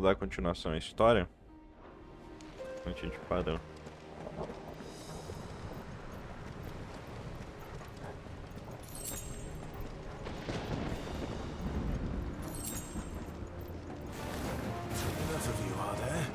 dar continuação à história, a gente parou. Enough of you, are there?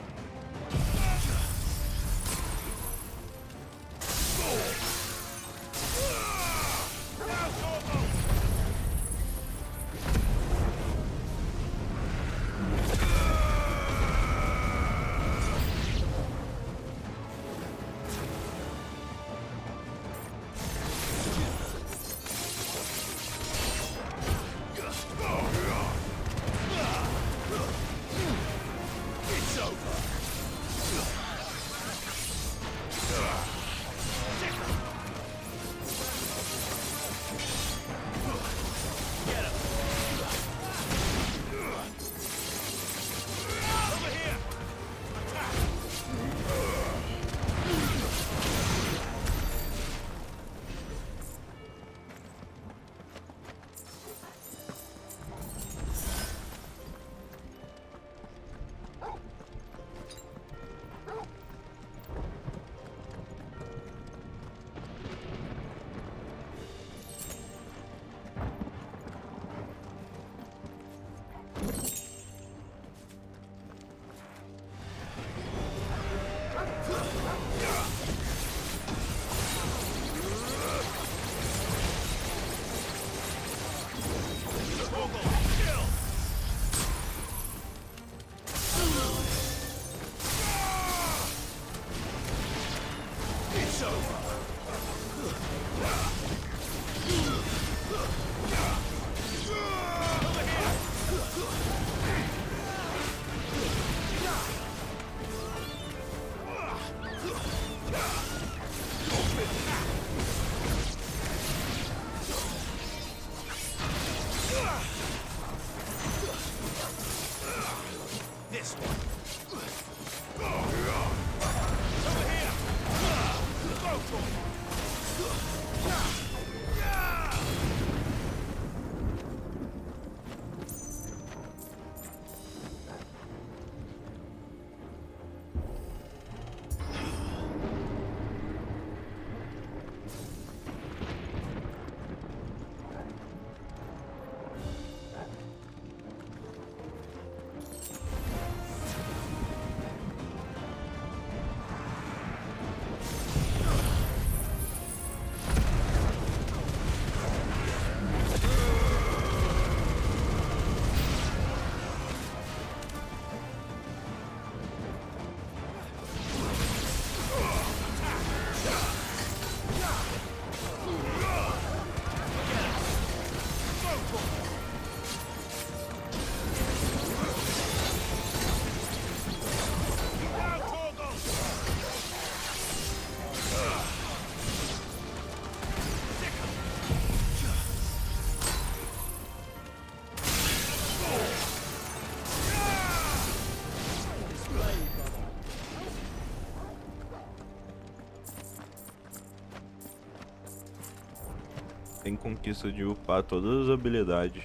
Tem conquista de upar todas as habilidades.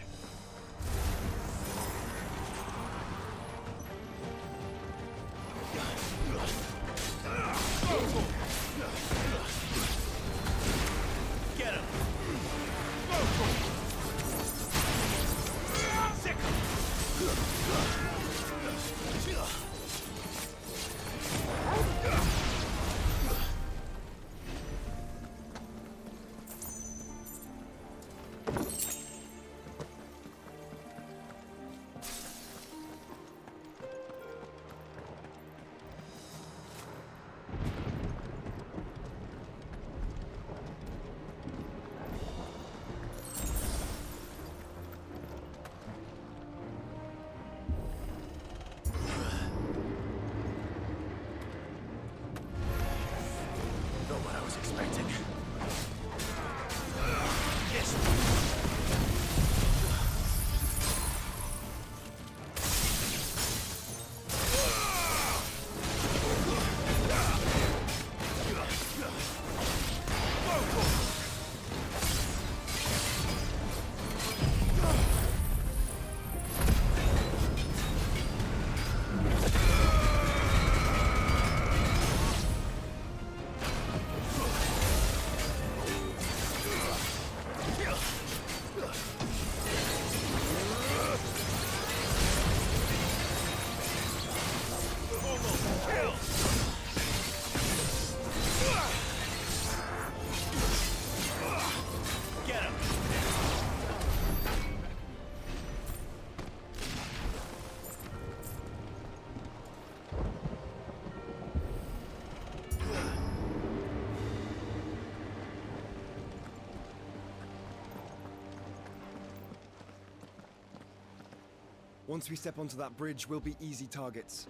Once we step onto that bridge, we'll be easy targets.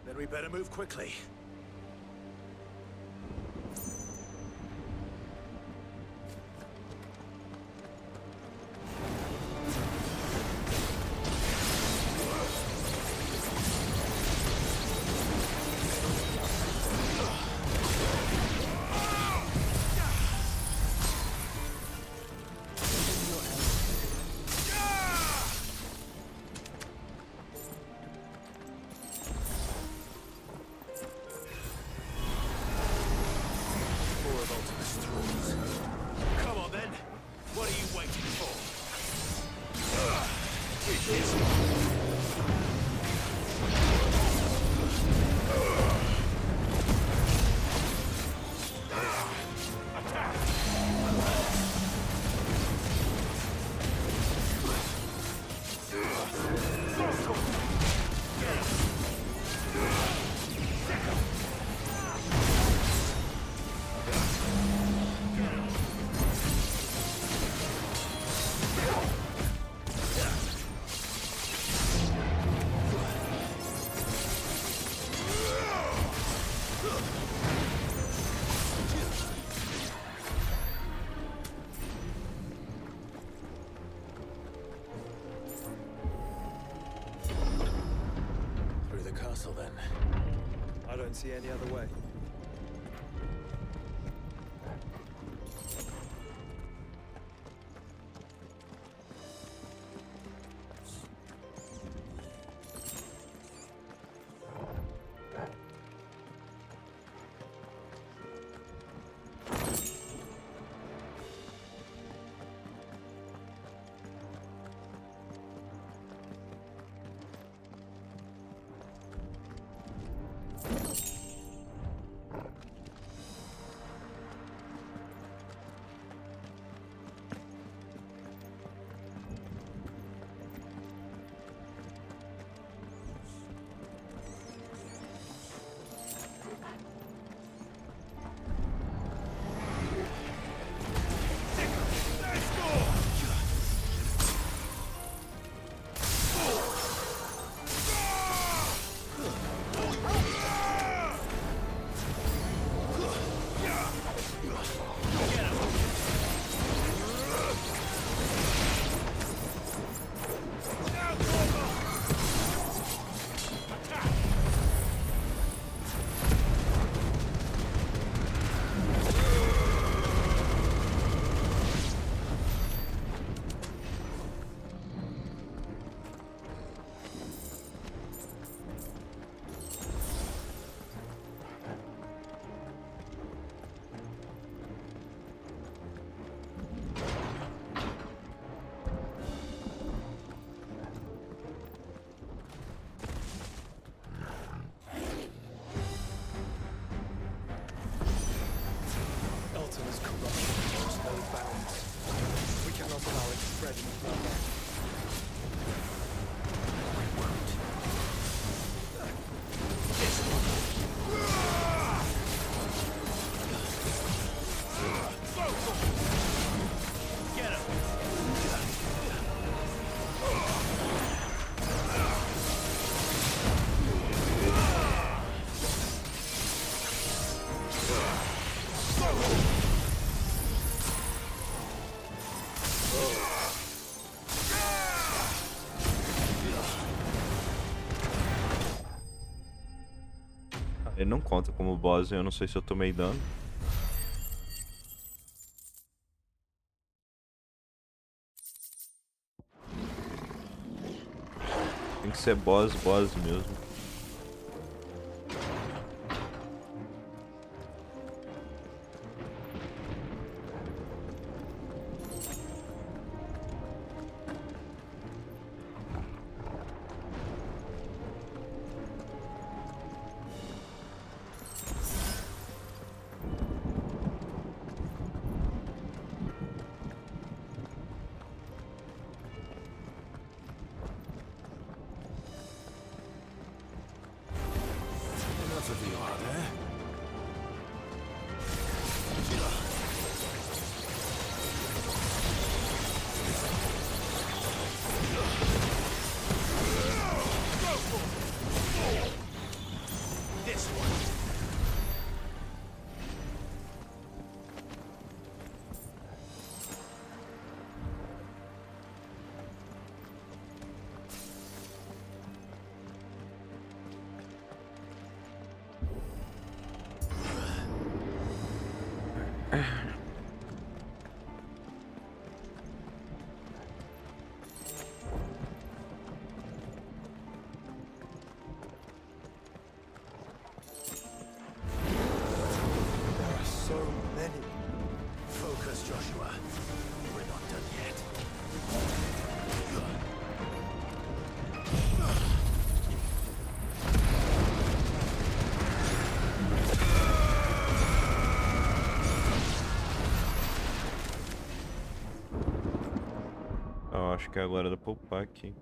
Then we better move quickly. Come on then. What are you waiting for? Through the castle then. I don't see any other way. Ultima's corruption knows no bounds. We cannot allow it to spread any further. Get him! Ele não conta como boss, eu não sei se eu tomei dano. Tem que ser boss mesmo. Enough of you, are there? This one. Focus, Joshua. We're not done yet. Eu acho que é agora da poupar aqui.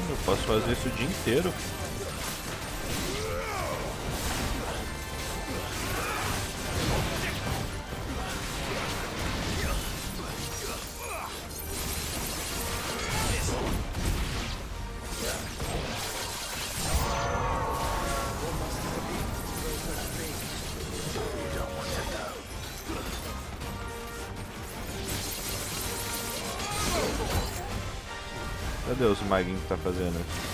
Eu posso fazer isso o dia inteiro. Cadê os maguinhos que tá fazendo isso?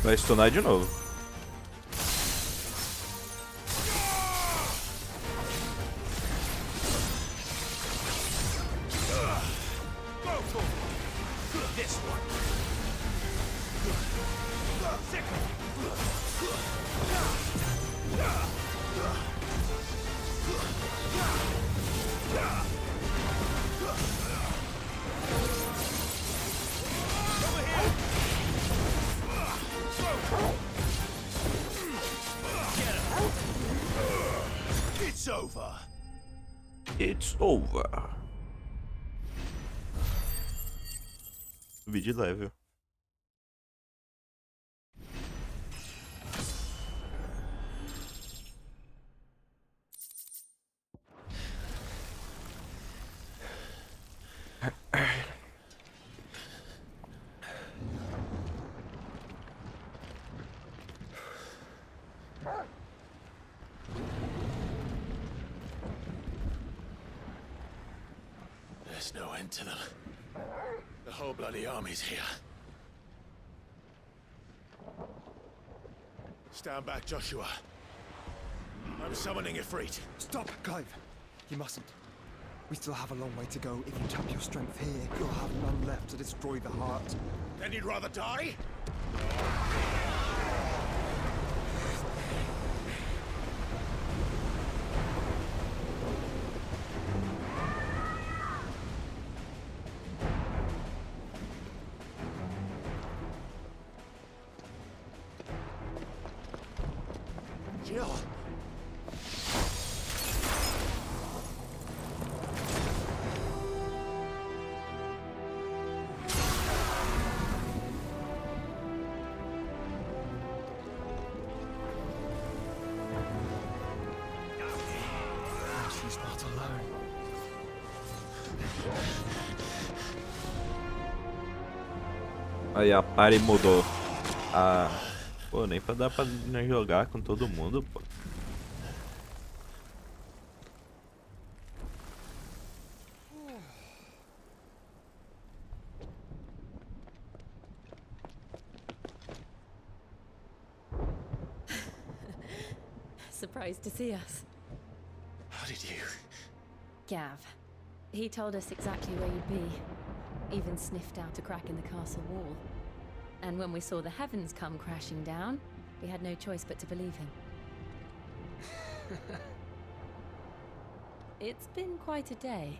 Vai stunar de novo. It's over. It's over. Vídeo level. There's no end to them. The whole bloody army's here. Stand back, Joshua. I'm summoning Ifrit. Stop, Clive. You mustn't. We still have a long way to go. If you tap your strength here, you'll have none left to destroy the heart. Then you'd rather die? Jill. She's not alone. Aí a party mudou. Ah, pô, nem pra dar pra jogar com todo mundo, pô. Surprised to see us. How did you? Gav. He told us exactly where you'd be. Even sniffed out a crack in the castle wall. And when we saw the heavens come crashing down, we had no choice but to believe him. It's been quite a day.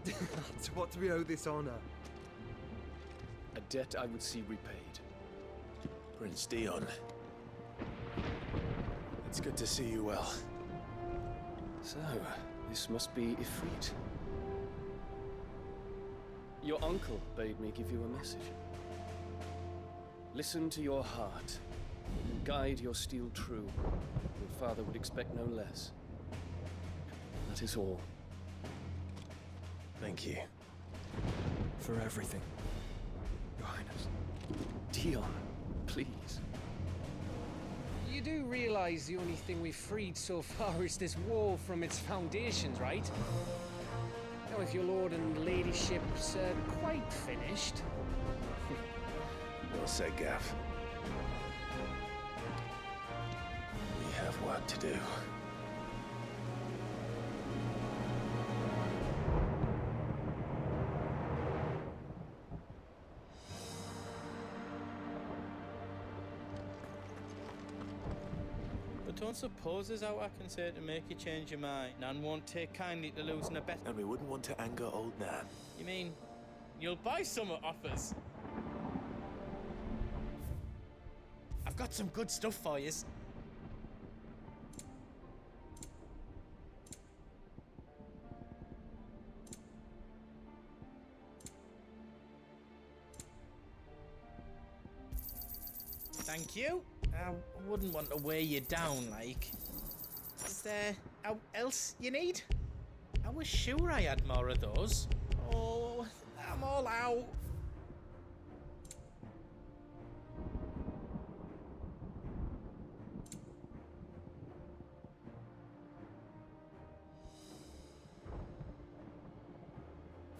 To what do we owe this honor? A debt I would see repaid. Prince Dion. It's good to see you well. So, this must be Ifrit. Your uncle bade me give you a message. Listen to your heart, and guide your steel true. Your father would expect no less. That is all. Thank you. For everything, Your Highness. Dion, please. You do realize the only thing we've freed so far is this wall from its foundations, right? Now, if your lord and ladyship's quite finished... Well said, Gav. We have work to do. But don't suppose there's out I can say to make you change your mind. Nan won't take kindly to losing a bet. And we wouldn't want to anger old Nan. You mean you'll buy some off us? I've got some good stuff for you. Thank you. I wouldn't want to weigh you down, like. Is there else you need? I was sure I had more of those. Oh, I'm all out.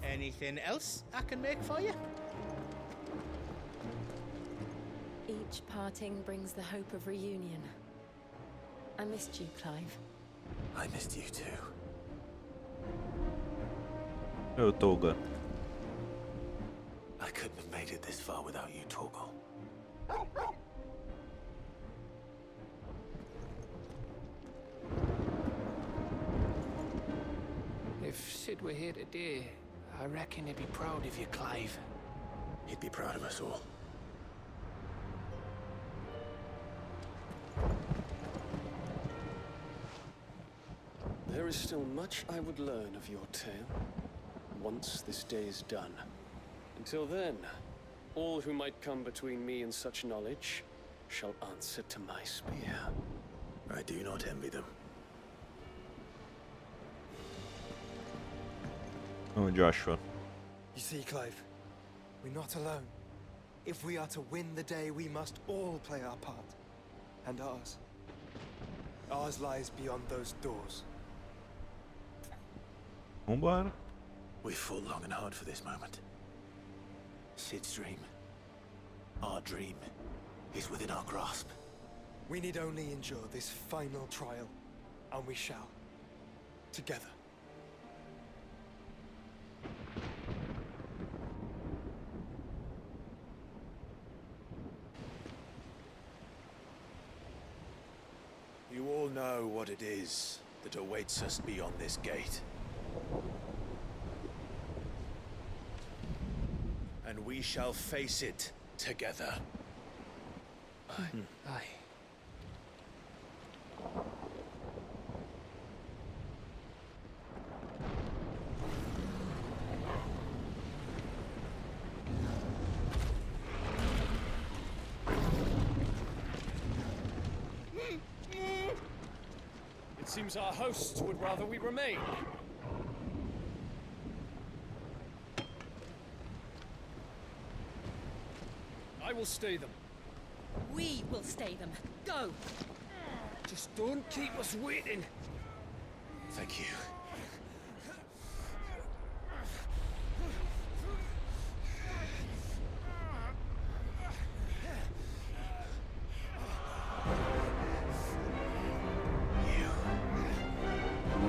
Anything else I can make for you? Each parting brings the hope of reunion. I missed you, Clive. I missed you too. Eu, Tolga. I couldn't have made it this far without you, Torgal. If Sid were here today, I reckon he'd be proud of you, Clive. He'd be proud of us all. There is still much I would learn of your tale, once this day is done. Until then, all who might come between me and such knowledge shall answer to my spear. I do not envy them. Oh, Joshua. You see, Clive, we're not alone. If we are to win the day, we must all play our part. And ours. Ours lies beyond those doors. Vambora. We've fought long and hard for this moment. Sid's dream, our dream, is within our grasp. We need only endure this final trial, and we shall. Together. You all know what it is that awaits us beyond this gate. And we shall face it together. Aye. It seems our hosts would rather we remain. I will stay them. We will stay them. Go! Just don't keep us waiting. Thank you.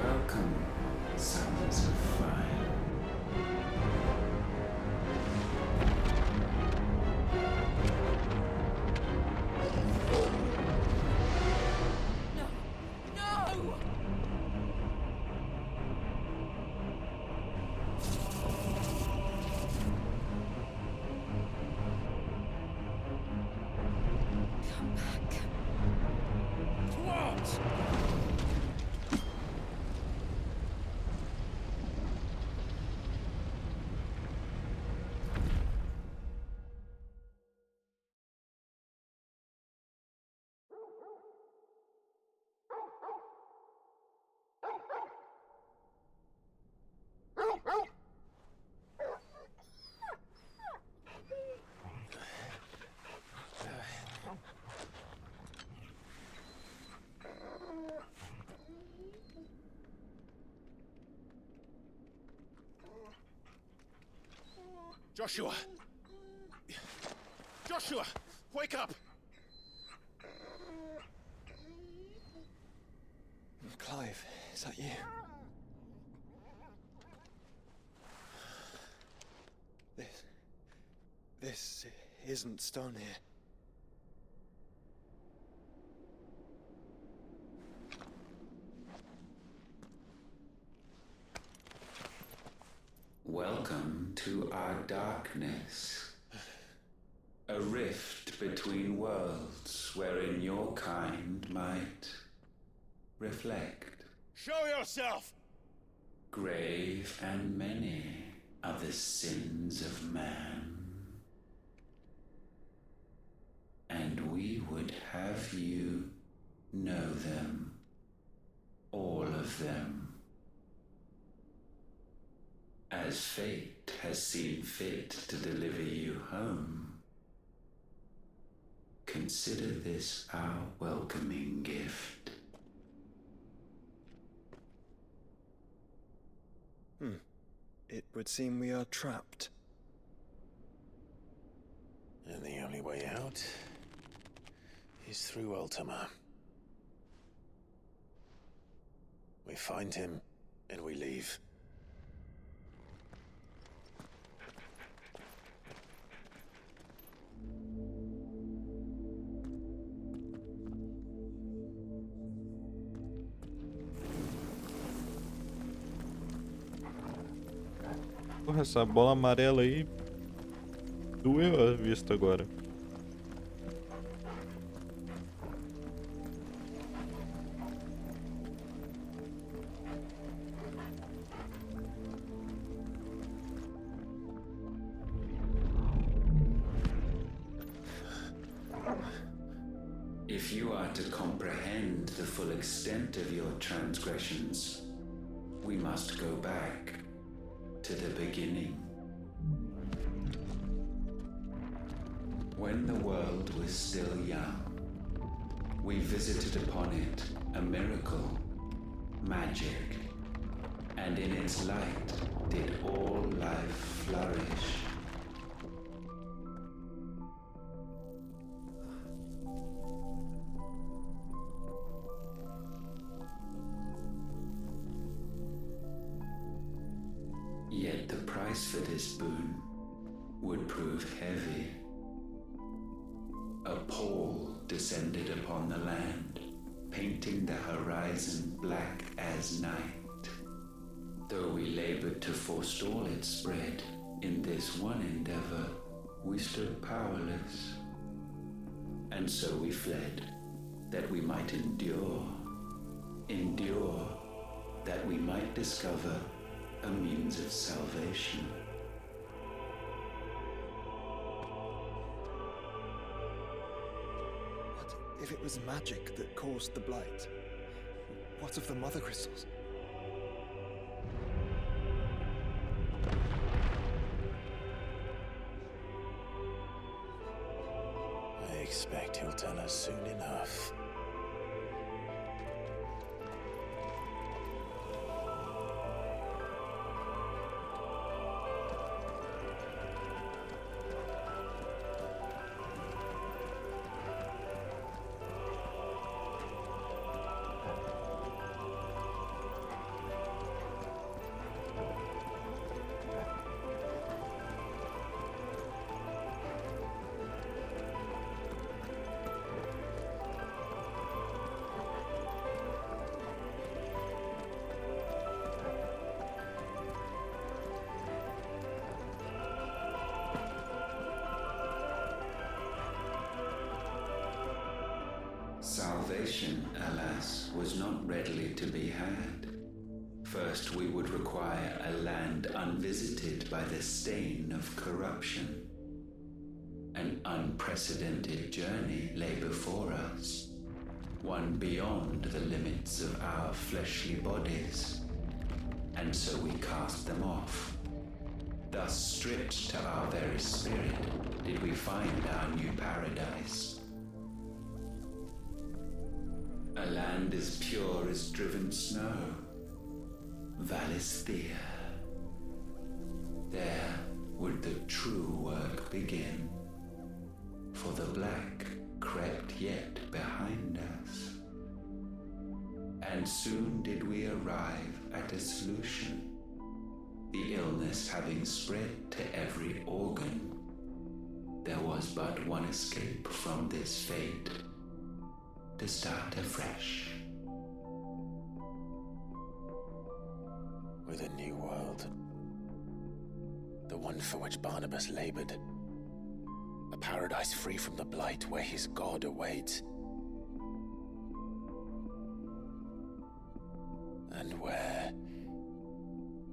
Welcome, sons of fire. No! No! Come back. What? Joshua! Joshua! Wake up! Clive, is that you? This isn't stone here. Welcome to our darkness. A rift between worlds wherein your kind might reflect. Show yourself! Grave and many are the sins of man. And we would have you know them. All of them. As fate has seen fit to deliver you home, consider this our welcoming gift. It would seem we are trapped. And the only way out is through Ultima. We find him, and we leave. Porra, essa bola amarela aí doeu a vista agora. If you are to comprehend the full extent of your transgressions, we must go back to the beginning. When the world was still young, we visited upon it a miracle, magic, and in its light did all life flourish. Yet the price for this boon would prove heavy. A pall descended upon the land, painting the horizon black as night. Though we labored to forestall its spread, in this one endeavor we stood powerless. And so we fled, that we might endure, that we might discover a means of salvation. What if it was magic that caused the blight? What of the mother crystals? I expect he'll tell us soon enough. Salvation, alas, was not readily to be had. First, we would require a land unvisited by the stain of corruption. An unprecedented journey lay before us, one beyond the limits of our fleshly bodies. And so we cast them off. Thus, stripped to our very spirit, did we find our new paradise. A land as pure as driven snow, Valisthea. There would the true work begin, for the black crept yet behind us. And soon did we arrive at a solution, the illness having spread to every organ. There was but one escape from this fate, to start afresh. With a new world. The one for which Barnabas labored. A paradise free from the blight where his God awaits. And where,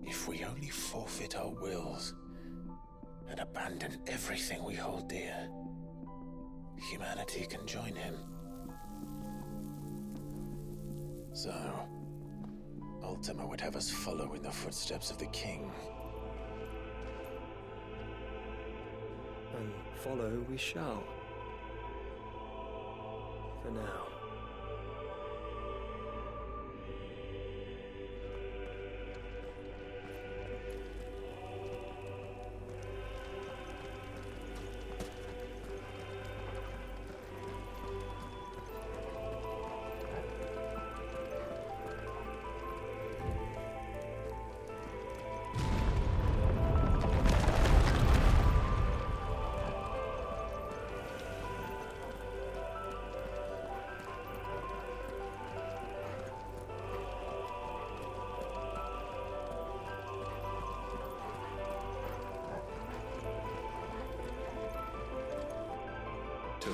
if we only forfeit our wills and abandon everything we hold dear, humanity can join him. So, Ultima would have us follow in the footsteps of the king. And follow we shall. For now.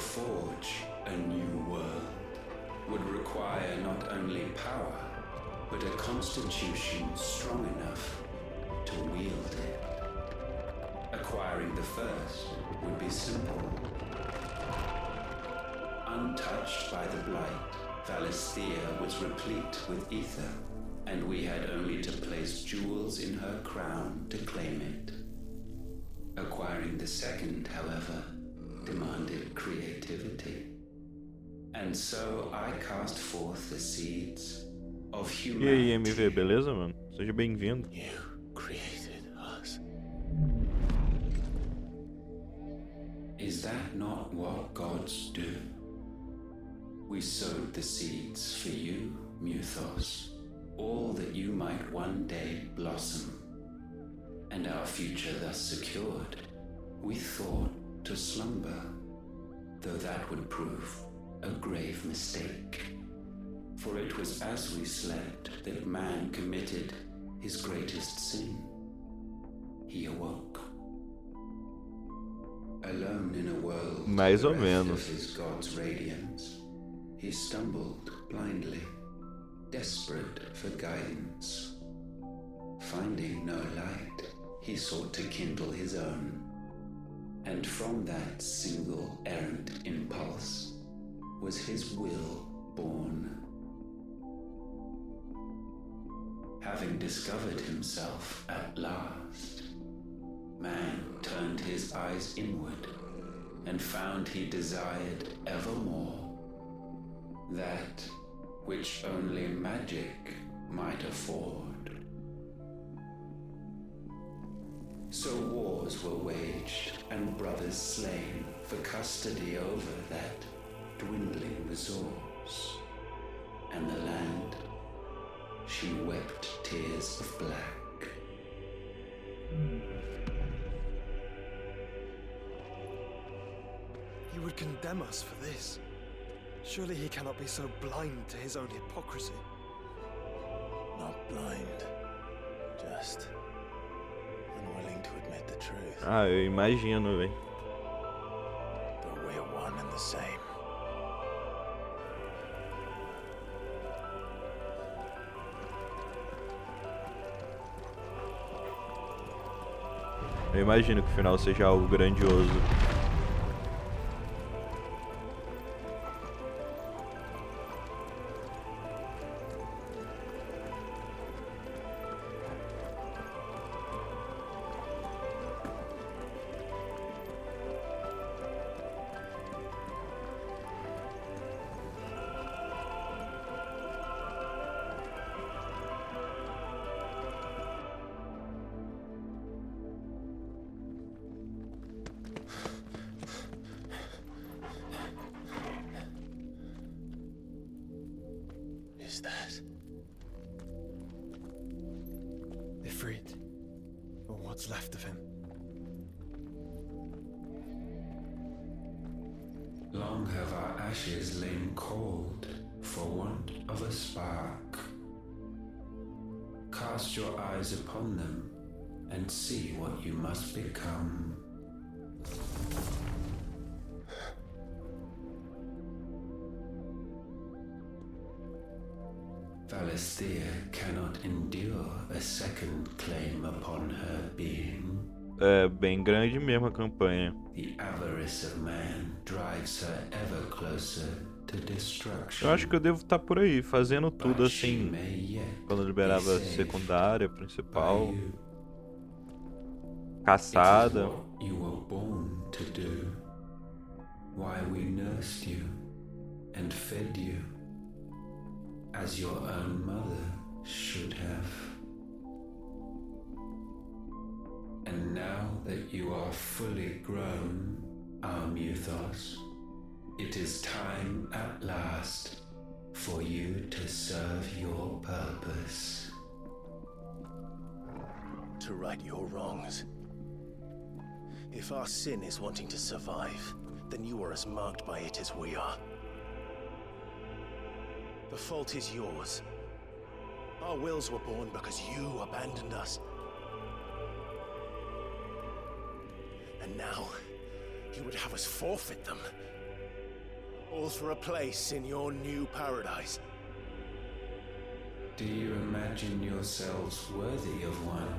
forge a new world would require not only power, but a constitution strong enough to wield it. Acquiring the first would be simple. Untouched by the blight, Valisthea was replete with ether, and we had only to place jewels in her crown to claim it. Acquiring the second, however, demanded creativity. And so I cast forth the seeds of E aí, humanity. MV, beleza, mano? Seja bem-vindo. You created us. Is that not what gods do? We sowed the seeds for you, Muthos, all that you might one day blossom. And our future thus secured, we thought to slumber, though that would prove a grave mistake. For it was as we slept that man committed his greatest sin. He awoke. Alone in a world Mais ou bereft menos. of his God's radiance, he stumbled blindly, desperate for guidance. Finding no light, he sought to kindle his own. And from that single errant impulse was his will born. Having discovered himself at last, man turned his eyes inward and found he desired evermore that which only magic might afford. So wars were waged and brothers slain for custody over that dwindling resource, and the land, she wept tears of black. He would condemn us for this. Surely he cannot be so blind to his own hypocrisy. Not blind, just unwilling to admit the truth. Ah, eu imagino, velho. But we're one and the same. Eu imagino que o final seja algo grandioso. Is that? Ifrit, or what's left of him. Long have our ashes lain cold for want of a spark. Cast your eyes upon them and see what you must become. Valisthea cannot endure a second claim upon her being. É bem grande mesmo a campanha. The avarice of man drives her ever closer to destruction. Eu acho que eu devo estar por aí, fazendo tudo But she assim, may yet quando be liberava saved secundária, by principal, you. It is caçada. what you were born to do. Why we nursed you and fed you as your own mother should have. And now that you are fully grown, our Muthos, it is time at last for you to serve your purpose. To right your wrongs. If our sin is wanting to survive, then you are as marked by it as we are. The fault is yours. Our wills were born because you abandoned us. And now, you would have us forfeit them. All for a place in your new paradise. Do you imagine yourselves worthy of one?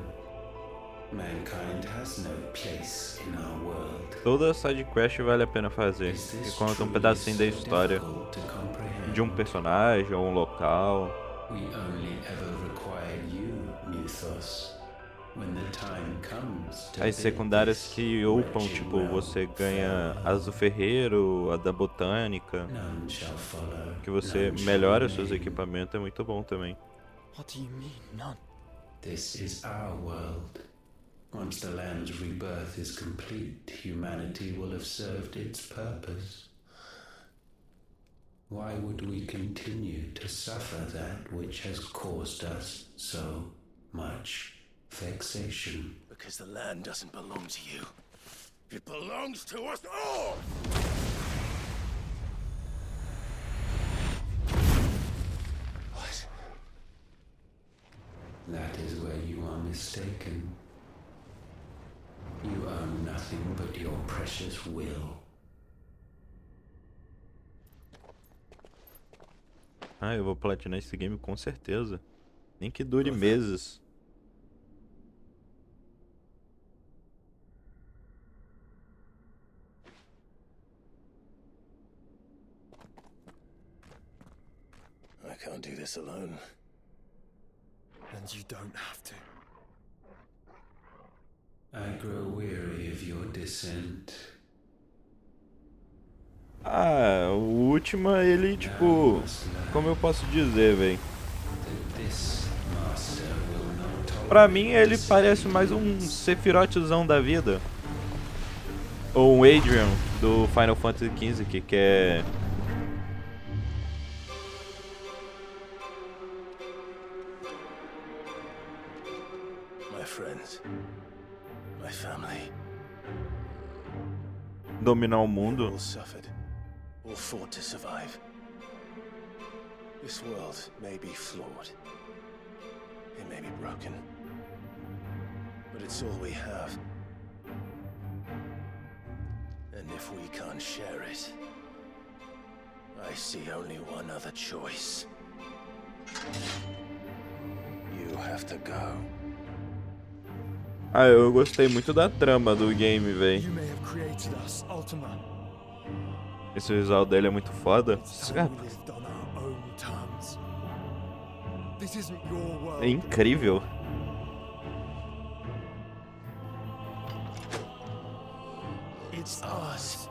Mankind has no place in our world. Toda side quest vale a pena fazer, que conta um pedacinho da história de um personagem ou um local. We only ever require you, Mythos. When the time comes to As secundárias que upam, tipo, você ganha as do ferreiro, a da botânica, none shall follow. que você melhora seus equipamentos, é muito bom também. What do you mean, none? This is our world. Once the land's rebirth is complete, humanity will have served its purpose. Why would we continue to suffer that which has caused us so much vexation? Because the land doesn't belong to you. It belongs to us all! What? That is where you are mistaken. You own nothing but your precious will. Ah, eu vou platinar esse game com certeza. Nem que dure meses. I can't do this alone. And you don't have to. I grow weary of your dissent. Ah, o último, ele, tipo... Como eu posso dizer, véi? Pra mim, ele parece mais um Sephirothzão da vida. Ou um Adrian do Final Fantasy XV, que quer... My friends. My family. dominar o mundo. All suffered. All fought to survive. This world may be flawed. It may be broken. But it's all we have. And if we can't share it, I see only one other choice. You have to go. Ah, eu gostei muito da trama do game, véi. You may have created us, Ultima. Esse visual dele é muito foda. We lived on our own terms. This isn't your world. É incrível. It's ours.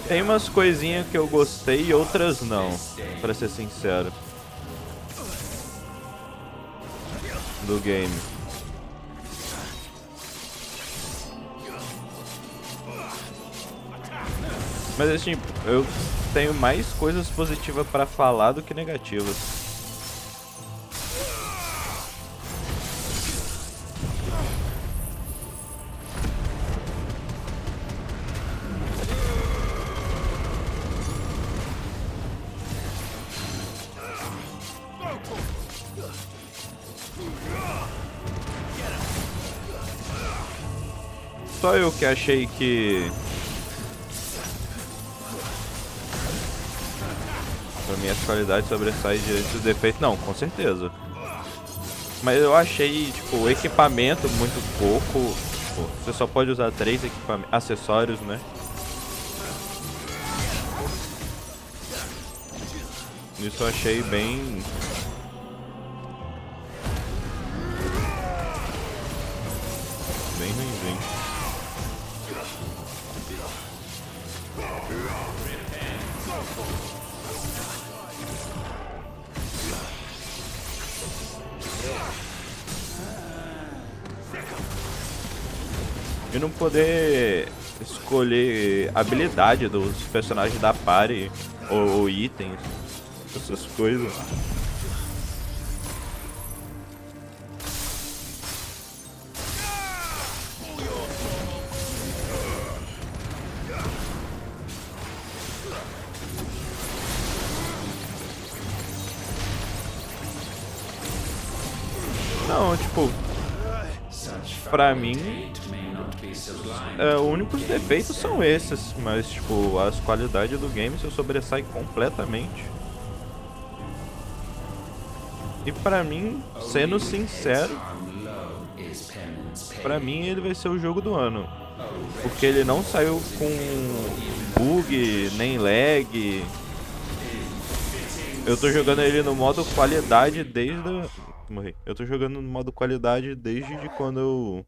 Tem umas coisinhas que eu gostei e outras não, pra ser sincero. Do game. Mas assim, eu tenho mais coisas positivas pra falar do que negativas. Só eu que achei que... Pra mim as qualidades sobressaem diante dos defeitos. Não, com certeza. Mas eu achei, tipo, o equipamento muito pouco. Tipo, você só pode usar 3 acessórios, né? Isso eu achei bem... bem ruimzinho. E não poder escolher habilidade dos personagens da party ou itens, essas coisas. Não, tipo, pra mim sublime. Os únicos defeitos são esses, mas tipo, as qualidades do game se sobressai completamente. E pra mim, sendo sincero, pra mim ele vai ser o jogo do ano. Porque ele não saiu com bug, nem lag. Eu tô jogando ele no modo qualidade desde Morri. Eu tô jogando no modo qualidade desde de quando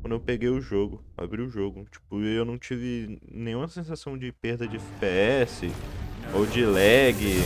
eu peguei o jogo, abri o jogo. Tipo, eu não tive nenhuma sensação de perda de FPS ou de lag.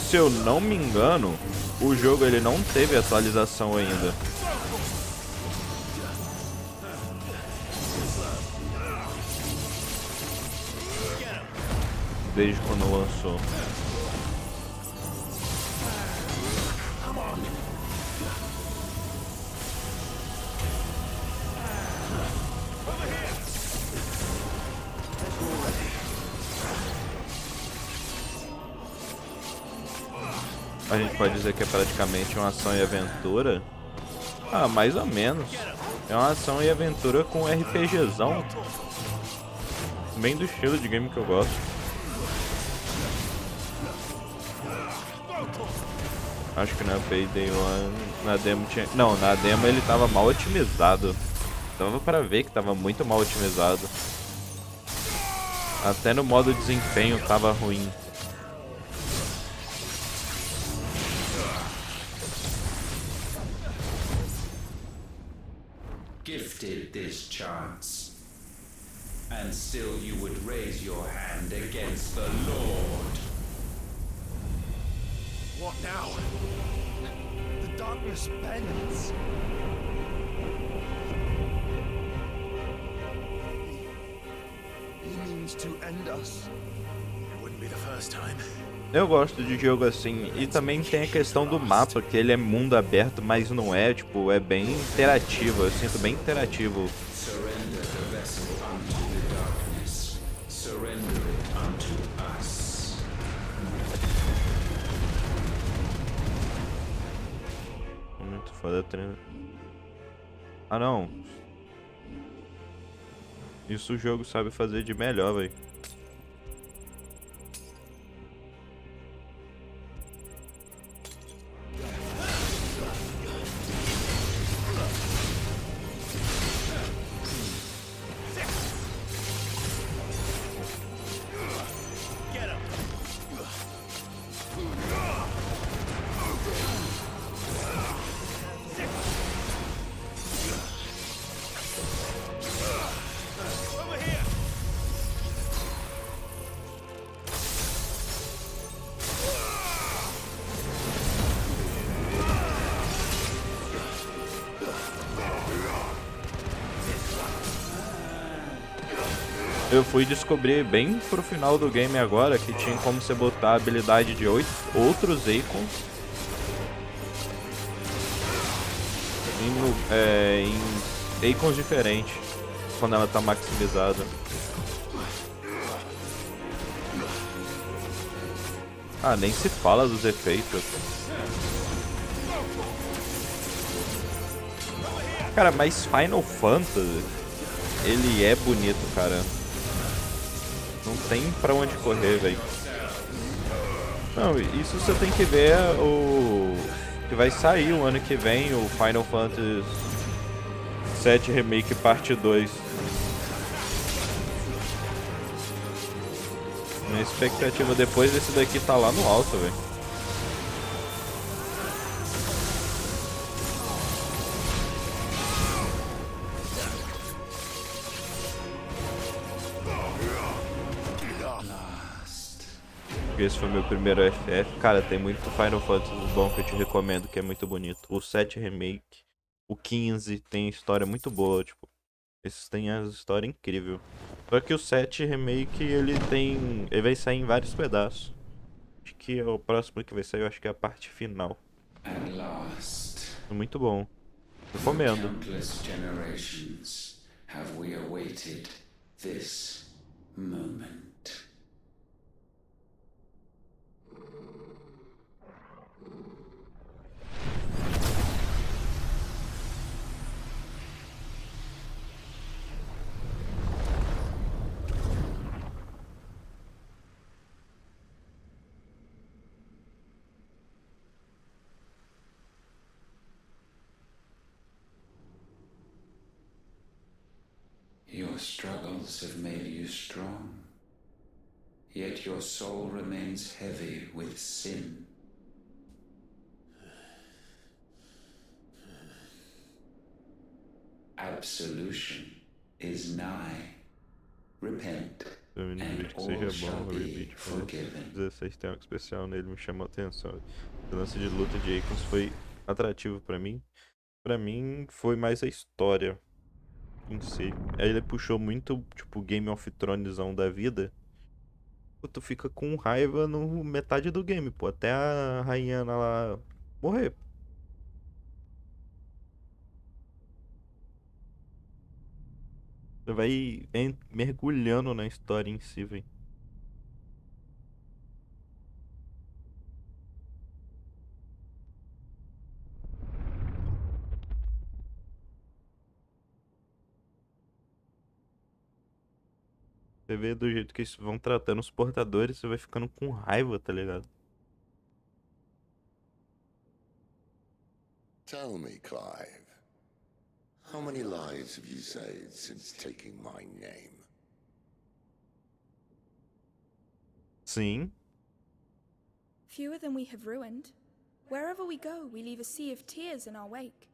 Se eu não me engano, o jogo ele não teve atualização ainda. Desde quando lançou. A gente pode dizer que é praticamente uma ação e aventura. Ah, mais ou menos. É uma ação e aventura com RPGzão. Bem do estilo de game que eu gosto. Acho que na Payday 1, na demo tinha... Não, na demo ele tava mal otimizado. Dava pra ver que tava muito mal otimizado. Até no modo desempenho tava ruim. Gifted this chance, and still you would raise your hand against the Lord. What now? The darkness bends. He means to end us. It wouldn't be the first time. Eu gosto de jogo assim, e também tem a questão do mapa, que ele é mundo aberto, mas não é, tipo, é bem interativo, eu sinto bem interativo. Surrender the vessel unto the darkness. Surrender it unto us. Muito foda treino. Ah não. Isso o jogo sabe fazer de melhor, velho. Eu fui descobrir bem pro final do game agora que tinha como você botar a habilidade de outros icons em icons diferentes quando ela tá maximizada. Ah, nem se fala dos efeitos. Cara, mas Final Fantasy, ele é bonito, cara. Não tem pra onde correr, velho. Não, isso você tem que ver o que vai sair o ano que vem, o Final Fantasy VII Remake Parte 2. Minha expectativa depois desse daqui tá lá no alto, velho. Esse foi meu primeiro FF. Cara, tem muito Final Fantasy bom que eu te recomendo, que é muito bonito. O 7 Remake, o 15 tem história muito boa, tipo. Esses têm as histórias incríveis. Só que o 7 Remake, ele vai sair em vários pedaços. Acho que é o próximo que vai sair, eu acho que é a parte final. At last, Muito bom. for Recomendo. countless generations have we awaited this moment. Your struggles have made you strong, yet your soul remains heavy with sin. Absolution is nigh. Repent, Eu não and vídeo que all seja shall bom, o be Respeite. forgiven. 16 tem algo especial nele, me chamou a atenção. O lance de luta de Icons foi atrativo pra mim. Pra mim, foi mais a história em si. Aí ele puxou muito, tipo, Game of Thronesão da vida. Pô, tu fica com raiva no metade do game, pô. Até a rainha lá morrer. Você vai mergulhando na história em si, velho. Você vê do jeito que eles vão tratando os portadores, você vai ficando com raiva, tá ligado? Tell me, Clive, how many lives have you saved since taking my name? Sim. Fewer than we have ruined. Wherever we go, we leave a sea of tears in our wake.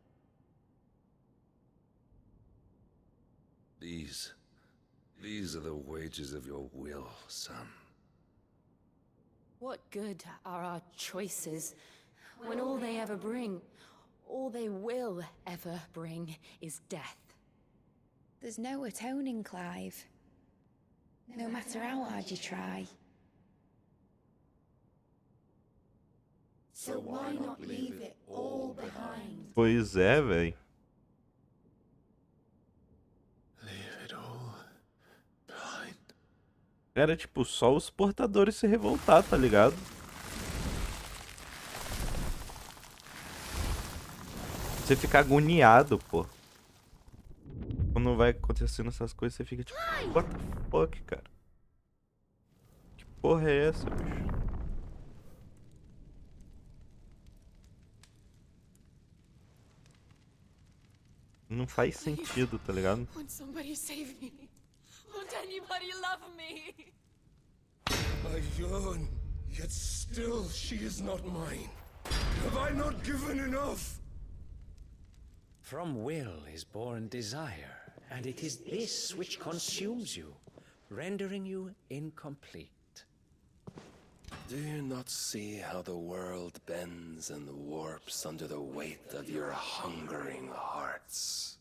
These are the wages of your will, son. What good are our choices when all they ever bring, all they will ever bring, is death? There's no atoning, Clive. No matter how hard you try. So why not leave it all behind? Pois é, velho. Leave it all behind. Era tipo só os portadores se revoltar, tá ligado? Você fica agoniado, pô. Quando vai acontecendo essas coisas, você fica tipo, what the fuck, cara? Que porra é essa, bicho? Não faz sentido, tá ligado? Won't somebody save me? Won't anybody love me? I yearn, yet still she is not mine. Have I not given enough? From will is born desire, and it is this which consumes you, rendering you incomplete. Do you not see how the world bends and warps under the weight of your hungering hearts?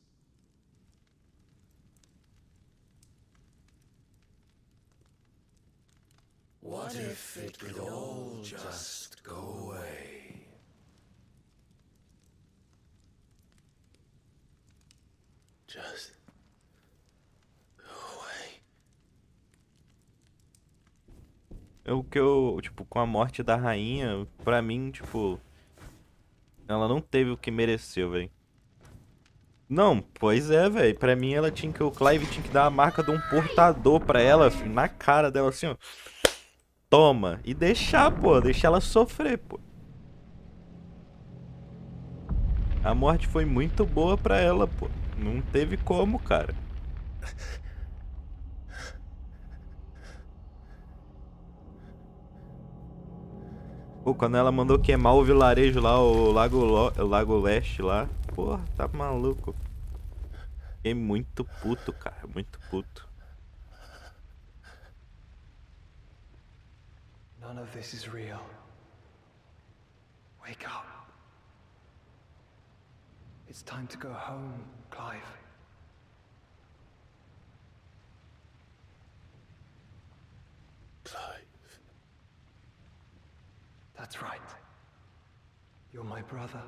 What if it could all just go away? Just go away. É o que eu, tipo, com a morte da rainha, pra mim, tipo, ela não teve o que mereceu, velho. Não, pois é, velho. Pra mim, o Clive tinha que dar a marca de um portador pra ela, filho, na cara dela, assim, ó. Toma. E deixar, pô. Deixar ela sofrer, pô. A morte foi muito boa pra ela, pô. Não teve como, cara. Pô, quando ela mandou queimar o vilarejo lá, o Lago Leste lá. Porra, tá maluco. Fiquei muito puto, cara. Muito puto. None of this is real. Wake up. It's time to go home, Clive. Clive. That's right. You're my brother.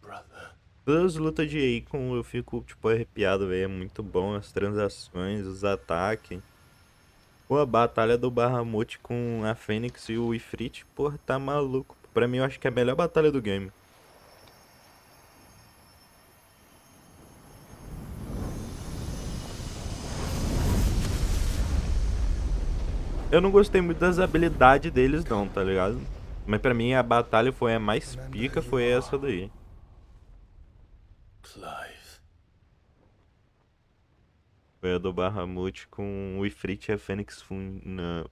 Brother. Todas as lutas de Akon eu fico, tipo, arrepiado, velho. É muito bom. As transações, os ataques. Pô, a batalha do Bahamut com a Fênix e o Ifrit, porra, tá maluco. Pra mim, eu acho que é a melhor batalha do game. Eu não gostei muito das habilidades deles não, tá ligado? Mas pra mim a batalha foi a mais pica, foi essa daí. Clive. Foi a do Bahamut com o Ifrit e a Fênix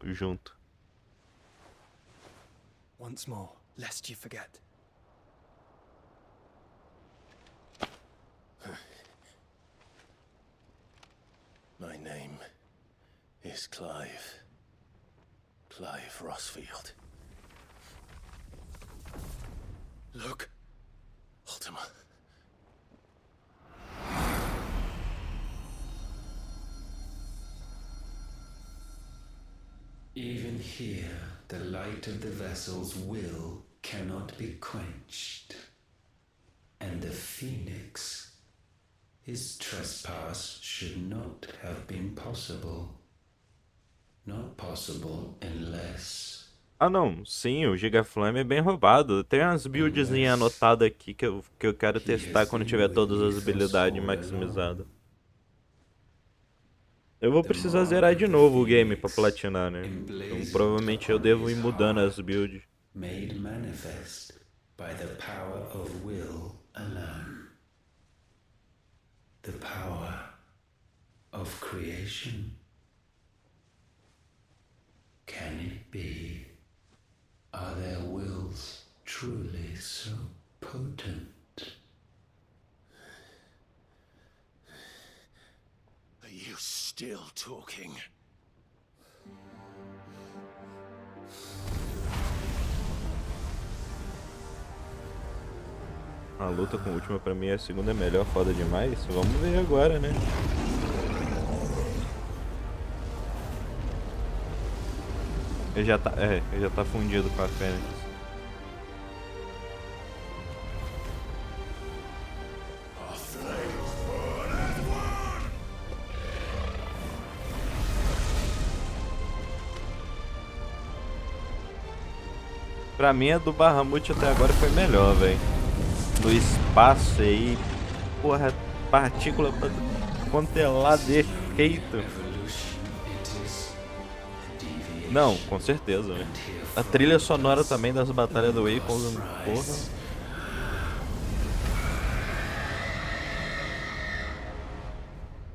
junto. Once more, lest you forget. My name is Clive. Clive Rossfield. Look, Ultima. Even here, the light of the vessel's will cannot be quenched. And the Phoenix, his trespass should not have been possible. Not possible unless... Ah não, sim, o Gigaflame é bem roubado. Tem umas buildzinhas anotadas aqui que eu quero testar quando tiver todas as habilidades maximizadas. Eu vou precisar zerar de novo o game pra platinar, né? Então provavelmente eu devo ir mudando as builds. Made manifest by the power of will alone. The power of creation. Can it be? Are their wills truly so potent? Are you still talking? A luta com o último pra mim é a segunda melhor, foda demais. Vamos ver agora, né? Ele já tá fundido com a Fênix. Pra mim a do Bahamut até agora foi melhor, velho. No espaço aí, porra, partícula quanto é lá defeito. Não, com certeza, né? A trilha sonora também das batalhas do Akon, porra.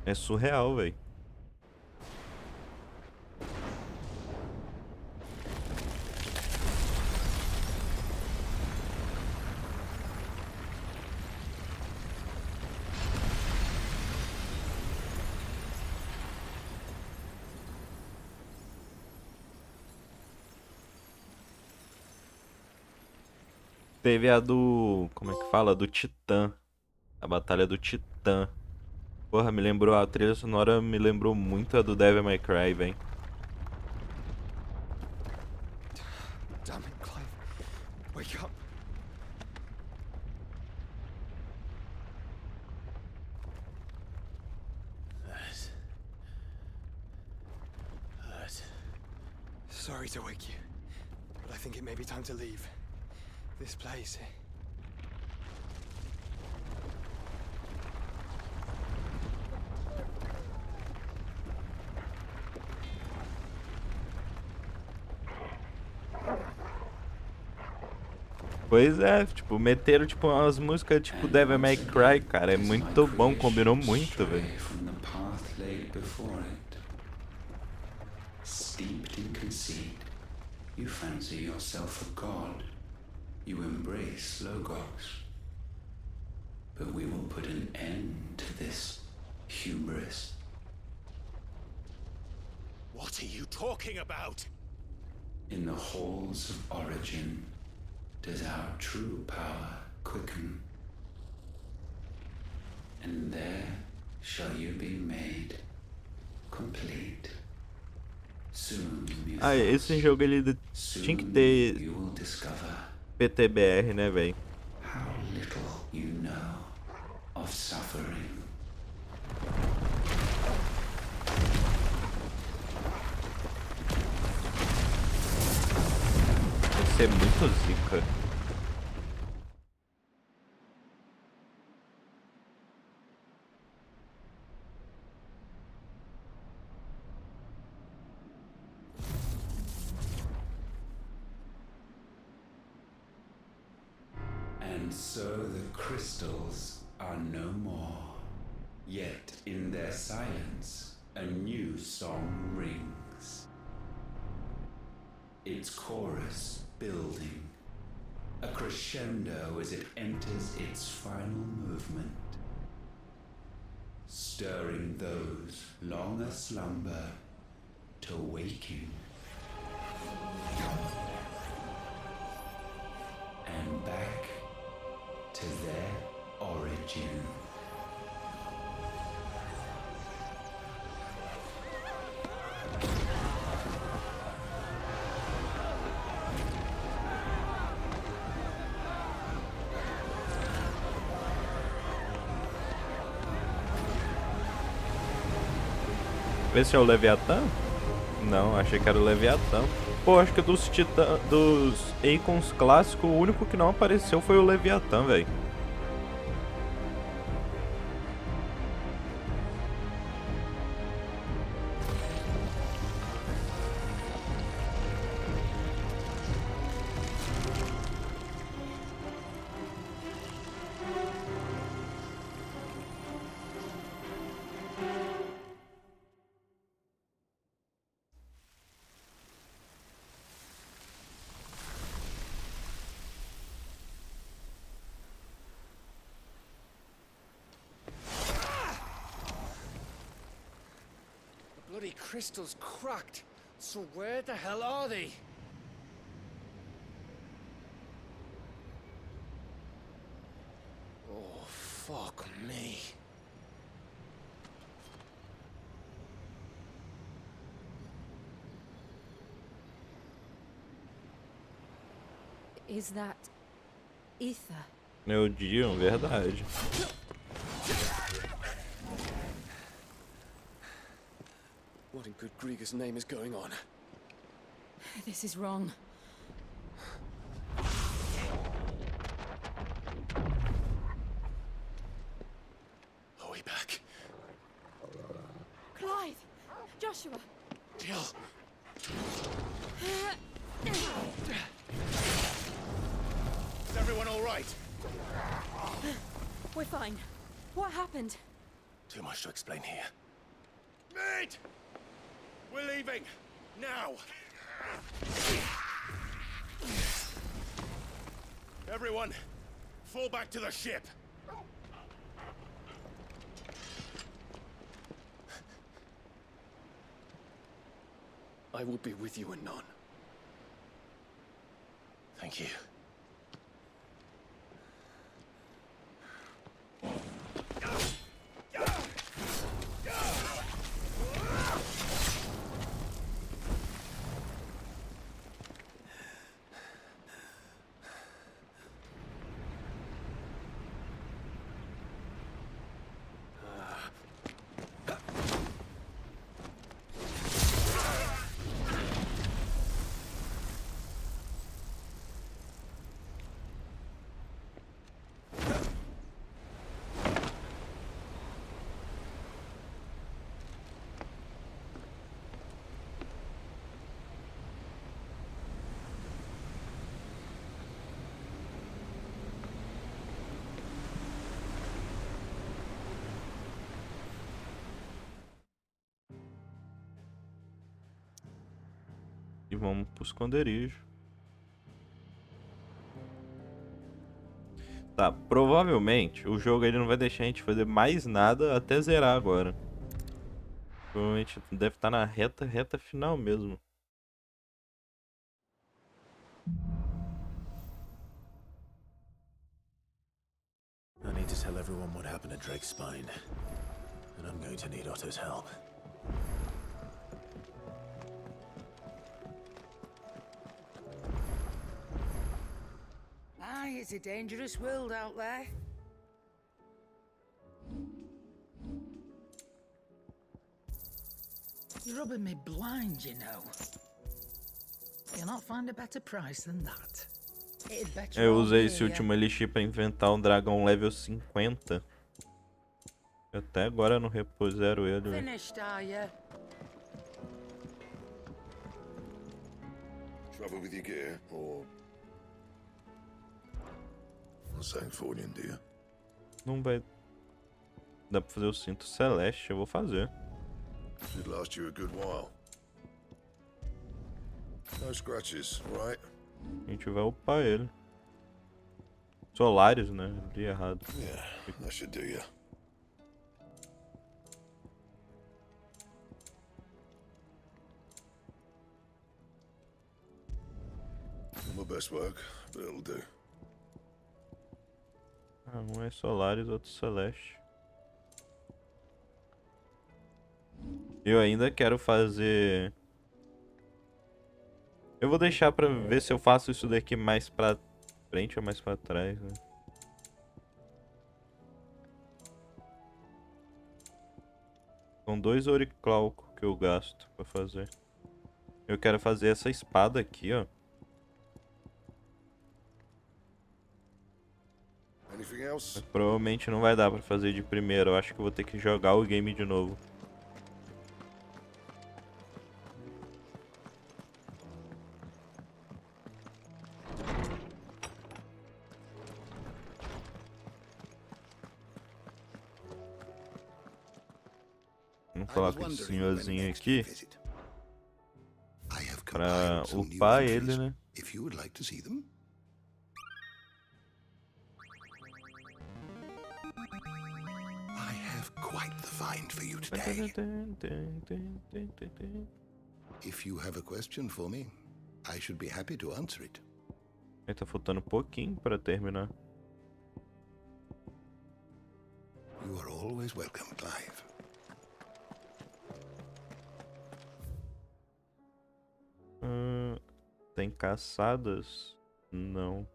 É surreal, velho. Teve a do... como é que fala? Do Titã. A batalha do Titã. Porra, me lembrou... A trilha sonora me lembrou muito a do Devil May Cry, velho. Damn it, Clive. Wake up. That. Sorry to wake you, but I think it may be time to leave. This place. Pois é, tipo, meteram tipo umas músicas tipo Devil May Cry, cara, é muito bom, combinou muito, velho. Steeped in conceit, you fancy yourself a god. You embrace Logos. But we will put an end to this hubris. What? What are you talking about? In the halls of origin does our true power quicken. And there shall you be made complete. Soon you esse jogo ele tinha que ter PTBR, né, velho? How little you know of suffering. Isso é muito zica. And so the crystals are no more. Yet in their silence, a new song rings. Its chorus building, a crescendo as it enters its final movement, stirring those long aslumber to waking. And back to their origin. Esse é o Leviatã? Não, achei que era o Leviatã. Pô, acho que dos Icons clássicos, o único que não apareceu foi o Leviatã, velho. Bloody crystal's cracked. So where the hell are they? Oh, fuck me. Is that ether? Meu Deus, verdade. What in good Grieger's name is going on? This is wrong. Are we back? Clive! Joshua! Jill! Is everyone all right? We're fine. What happened? Too much to explain here. Mate! We're leaving! Now! Everyone, fall back to the ship! I will be with you anon. Thank you. E vamos pro esconderijo. Tá, provavelmente o jogo ele não vai deixar a gente fazer mais nada até zerar agora. Provavelmente deve estar na reta final mesmo. I need to tell everyone what happened at Drake's Spine, and I'm going to need Otto's help. Aye, it's a dangerous world out there. You're rubbing me blind, you know. You'll not find a better price than that. It'd better Eu all usei be esse here. último elixir pra inventar um dragão level 50. Eu até agora não repuseram ele. Véio. Finished, are you? Trouble with your gear, or something for you, dear? Não vai... Dá pra fazer o cinto celeste, eu vou fazer. Should last you a good while. No scratches, right? A gente vai upar ele. Horários, né? Li errado. Yeah, that should do ya. Not my best work, but it'll do. Ah, um é Solaris, outro Celeste. Eu ainda quero fazer... Eu vou deixar pra ver se eu faço isso daqui mais pra frente ou mais pra trás, né? São 2 oriclaucos que eu gasto pra fazer. Eu quero fazer essa espada aqui, ó. Anything else? Mas provavelmente não vai dar pra fazer de primeira. Eu acho que eu vou ter que jogar o game de novo. Vamos falar com esse senhorzinho aqui pra upar ele, né? If you would like to see them. I have quite the find for you today. If you have a question for me, I should be happy to answer it. Aí tá faltando um pouquinho pra terminar. You are always welcome, Clive. Tem caçadas? Não.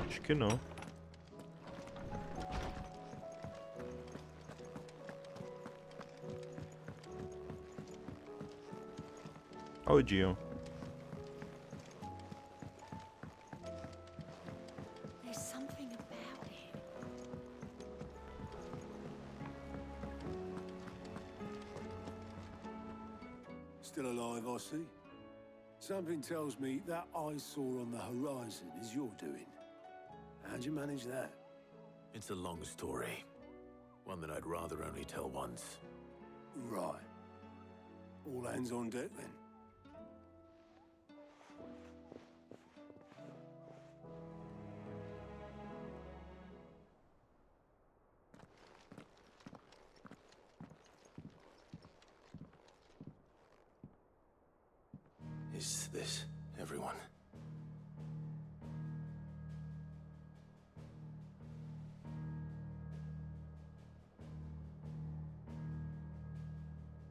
Acho que não. Olha o Dion. There's something about him. Still alive, I see. Something tells me that eyesore on the horizon is your doing. How'd you manage that? It's a long story. One that I'd rather only tell once. Right. All hands on deck then. Is this everyone?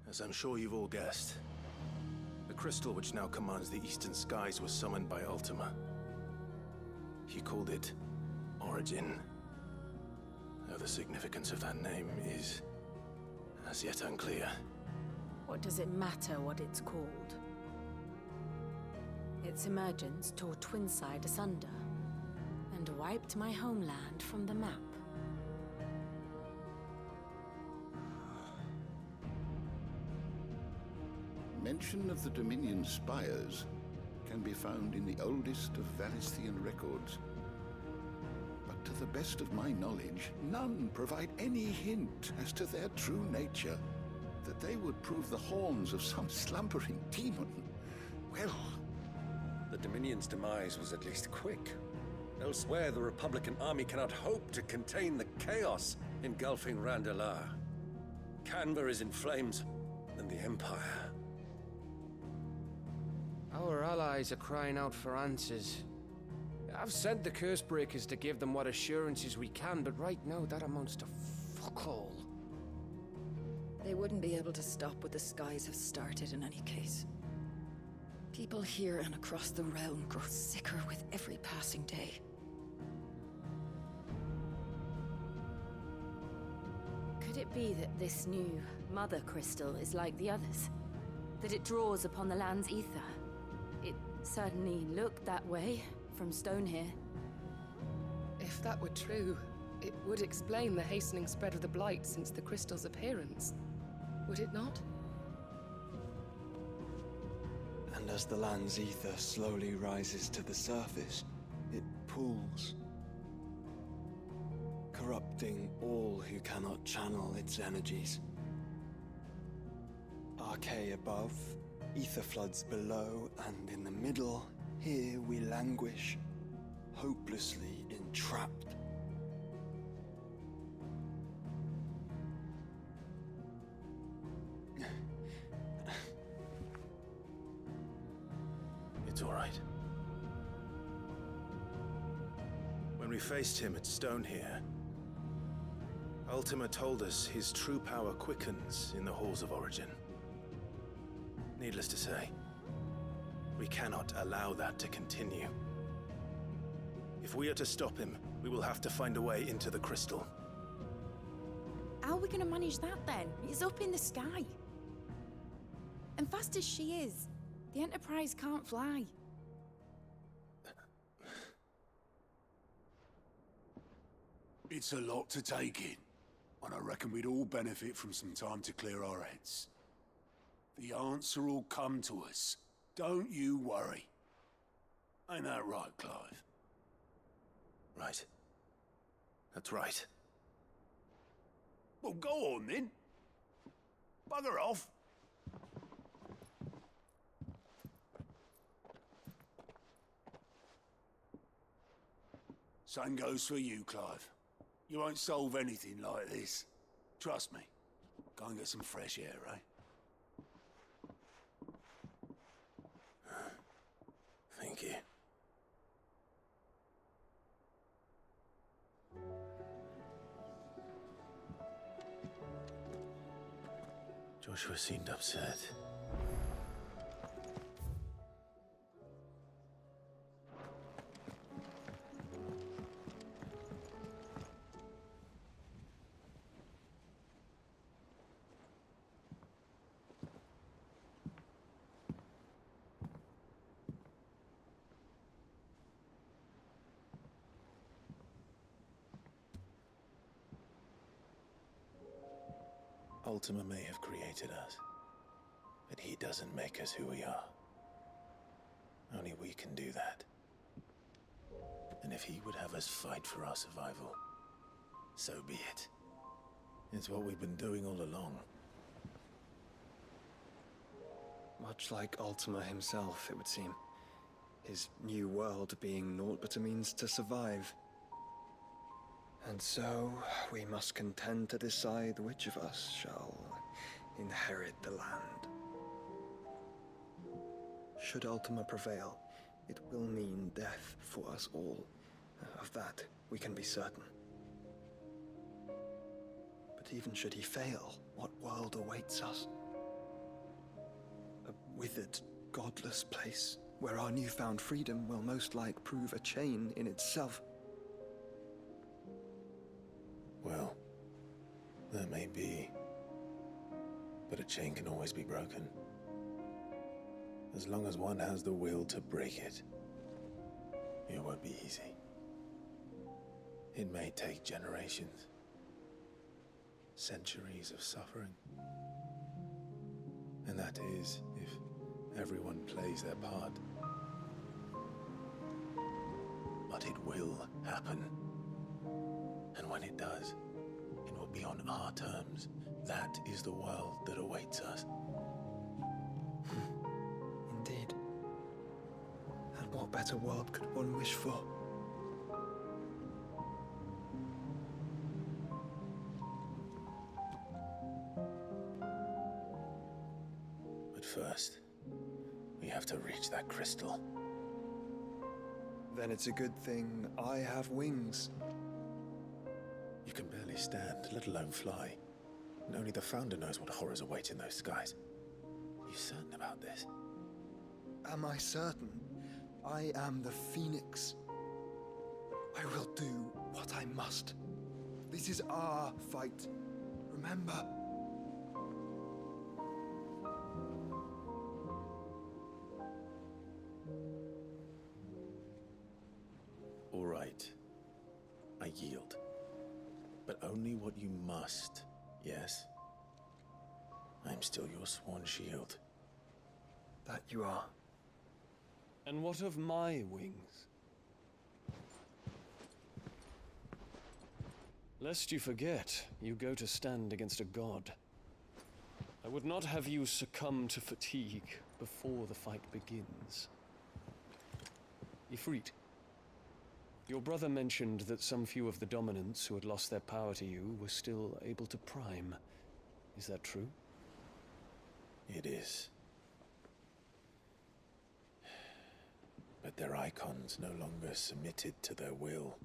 As I'm sure you've all guessed, the crystal which now commands the eastern skies was summoned by Ultima. He called it Origin. Though the significance of that name is as yet unclear. What does it matter what it's called? Its emergence tore Twinside asunder and wiped my homeland from the map. Mention of the Dominion spires can be found in the oldest of Valisthian records. But to the best of my knowledge, none provide any hint as to their true nature. That they would prove the horns of some slumbering demon. Well... The Dominion's demise was at least quick. Elsewhere, the Republican army cannot hope to contain the chaos engulfing Randalar. Canva is in flames, and the Empire. Our allies are crying out for answers. I've sent the curse breakers to give them what assurances we can, but right now that amounts to fuck all. They wouldn't be able to stop what the skies have started in any case. People here and across the realm grow sicker with every passing day. Could it be that this new Mother Crystal is like the others? That it draws upon the land's ether? It certainly looked that way from stone here. If that were true, it would explain the hastening spread of the Blight since the crystal's appearance. Would it not? And as the land's ether slowly rises to the surface, it pools, corrupting all who cannot channel its energies. Archay above, ether floods below, and in the middle, here we languish, hopelessly entrapped. It's all right. When we faced him at Stone here, Ultima told us his true power quickens in the halls of origin. Needless to say, we cannot allow that to continue. If we are to stop him, we will have to find a way into the crystal. How are we gonna manage that then? It's up in the sky. And fast as she is, the Enterprise can't fly. It's a lot to take in, and I reckon we'd all benefit from some time to clear our heads. The answer will come to us. Don't you worry. Ain't that right, Clive? Right. That's right. Well, go on then. Bugger off. Same goes for you, Clive. You won't solve anything like this. Trust me. Go and get some fresh air, eh? Thank you. Joshua seemed upset. Ultima may have created us, but he doesn't make us who we are. Only we can do that. And if he would have us fight for our survival, so be it. It's what we've been doing all along. Much like Ultima himself, it would seem. His new world being naught but a means to survive. And so, we must contend to decide which of us shall inherit the land. Should Ultima prevail, it will mean death for us all. Of that, we can be certain. But even should he fail, what world awaits us? A withered, godless place, where our newfound freedom will most like prove a chain in itself. Well, that may be, but a chain can always be broken. As long as one has the will to break it, it won't be easy. It may take generations, centuries of suffering. And that is if everyone plays their part. But it will happen. And when it does, it will be on our terms. That is the world that awaits us. Indeed. And what better world could one wish for? But first, we have to reach that crystal. Then it's a good thing I have wings. You can barely stand, let alone fly. And only the Founder knows what horrors await in those skies. You certain about this? Am I certain? I am the Phoenix. I will do what I must. This is our fight. Remember? All right. I yield. But only what you must, yes? I am still your sworn shield. That you are. And what of my wings? Lest you forget, you go to stand against a god. I would not have you succumb to fatigue before the fight begins. Ifrit, your brother mentioned that some few of the dominants who had lost their power to you were still able to prime. Is that true? It is. But their icons no longer submitted to their will.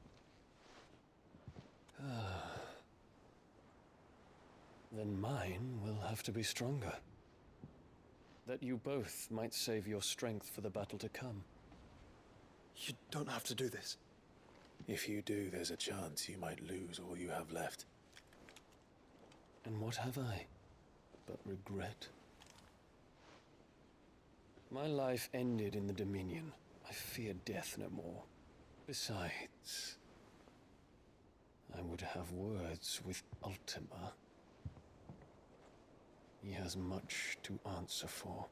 Then mine will have to be stronger. That you both might save your strength for the battle to come. You don't have to do this. If you do, there's a chance you might lose all you have left. And what have I but regret? My life ended in the Dominion. I fear death no more. Besides, I would have words with Ultima. He has much to answer for.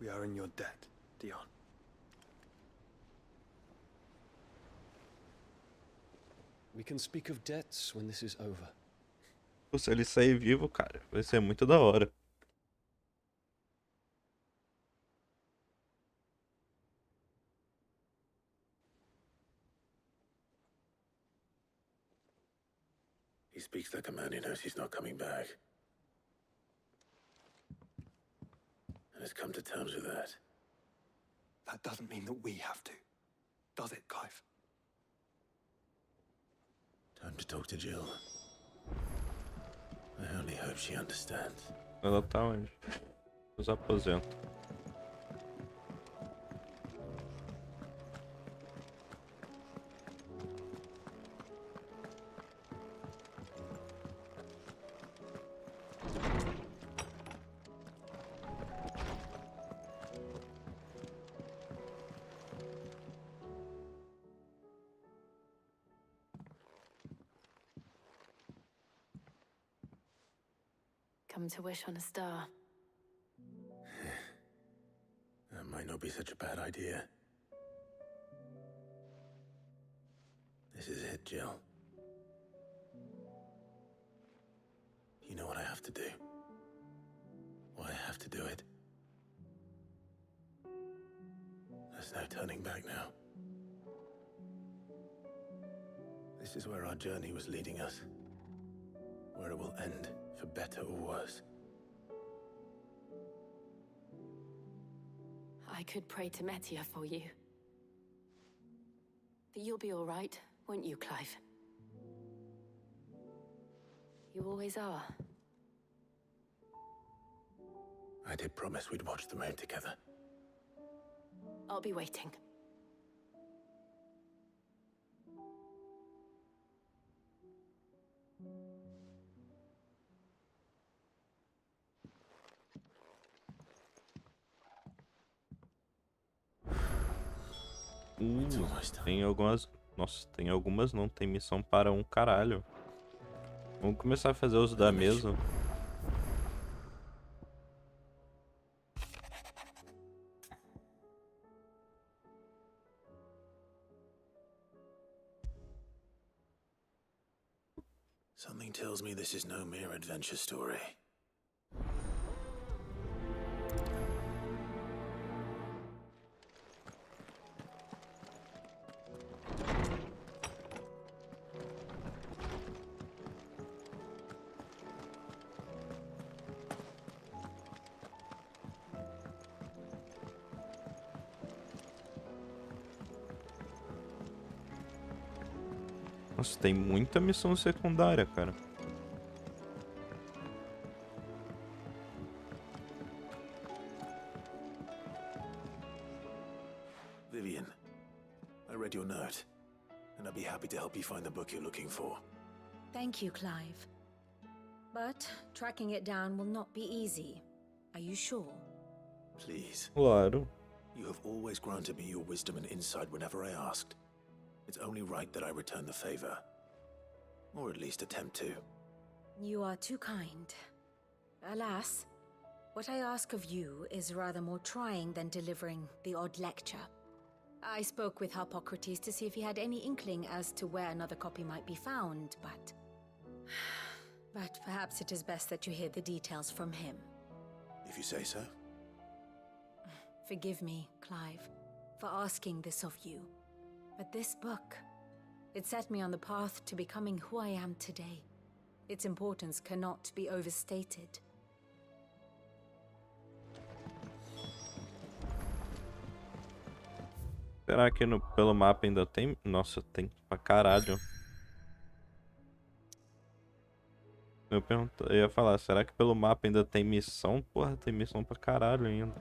We are in your debt, Dion. We can speak of debts when this is over. Se ele sair vivo, cara, vai ser muito da hora. He speaks like a man who knows he's not coming back. And has come to terms with that. That doesn't mean that we have to, does it, Clive? Time to talk to Jill. I only hope she understands. Ela tá onde? Nos aposentos. Come to wish on a star. That might not be such a bad idea. This is it, Jill. You know what I have to do. Why I have to do it. There's no turning back now. This is where our journey was leading us. Where it will end, for better or worse. I could pray to Metia for you. But you'll be all right, won't you, Clive? You always are. I did promise we'd watch the moon together. I'll be waiting. Tem algumas... Nossa, tem algumas não. Tem missão para um caralho. Vamos começar a fazer uso da mesa. Something tells me this is no mere adventure story. Nossa, tem muita missão secundária, cara. Vivian, I read your note, and I'd be happy to help you find the book you're looking for. Thank you, Clive. But tracking it down will not be easy. Are you sure? Please. Claro. You have always granted me your wisdom and insight whenever I asked. It's only right that I return the favor. Or at least attempt to. You are too kind. Alas, what I ask of you is rather more trying than delivering the odd lecture. I spoke with Harpocrates to see if he had any inkling as to where another copy might be found, but... But perhaps it is best that you hear the details from him. If you say so. Forgive me, Clive, for asking this of you. But this book, it set me on the path to becoming who I am today. Its importance cannot be overstated. Será que pelo mapa ainda tem? Nossa, tem pra caralho. Eu ia falar, será que pelo mapa ainda tem missão? Porra, tem missão pra caralho ainda.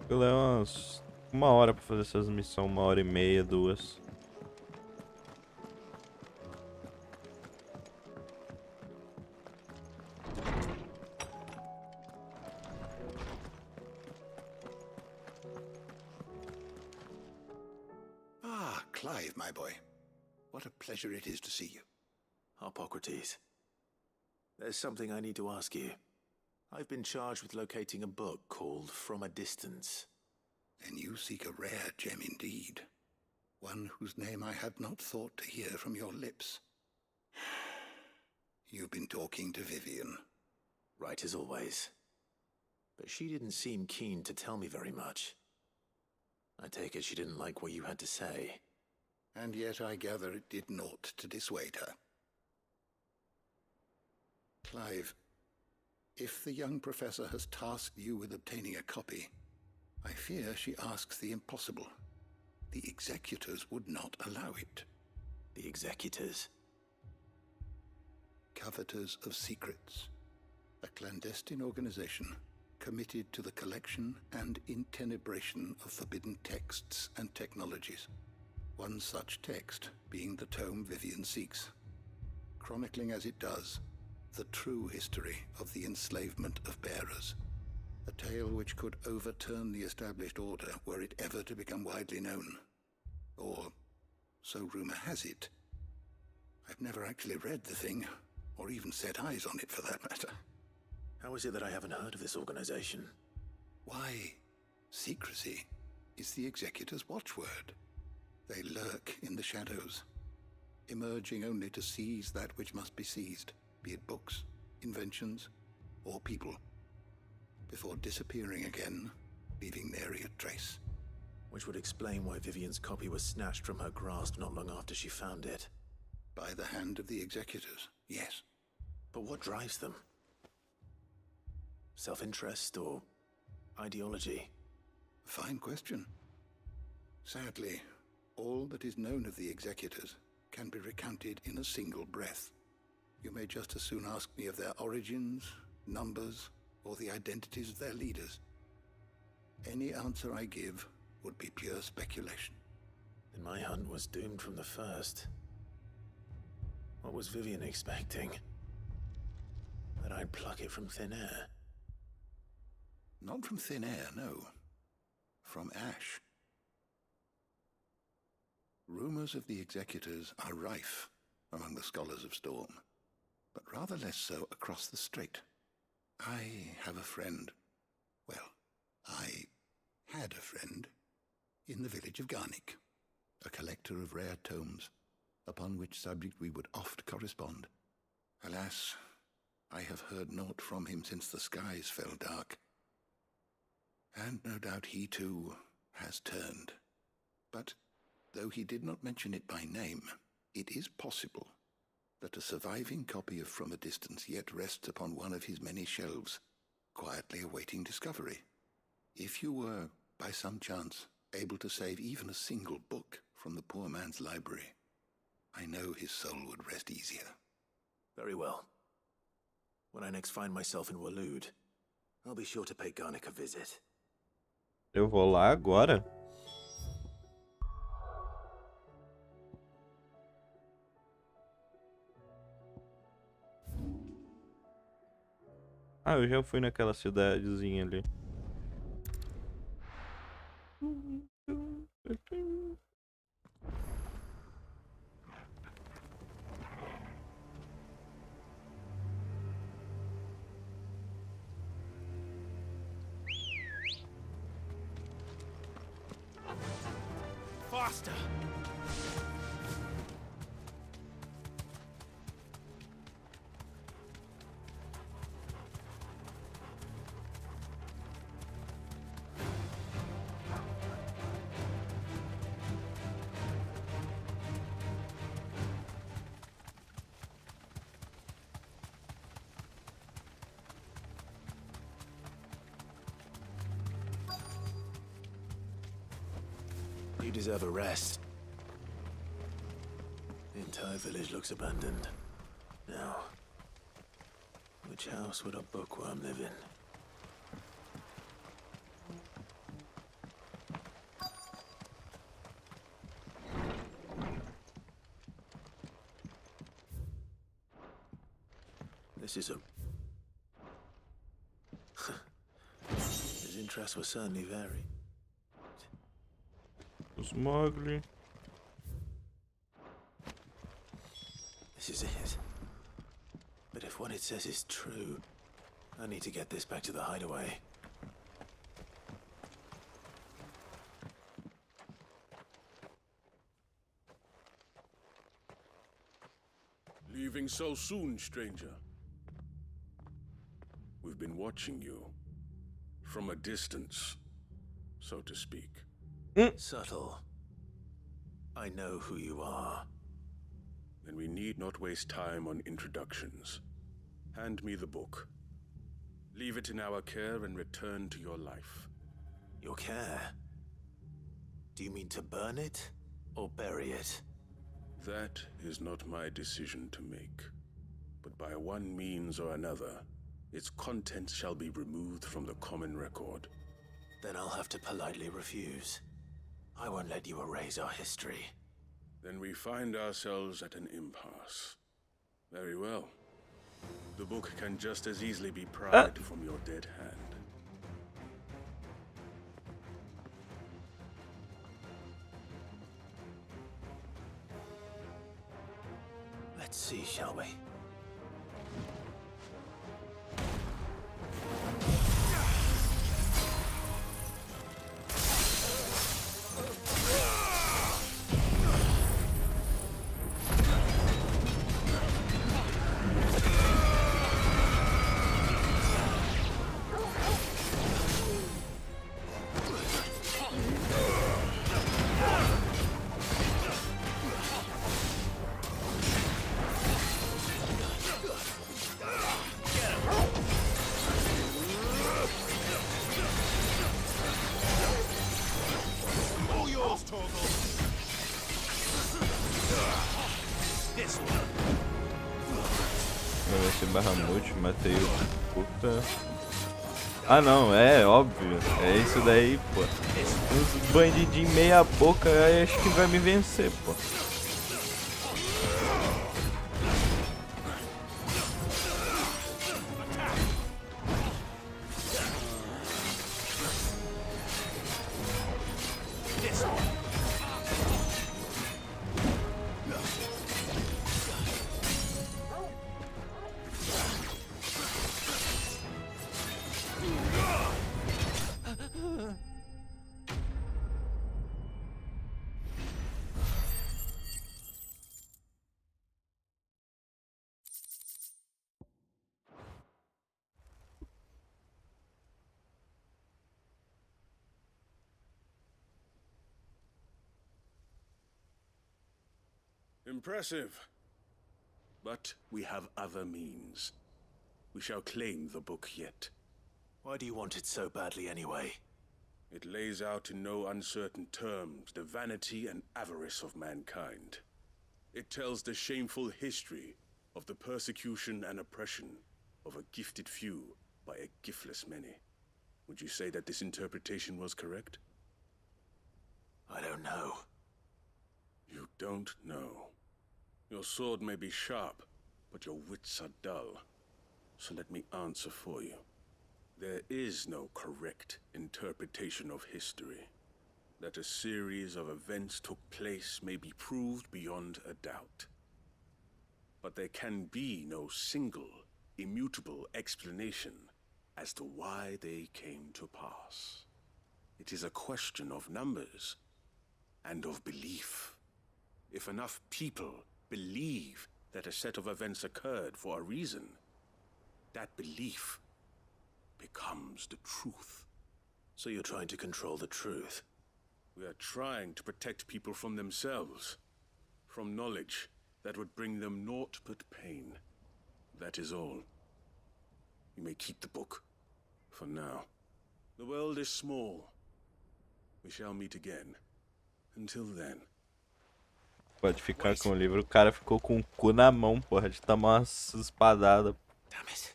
Eu levo uma hora pra fazer essas missões, 1h30, 2. Clive, my boy. What a pleasure it is to see you. Harpocrates. There's something I need to ask you. I've been charged with locating a book called From a Distance. Then you seek a rare gem indeed. One whose name I had not thought to hear from your lips. You've been talking to Vivian. Right as always. But she didn't seem keen to tell me very much. I take it she didn't like what you had to say. And yet I gather it did naught to dissuade her. Clive, if the young professor has tasked you with obtaining a copy, I fear she asks the impossible. The executors would not allow it. The executors? Coveters of Secrets. A clandestine organization committed to the collection and intenebration of forbidden texts and technologies. One such text being the tome Vivian seeks, chronicling as it does the true history of the enslavement of bearers, a tale which could overturn the established order were it ever to become widely known. Or, so rumor has it. I've never actually read the thing, or even set eyes on it for that matter. How is it that I haven't heard of this organization? Why, secrecy is the executor's watchword. They lurk in the shadows, emerging only to seize that which must be seized, be it books, inventions, or people, before disappearing again, leaving nary a trace. Which would explain why Vivian's copy was snatched from her grasp not long after she found it. By the hand of the executors, yes. But what drives them? Self-interest or ideology? Fine question. Sadly, all that is known of the executors can be recounted in a single breath. You may just as soon ask me of their origins, numbers, or the identities of their leaders. Any answer I give would be pure speculation. Then my hunt was doomed from the first. What was Vivian expecting? That I'd pluck it from thin air? Not from thin air, no. From ash. Rumors of the executors are rife among the scholars of Storm, but rather less so across the strait. I have a friend. Well, I had a friend in the village of Garnick, a collector of rare tomes, upon which subject we would oft correspond. Alas, I have heard naught from him since the skies fell dark. And no doubt he too has turned. But though he did not mention it by name, it is possible that a surviving copy of From a Distance yet rests upon one of his many shelves, quietly awaiting discovery. If you were, by some chance, able to save even a single book from the poor man's library, I know his soul would rest easier. Very well. When I next find myself in Waloed, I'll be sure to pay Garnick a visit. Eu vou lá agora. Ah, eu já fui naquela cidadezinha ali. Faster! You deserve a rest. The entire village looks abandoned. Now, which house would a bookworm live in? This is a... His interests were certainly varied. Smogli. This is it. But if what it says is true, I need to get this back to the hideaway. Leaving so soon, stranger? We've been watching you. From a distance, so to speak. Subtle. I know who you are. Then we need not waste time on introductions. Hand me the book. Leave it in our care and return to your life. Your care? Do you mean to burn it or bury it? That is not my decision to make. But by one means or another, its contents shall be removed from the common record. Then I'll have to politely refuse. I won't let you erase our history. Then we find ourselves at an impasse. Very well. The book can just as easily be pried from your dead hand. Let's see, shall we? Barramute, matei o puta. Ah não, é óbvio. É isso daí, pô. Uns bandidinhos meia boca, aí acho que vai me vencer, pô. Impressive. But we have other means. We shall claim the book yet. Why do you want it so badly anyway? It lays out in no uncertain terms the vanity and avarice of mankind. It tells the shameful history of the persecution and oppression of a gifted few by a giftless many. Would you say that this interpretation was correct? I don't know. You don't know. Your sword may be sharp, but your wits are dull. So let me answer for you. There is no correct interpretation of history. That a series of events took place may be proved beyond a doubt. But there can be no single, immutable explanation as to why they came to pass. It is a question of numbers and of belief. If enough people believe that a set of events occurred for a reason, that belief becomes the truth. So you're trying to control the truth? We are trying to protect people from themselves, from knowledge that would bring them naught but pain. That is all. You may keep the book, for now. The world is small. We shall meet again. Until then. Pode ficar com o livro. O cara ficou com o cu na mão, porra, de tomar umas espadadas. Damn it.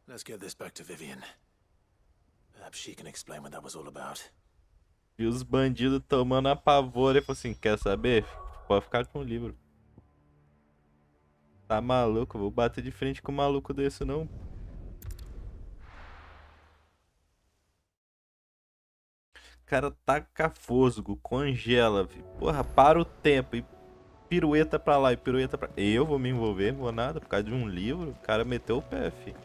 Let's get this back to Vivian. Perhaps she can explain what that was all about. E os bandidos tomando apavoro. Ele falou assim, quer saber? Pode ficar com o livro. Tá maluco? Vou bater de frente com um maluco desse, não. Cara, taca fosgo, congela, filho. Porra, para o tempo e pirueta pra lá e pirueta pra... Eu vou me envolver, vou nada, por causa de um livro. O cara meteu o pé, filho.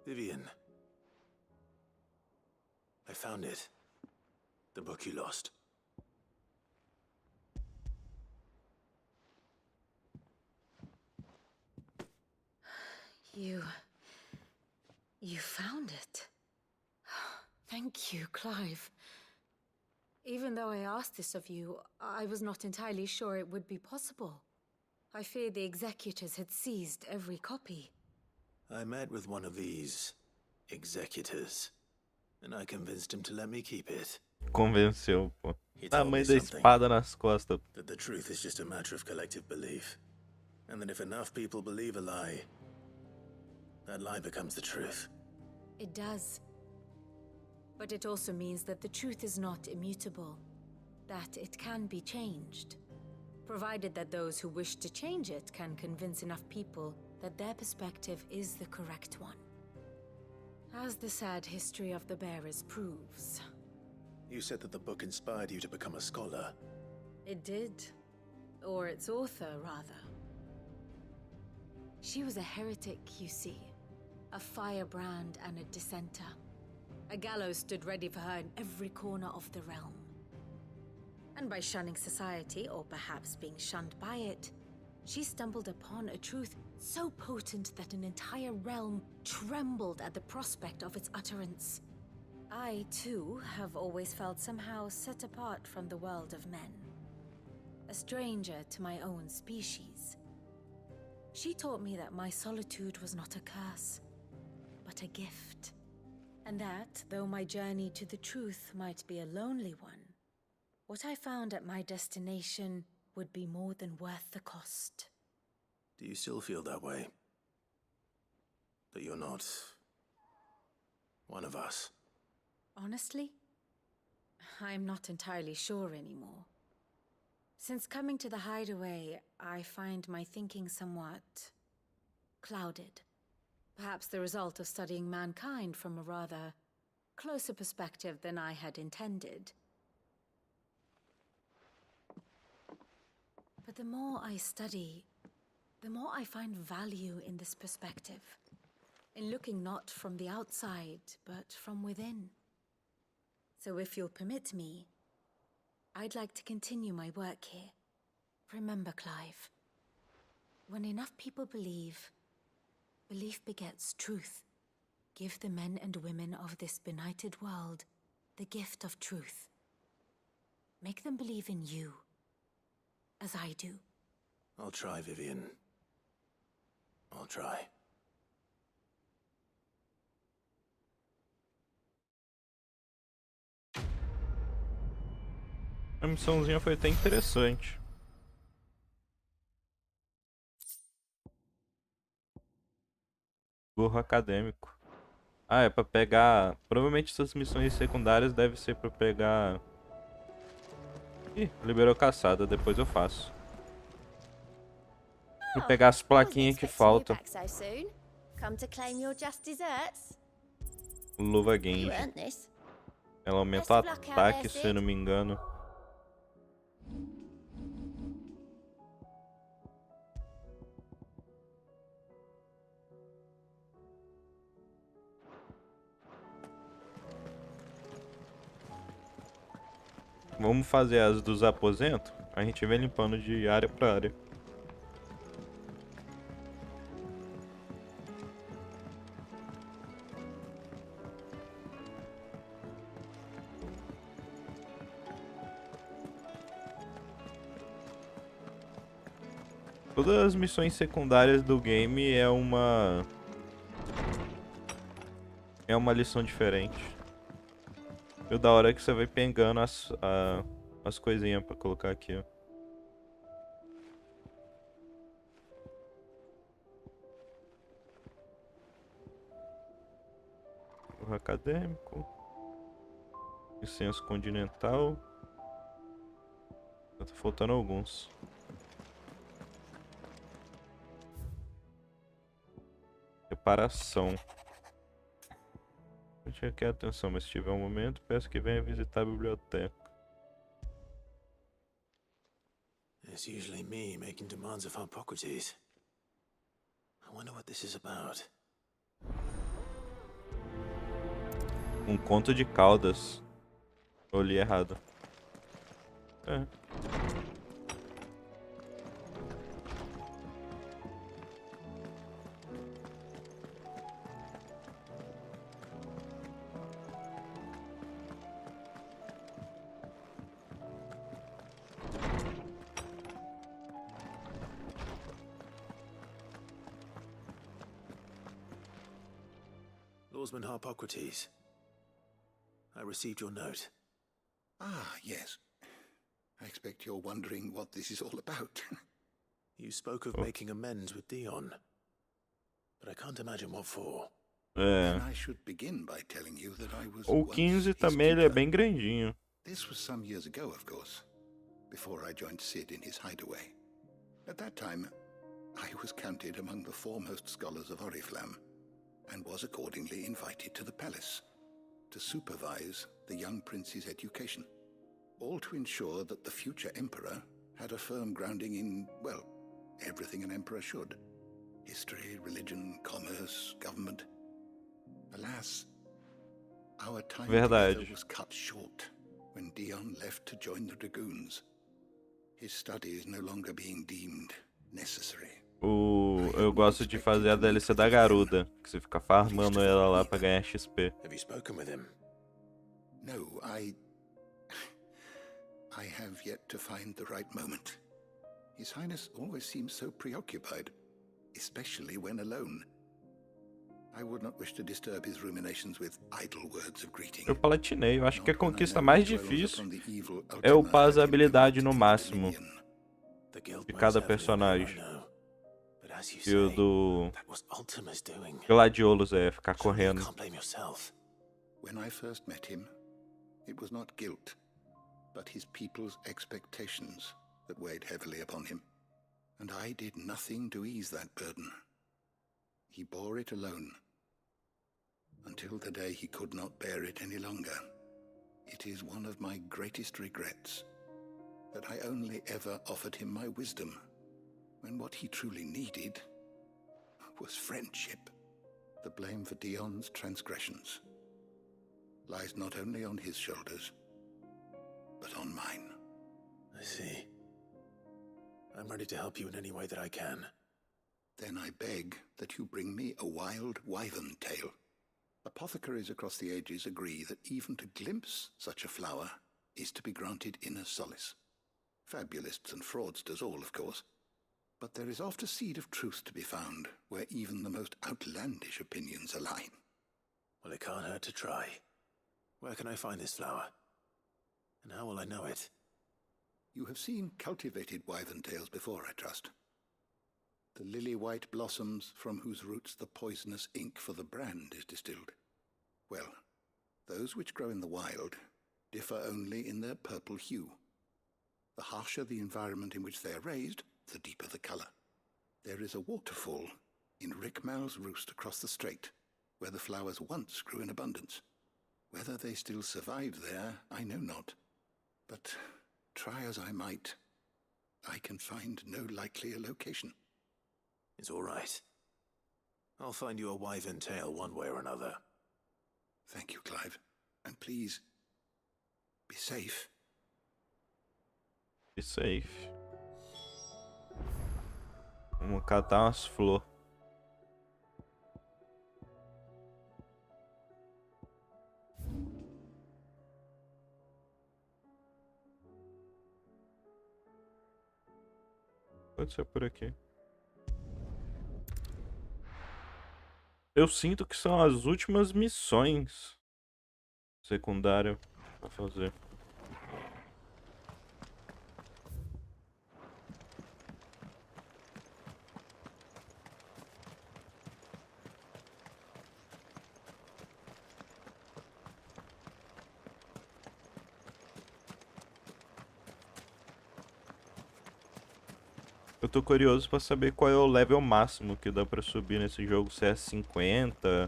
Vivian. I found it. The book you lost. You found it. Thank you, Clive. Even though I asked this of you, I was not entirely sure it would be possible. I feared the executors had seized every copy. I met with one of these executors, and I convinced him to let me keep it. Convenceu, pô. Tamanho da espada nas costas. That the truth is just a matter of collective belief. And that if enough people believe a lie, that lie becomes the truth. It does. But it also means that the truth is not immutable. That it can be changed. Provided that those who wish to change it can convince enough people that their perspective is the correct one. As the sad history of the bearers proves. You said that the book inspired you to become a scholar. It did. Or its author, rather. She was a heretic, you see. A firebrand and a dissenter. A gallows stood ready for her in every corner of the realm. And by shunning society, or perhaps being shunned by it, she stumbled upon a truth so potent that an entire realm trembled at the prospect of its utterance. I, too, have always felt somehow set apart from the world of men. A stranger to my own species. She taught me that my solitude was not a curse, but a gift. And that, though my journey to the truth might be a lonely one, what I found at my destination would be more than worth the cost. Do you still feel that way? That you're not one of us? Honestly, I'm not entirely sure anymore. Since coming to the hideaway, I find my thinking somewhat clouded. Perhaps the result of studying mankind from a rather closer perspective than I had intended. But the more I study, the more I find value in this perspective. In looking not from the outside, but from within. So if you'll permit me, I'd like to continue my work here. Remember, Clive, when enough people believe, belief begets truth. Give the men and women of this benighted world the gift of truth. Make them believe in you, as I do. I'll try, Vivian. I'll try. A missãozinha foi até interessante. Burro acadêmico. Ah, é pra pegar... Provavelmente essas missões secundárias devem ser pra pegar... Ih, liberou caçada, depois eu faço. Vou pegar as plaquinhas que faltam. Luva gente. Ela aumenta o ataque, se eu não me engano. Vamos fazer as dos aposentos? A gente vem limpando de área pra área. Todas as missões secundárias do game é uma lição diferente. E o da hora é que você vai pegando as coisinhas pra colocar aqui, ó. O acadêmico. Licença continental. Tá faltando alguns. Reparação. Deixa aqui a atenção, mas se tiver um momento, peço que venha visitar a biblioteca. It's usually me making demands of Hippocrates. I wonder what this is about. Um conto de caudas. Eu li errado. É. Lawsman Hippocrates. I received your note. Ah, yes. I expect you're wondering what this is all about. You spoke of making amends with Dion, but I can't imagine what for. É. I should begin by telling you that I was O 15 também ele é bem grandinho. This was some years ago, of course, before I joined Sid in his hideaway. At that time, I was counted among the foremost scholars of Oriflamme, and was accordingly invited to the palace to supervise the young prince's education, all to ensure that the future emperor had a firm grounding in, well, everything an emperor should. History, religion, commerce, government. Alas, our time together was cut short when Dion left to join the Dragoons, his studies no longer being deemed necessary. Eu gosto de fazer a DLC da Garuda, que você fica farmando ela lá pra ganhar XP. Have you spoken with him? No, I have yet to find the right moment. His Highness always seems so preoccupied, especially when alone. I would not wish to disturb his ruminations with idle words of greeting. Eu platinei, eu acho que a conquista mais difícil é upar as habilidades no máximo de cada personagem. E o do Gladiolos é ficar correndo. When I first met him, it was not guilt, but his people's expectations that weighed heavily upon him. And I did nothing to ease that burden. He bore it alone, until the day he could not bear it any longer. It is one of my greatest regrets that I only ever offered him my wisdom, when what he truly needed was friendship. The blame for Dion's transgressions lies not only on his shoulders, but on mine. I see. I'm ready to help you in any way that I can. Then I beg that you bring me a wild wyvern tail. Apothecaries across the ages agree that even to glimpse such a flower is to be granted inner solace. Fabulists and fraudsters all, of course. But there is oft a seed of truth to be found, where even the most outlandish opinions align. Well, it can't hurt to try. Where can I find this flower? And how will I know it? You have seen cultivated wyvern tails before, I trust. The lily-white blossoms from whose roots the poisonous ink for the brand is distilled. Well, those which grow in the wild differ only in their purple hue. The harsher the environment in which they are raised, the deeper the color. There is a waterfall in Rickmal's roost across the strait, where the flowers once grew in abundance. Whether they still survive there, I know not. But try as I might, I can find no likelier location. It's all right. I'll find you a wyvern tail one way or another. Thank you, Clive. And please, be safe. Be safe. Vamos catar umas flores. Pode ser por aqui. Eu sinto que são as últimas missões secundárias pra fazer. Eu tô curioso pra saber qual é o level máximo que dá pra subir nesse jogo. Se é 50,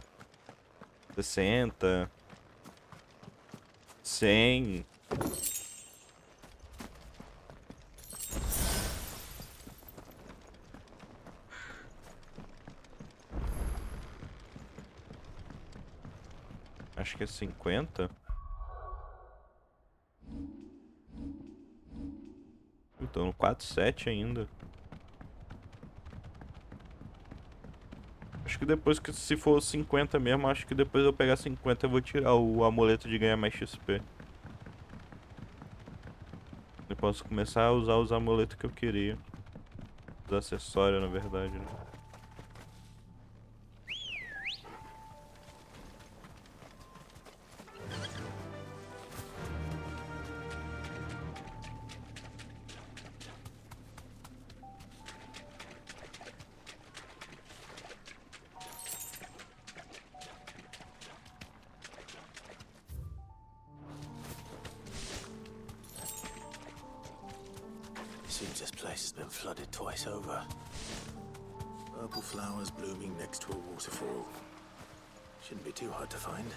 60, 100. Acho que é 50. Então no 4.7 ainda. Acho que depois que, se for 50 mesmo, acho que depois eu pegar 50 eu vou tirar o amuleto de ganhar mais XP. Eu posso começar a usar os amuletos que eu queria. Os acessórios, na verdade, né? Seems this place has been flooded twice over. Purple flowers blooming next to a waterfall. Shouldn't be too hard to find.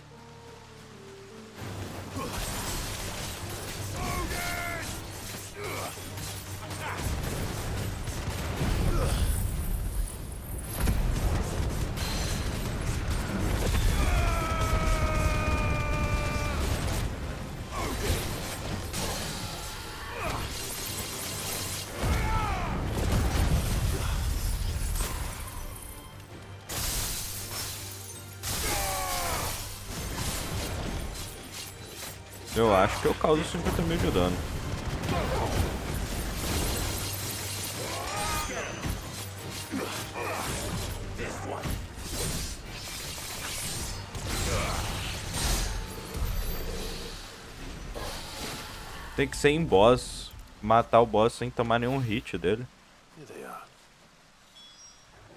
Eu acho que eu causo 50 mil de dano. Tem que ser em boss. Matar o boss sem tomar nenhum hit dele. Here they are.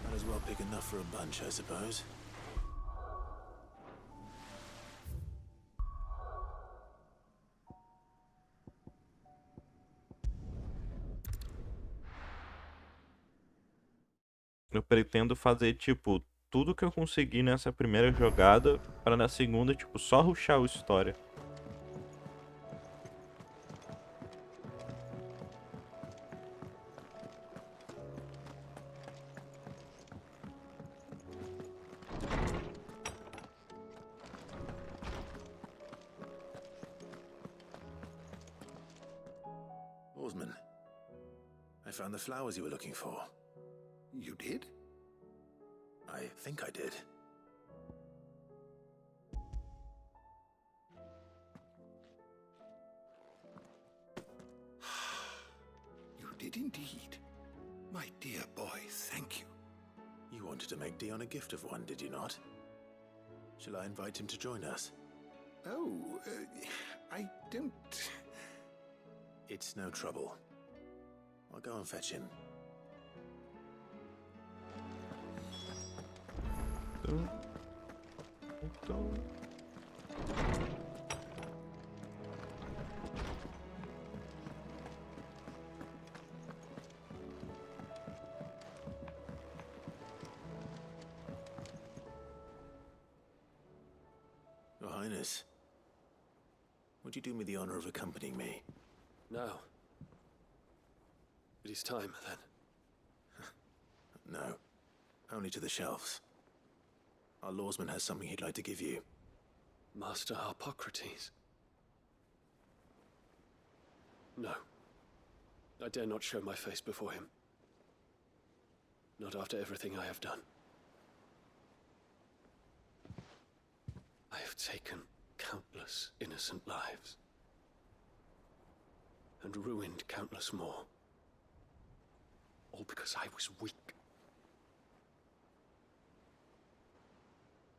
Might as well pick enough for a bunch, I suppose. Eu pretendo fazer, tipo, tudo que eu consegui nessa primeira jogada, para na segunda, tipo, só rushar o história. Oarsman, I found the flowers you were looking for. You did? I think I did. did indeed. My dear boy, thank you. You wanted to make Dion a gift of one, did you not? Shall I invite him to join us? Oh, I don't... It's no trouble. I'll go and fetch him. Your Highness, would you do me the honor of accompanying me? Now. It is time, then. No. Only to the shelves. Our lawsman has something he'd like to give you. Master Harpocrates. No. I dare not show my face before him. Not after everything I have done. I have taken countless innocent lives. And ruined countless more. All because I was weak.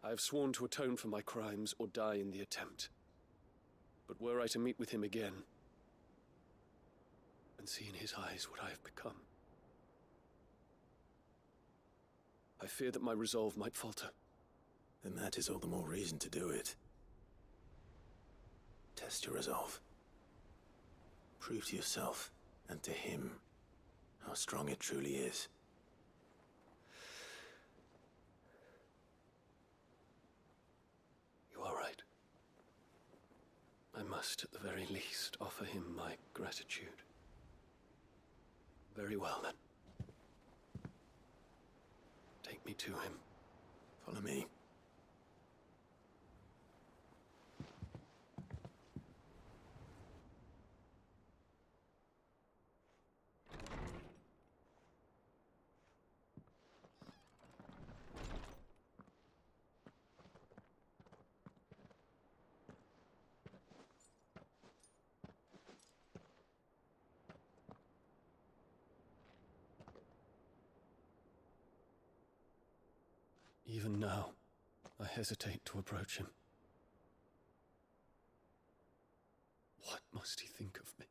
I have sworn to atone for my crimes or die in the attempt. But were I to meet with him again, and see in his eyes what I have become, I fear that my resolve might falter. Then that is all the more reason to do it. Test your resolve. Prove to yourself, and to him, how strong it truly is. You are right. I must, at the very least, offer him my gratitude. Very well, then. Take me to him. Follow me. Even now, I hesitate to approach him. What must he think of me?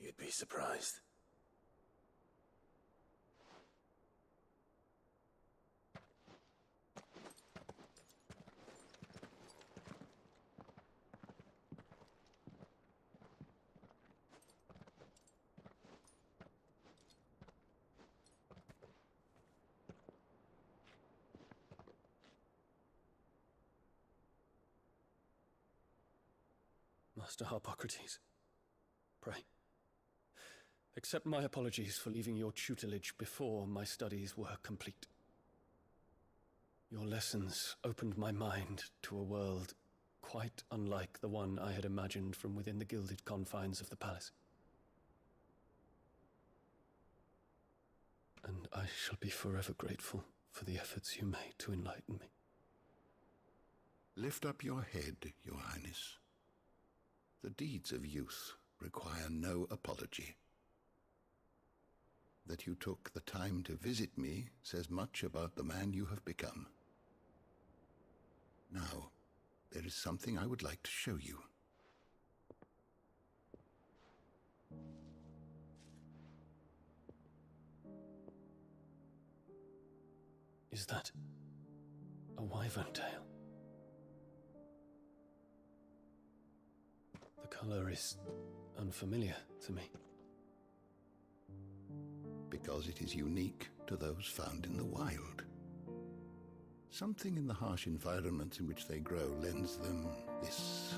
You'd be surprised. Master Harpocrates, pray, accept my apologies for leaving your tutelage before my studies were complete. Your lessons opened my mind to a world quite unlike the one I had imagined from within the gilded confines of the palace. And I shall be forever grateful for the efforts you made to enlighten me. Lift up your head, Your Highness. The deeds of youth require no apology. That you took the time to visit me says much about the man you have become. Now, there is something I would like to show you. Is that a wyvern tail? The color is unfamiliar to me. Because it is unique to those found in the wild. Something in the harsh environment in which they grow lends them this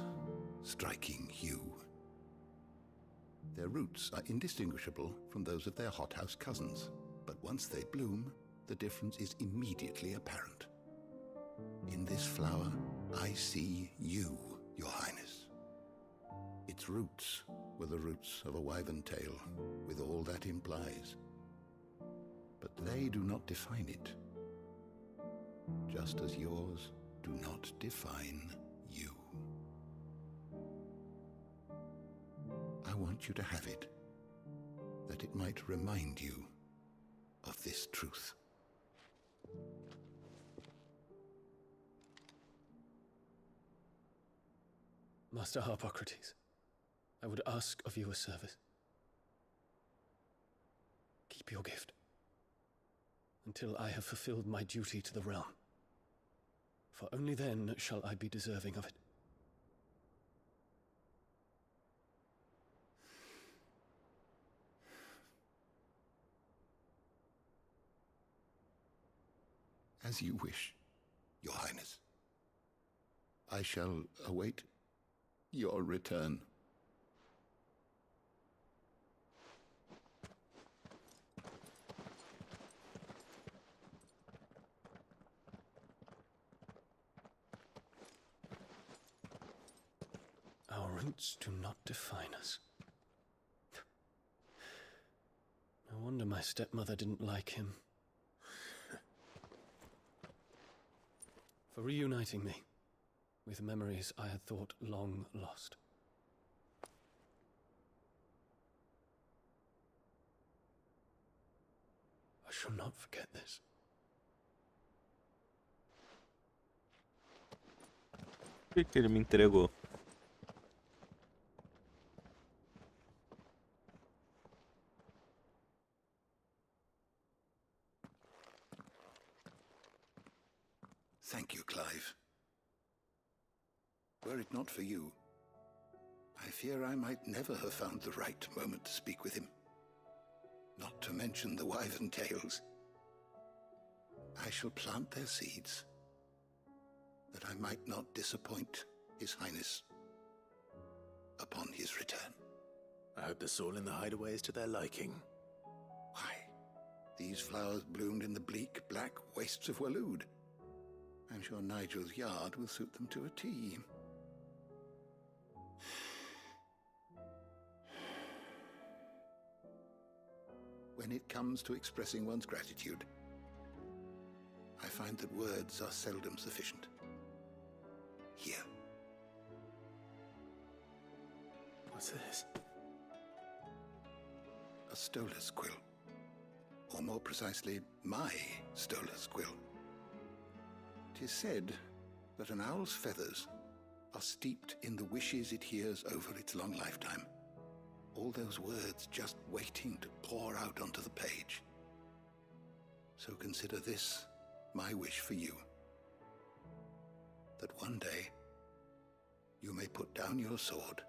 striking hue. Their roots are indistinguishable from those of their hothouse cousins, but once they bloom, the difference is immediately apparent. In this flower, I see you, Your Highness. Its roots were the roots of a wyvern tail, with all that implies. But they do not define it, just as yours do not define you. want you to have it, that it might remind you of this truth. Master Harpocrates, I would ask of you a service. Keep your gift until I have fulfilled my duty to the realm, for only then shall I be deserving of it. As you wish, Your Highness. I shall await your return. Our roots do not define us. No wonder my stepmother didn't like him. For reuniting me with memories I had thought long lost. I shall not forget this. Por que ele me entregou? Thank you, Clive. Were it not for you, I fear I might never have found the right moment to speak with him. Not to mention the wyvern tales. I shall plant their seeds, that I might not disappoint His Highness upon his return. I hope the soil in the hideaway is to their liking. Why, these flowers bloomed in the bleak, black wastes of Waloed. I'm sure Nigel's yard will suit them to a T. When it comes to expressing one's gratitude, I find that words are seldom sufficient. Here. What's this? A stolas quill. Or more precisely, my stolas quill. 'Tis said that an owl's feathers are steeped in the wishes it hears over its long lifetime. All those words just waiting to pour out onto the page. So consider this my wish for you. That one day you may put down your sword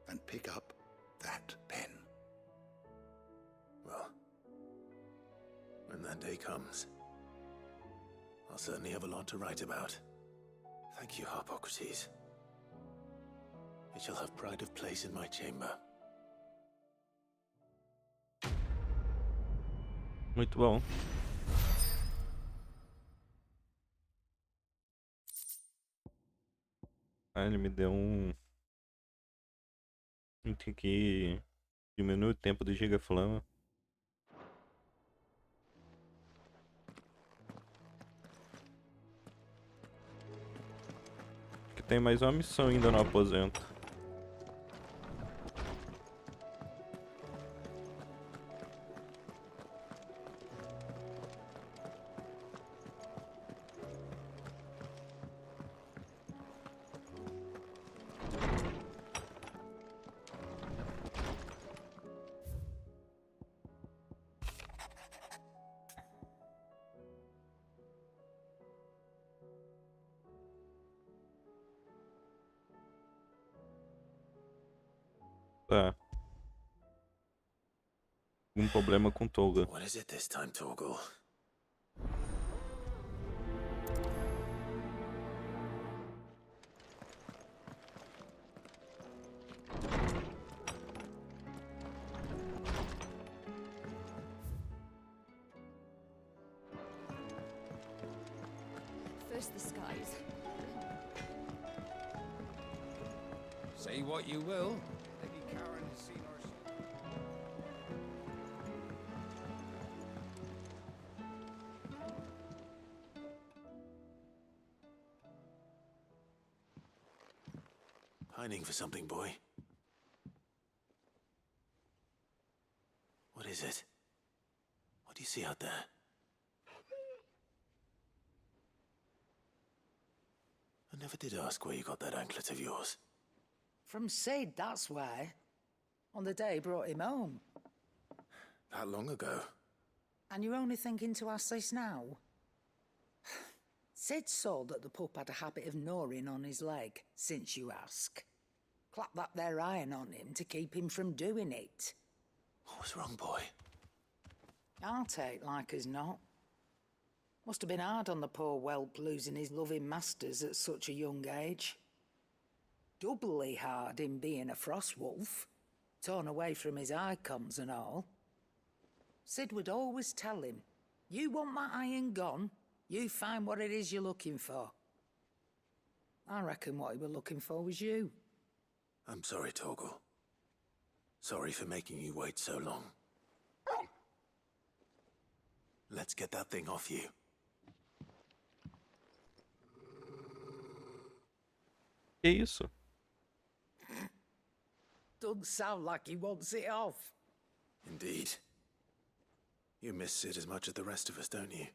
and pick up that pen. Well, when that day comes, I'll certainly have a lot to write about. Thank you, Harpocrates. It shall have pride of place in my chamber. Muito bom. Ah, ele me deu um que diminui o tempo do gigaflama. Que tem mais uma missão ainda no aposento. Tá. Problema com Tolga. What is it this time, Torgal? First the skies. Say what you will. Lady Karen has seen our... Pining for something, boy. is it? What do you see out there? I never did ask where you got that anklet of yours. From Sid, that's why. On the day he brought him home. That long ago? And you're only thinking to ask this now? Sid saw that the pup had a habit of gnawing on his leg, since you ask. Clap that there iron on him to keep him from doing it. What was wrong, boy? I'll take like as not. Must have been hard on the poor whelp losing his loving masters at such a young age. Doubly hard in being a frost wolf, torn away from his icons and all. Sid would always tell him, you want my iron gone, you find what it is you're looking for. I reckon what he were looking for was you. I'm sorry, Torgal. Sorry for making you wait so long. Let's get that thing off you. Que isso? Doesn't sound like he wants it off. Indeed. You miss Sid as much as the rest of us, don't you?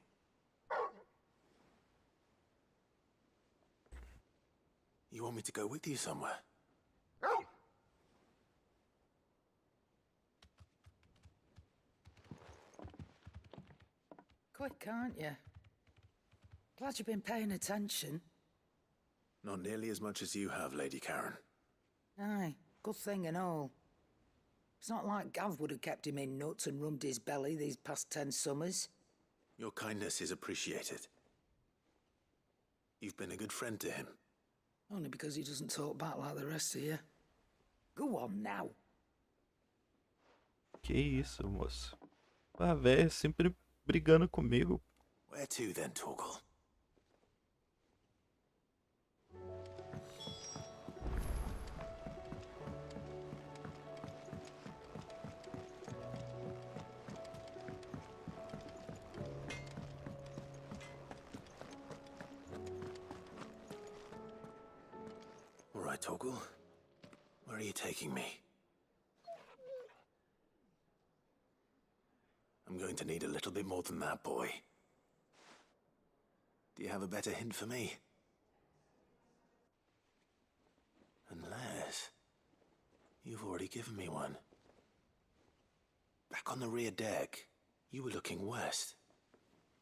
You want me to go with you somewhere? Quick, aren't you? Glad you've been paying attention. Not nearly as much as you have, Lady Karen. Aye, good thing and all. It's not like Gav would have kept him in nuts and rubbed his belly these past 10 summers. Your kindness is appreciated. You've been a good friend to him. Only because he doesn't talk back like the rest of you. Go on now. Que isso, moço? Ah, velho, sempre brigando comigo. Where to then, Torgal? All right, Torgal. Where are you taking me? I'm going to need a little bit more than that, boy. Do you have a better hint for me? Unless you've already given me one. Back on the rear deck, you were looking west,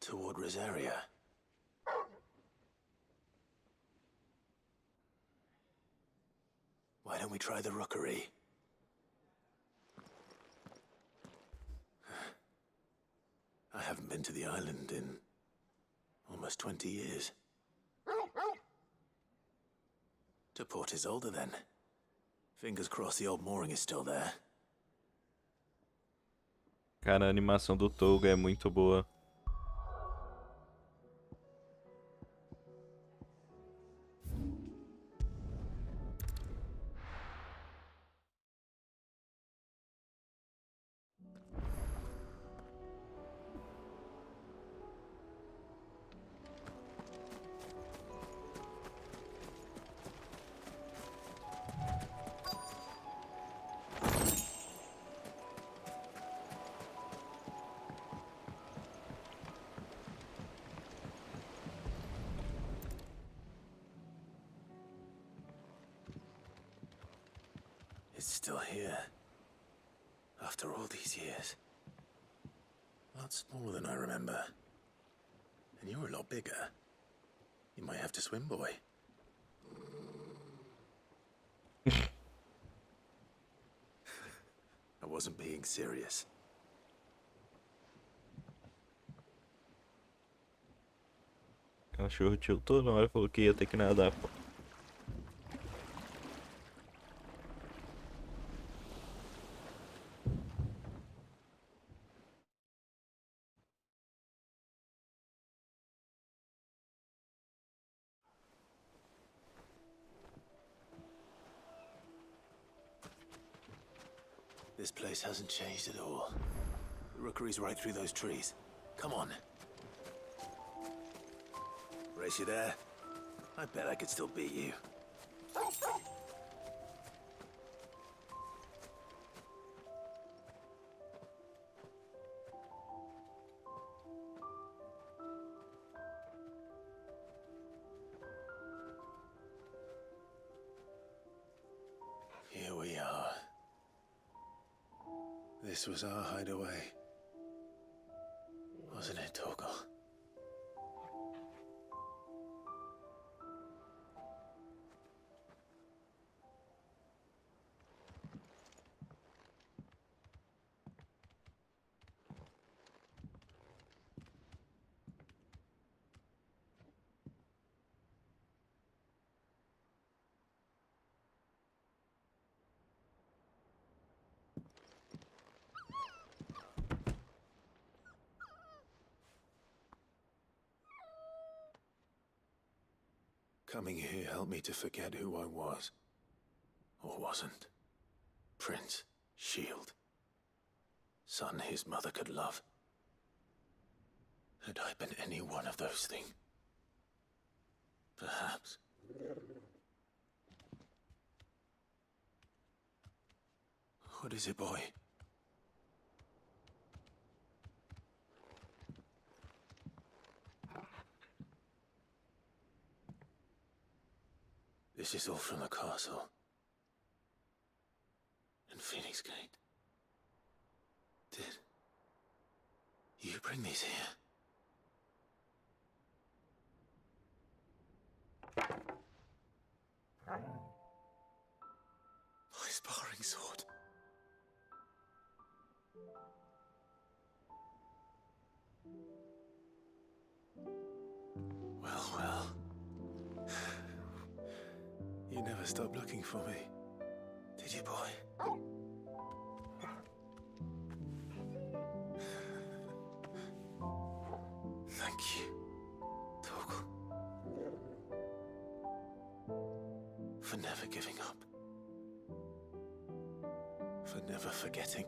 toward Rosaria. Why don't we try the rookery? I haven't been to the island in almost 20 years. To Port Isolde, then. Fingers crossed the old mooring is still there. Cara, a animação do Togo é muito boa. It's still here. After all these years. A lot smaller than I remember. And you're a lot bigger. You might have to swim, boy. I wasn't being serious. O cachorro tiltou na hora e falou que ia ter que nadar, pô. This place hasn't changed at all. The rookery's right through those trees. Come on. Race you there? I bet I could still beat you. Here we are. This was our hideaway. Wasn't it, Torgal? Coming here helped me to forget who I was. Or wasn't. Prince, shield. Son his mother could love. Had I been any one of those things? Perhaps. What is it, boy? This is all from the castle. In Phoenix Gate. Did you bring these here? My sparring sword. Well, well. You never stopped looking for me, did you, boy? Thank you, Torgal. For never giving up. For never forgetting.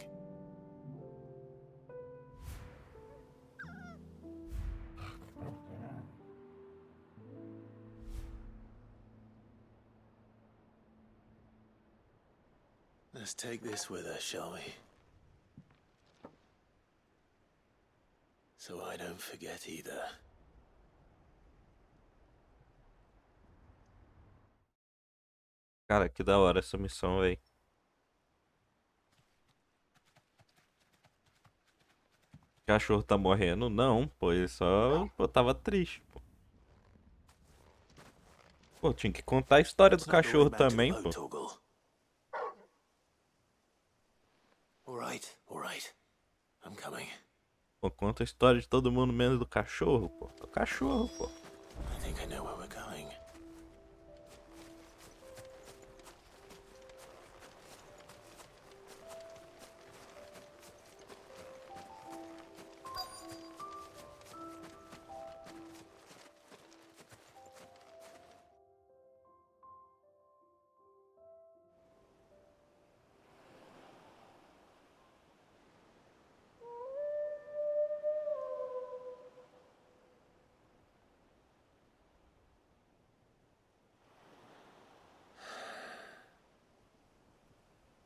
Let's take this with us, shall we? So I don't forget either. Cara, que da hora essa missão, véi. O cachorro tá morrendo? Não, pô, ele só pô, tava triste, pô. Pô, tinha que contar a história do cachorro também, pô. All right. I'm coming. Pô, conta a história de todo mundo menos do cachorro, pô. Do cachorro, pô. I think I know where we're going.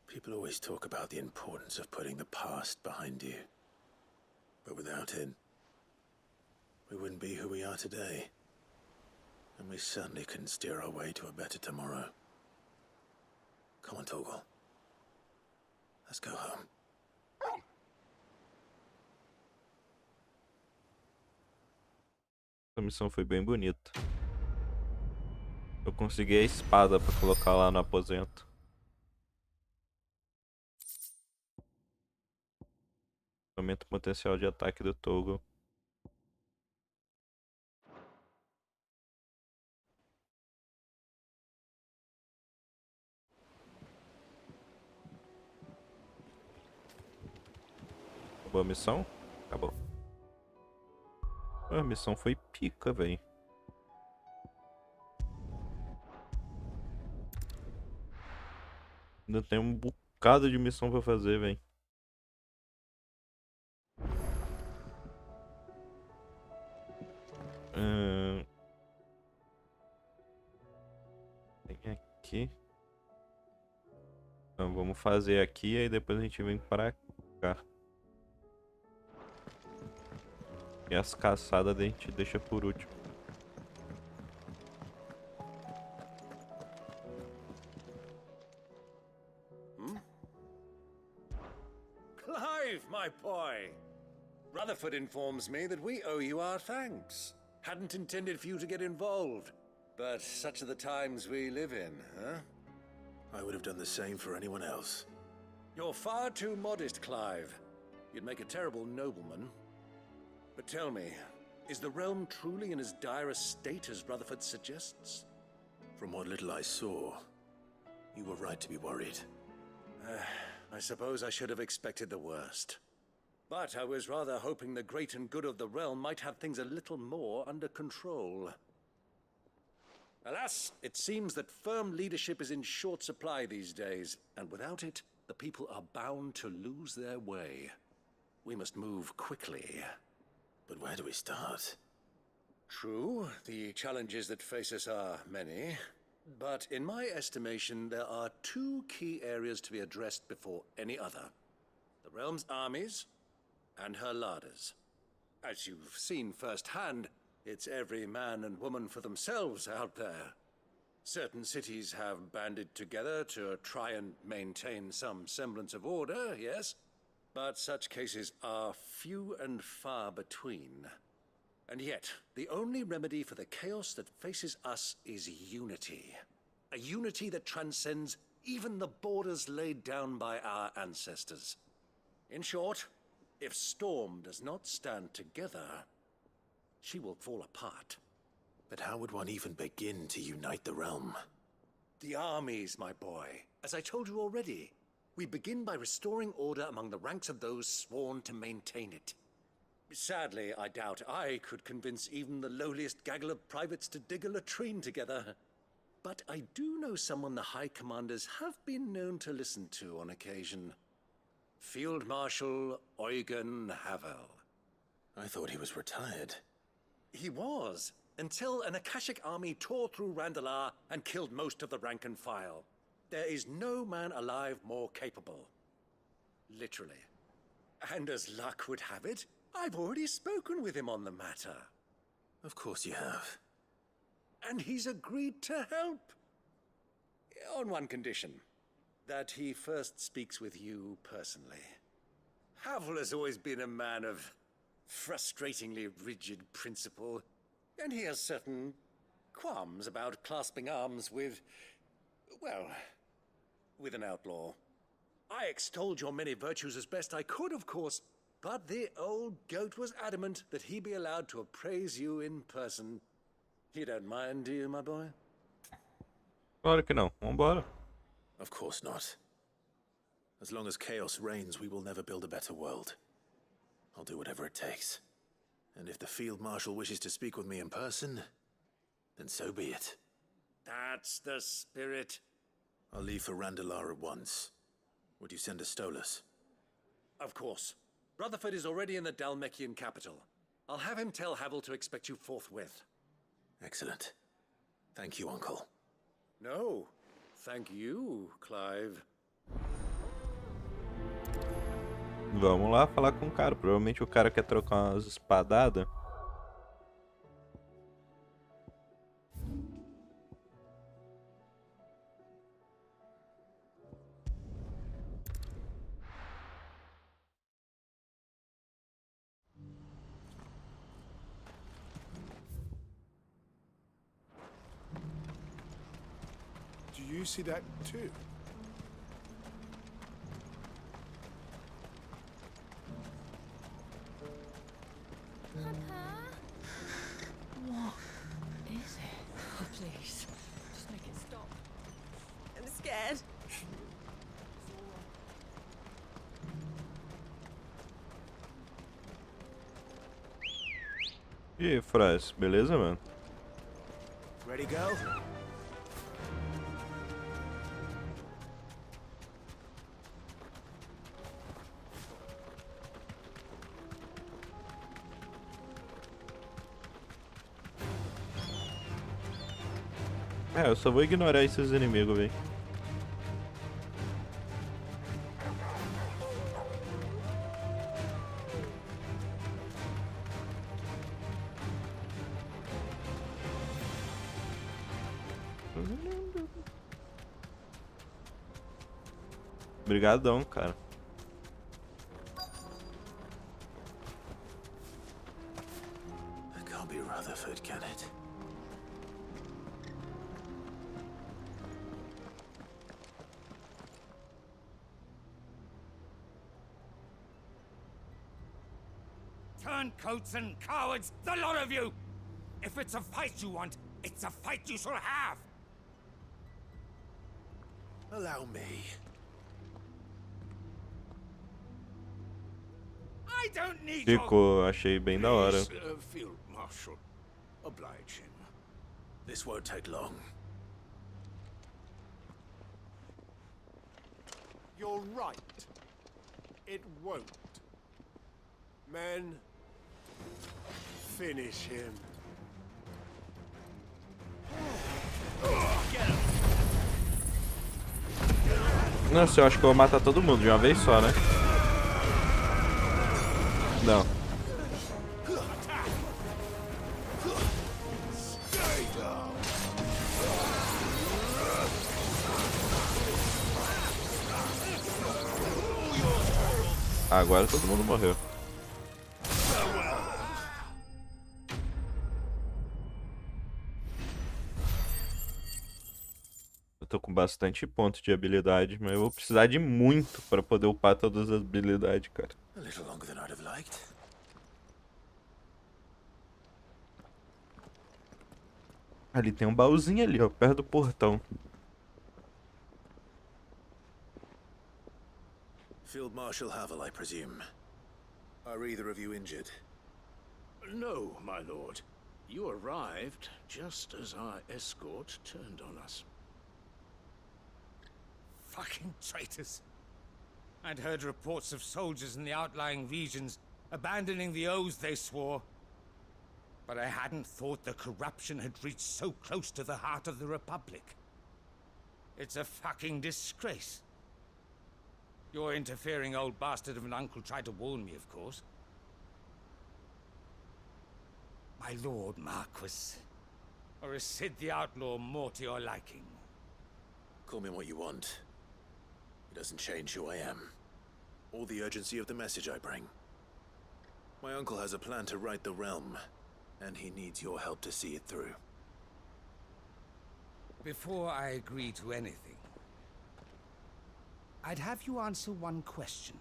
People always talk about the importance of putting the past behind you. But without it, we wouldn't be who we are today. And we certainly couldn't steer our way to a better tomorrow. Come on, Torgal. Let's go home. Essa missão foi bem bonita. Eu consegui a espada pra colocar lá no aposento. Aumenta o potencial de ataque do Torgal. Acabou a missão? Acabou. A missão foi pica, velho. Ainda tem um bocado de missão pra fazer, velho. Tem aqui. Então, vamos fazer aqui e depois a gente vem pra cá. E as caçadas a gente deixa por último. Clive, my boy! Rutherford informs me that we owe you our thanks. Hadn't intended for you to get involved, but such are the times we live in, huh? I would have done the same for anyone else. You're far too modest, Clive. You'd make a terrible nobleman. But tell me, is the realm truly in as dire a state as Rutherford suggests? From what little I saw, you were right to be worried. I suppose I should have expected the worst. But I was rather hoping the great and good of the realm might have things a little more under control. Alas, it seems that firm leadership is in short supply these days, and without it, the people are bound to lose their way. We must move quickly. But where do we start? True, the challenges that face us are many. But in my estimation, there are two key areas to be addressed before any other. The realm's armies and her larders. As you've seen firsthand, it's every man and woman for themselves out there. Certain cities have banded together to try and maintain some semblance of order, yes, but such cases are few and far between. And yet, the only remedy for the chaos that faces us is unity. A unity that transcends even the borders laid down by our ancestors. In short, if Storm does not stand together, she will fall apart. But how would one even begin to unite the realm? The armies, my boy. As I told you already, we begin by restoring order among the ranks of those sworn to maintain it. Sadly, I doubt I could convince even the lowliest gaggle of privates to dig a latrine together. But I do know someone the High Commanders have been known to listen to on occasion. Field Marshal Eugen Havel. I thought he was retired. He was, until an Akashic army tore through Randalar and killed most of the rank and file. There is no man alive more capable. Literally. And as luck would have it, I've already spoken with him on the matter. Of course you have. And he's agreed to help. On one condition. That he first speaks with you personally. Havel has always been a man of frustratingly rigid principle, and he has certain qualms about clasping arms with, well, with an outlaw. I extolled your many virtues as best I could, of course, but the old goat was adamant that he be allowed to appraise you in person. You don't mind, do you, my boy? Claro que não. Vambora. Of course not. As long as chaos reigns, we will never build a better world. I'll do whatever it takes. And if the Field Marshal wishes to speak with me in person, then so be it. That's the spirit. I'll leave for Randalar at once. Would you send a Stolas? Of course. Rutherford is already in the Dalmekian capital. I'll have him tell Havel to expect you forthwith. Excellent. Thank you, Uncle. No. Thank you, Clive. Vamos lá falar com o cara. Provavelmente o cara quer trocar umas espadadas. Do you see that too? What is it? Oh, please. Just make it stop. I'm scared. E aí, Fraz, beleza, mano? Ready, go? É, eu só vou ignorar esses inimigos, velho. Obrigadão, cara. turncoats and cowards, the lot of you! If it's a fight you want, it's a fight you shall have! Allow me. I don't need Ficou, achei bem da hora. Field Marshal, oblige him. This won't take long. You're right. It won't. Men, finish him. Nossa, eu acho que eu vou matar todo mundo de uma vez só, né? Não. Agora todo mundo morreu. Eu tô com bastante ponto de habilidade, mas eu vou precisar de muito pra poder upar todas as habilidades, cara. A little longer than I'd have liked. Ali tem um baúzinho ali, ó, perto do portão. Field Marshal Havel, I presume. Are either of you injured? No, my lord. You arrived just as our escort turned on us. Fucking traitors. I'd heard reports of soldiers in the outlying regions abandoning the oaths they swore. But I hadn't thought the corruption had reached so close to the heart of the Republic. It's a fucking disgrace. Your interfering old bastard of an uncle tried to warn me, of course. My lord Marquis. Or is Sid the Outlaw more to your liking? Call me what you want. It doesn't change who I am, or the urgency of the message I bring. My uncle has a plan to right the realm, and he needs your help to see it through. Before I agree to anything, I'd have you answer one question.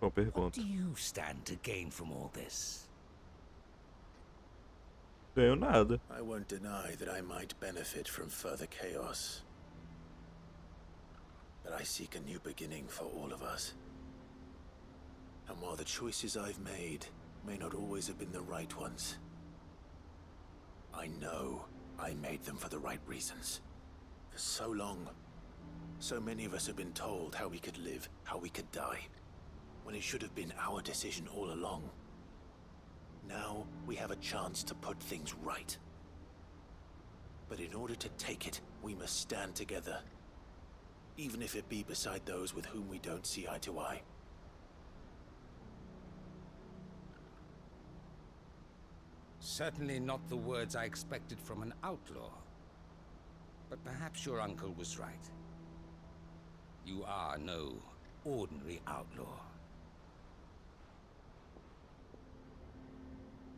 Boa What pergunta. do you stand to gain from all this? Ganhou nada. I won't deny that I might benefit from further chaos. But I seek a new beginning for all of us. And while the choices I've made may not always have been the right ones, I know I made them for the right reasons. For so long, so many of us have been told how we could live, how we could die, when it should have been our decision all along. Now we have a chance to put things right. But in order to take it, we must stand together. Even if it be beside those with whom we don't see eye to eye. Certainly not the words I expected from an outlaw. But perhaps your uncle was right. You are no ordinary outlaw.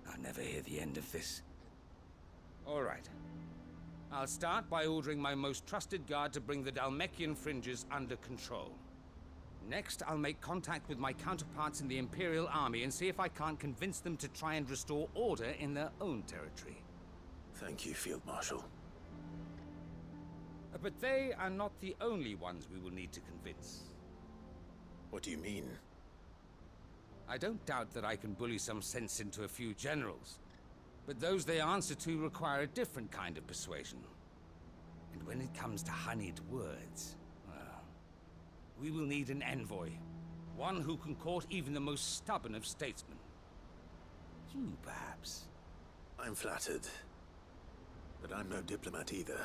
I'll never hear the end of this. All right. I'll start by ordering my most trusted guard to bring the Dalmekian fringes under control. Next, I'll make contact with my counterparts in the Imperial Army and see if I can't convince them to try and restore order in their own territory. Thank you, Field Marshal. But they are not the only ones we will need to convince. What do you mean? I don't doubt that I can bully some sense into a few generals, but those they answer to require a different kind of persuasion. And when it comes to honeyed words, well, we will need an envoy. One who can court even the most stubborn of statesmen. You, perhaps. I'm flattered. But I'm no diplomat either.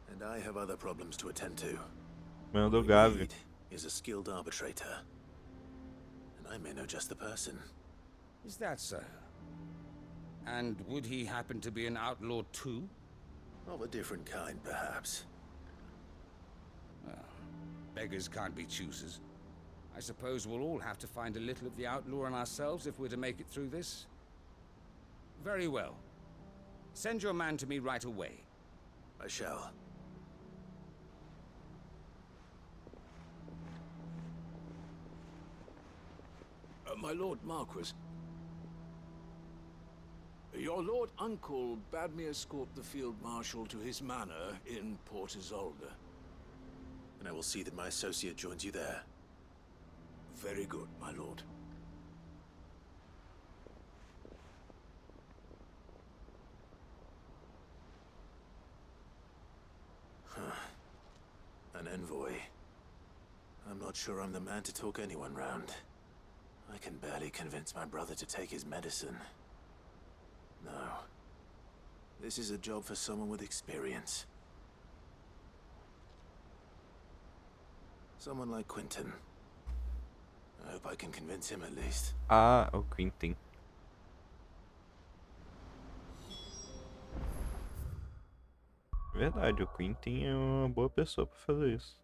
And I have other problems to attend to. Manda o What Gado. we need is a skilled arbitrator. And I may know just the person. Is that so? And would he happen to be an outlaw too? Of a different kind, perhaps. Well, beggars can't be choosers. I suppose we'll all have to find a little of the outlaw in ourselves if we're to make it through this. Very well. Send your man to me right away. I shall. My Lord Marquis. Your Lord Uncle bade me escort the Field Marshal to his manor in Port Isolde. And I will see that my associate joins you there. Very good, my lord. An envoy. I'm not sure I'm the man to talk anyone round. I can barely convince my brother to take his medicine. No. This is a job for someone with experience. Someone like Quentin. I hope I can convince him at least. Ah, o Quentin. Verdade, o Quentin é uma boa pessoa pra fazer isso.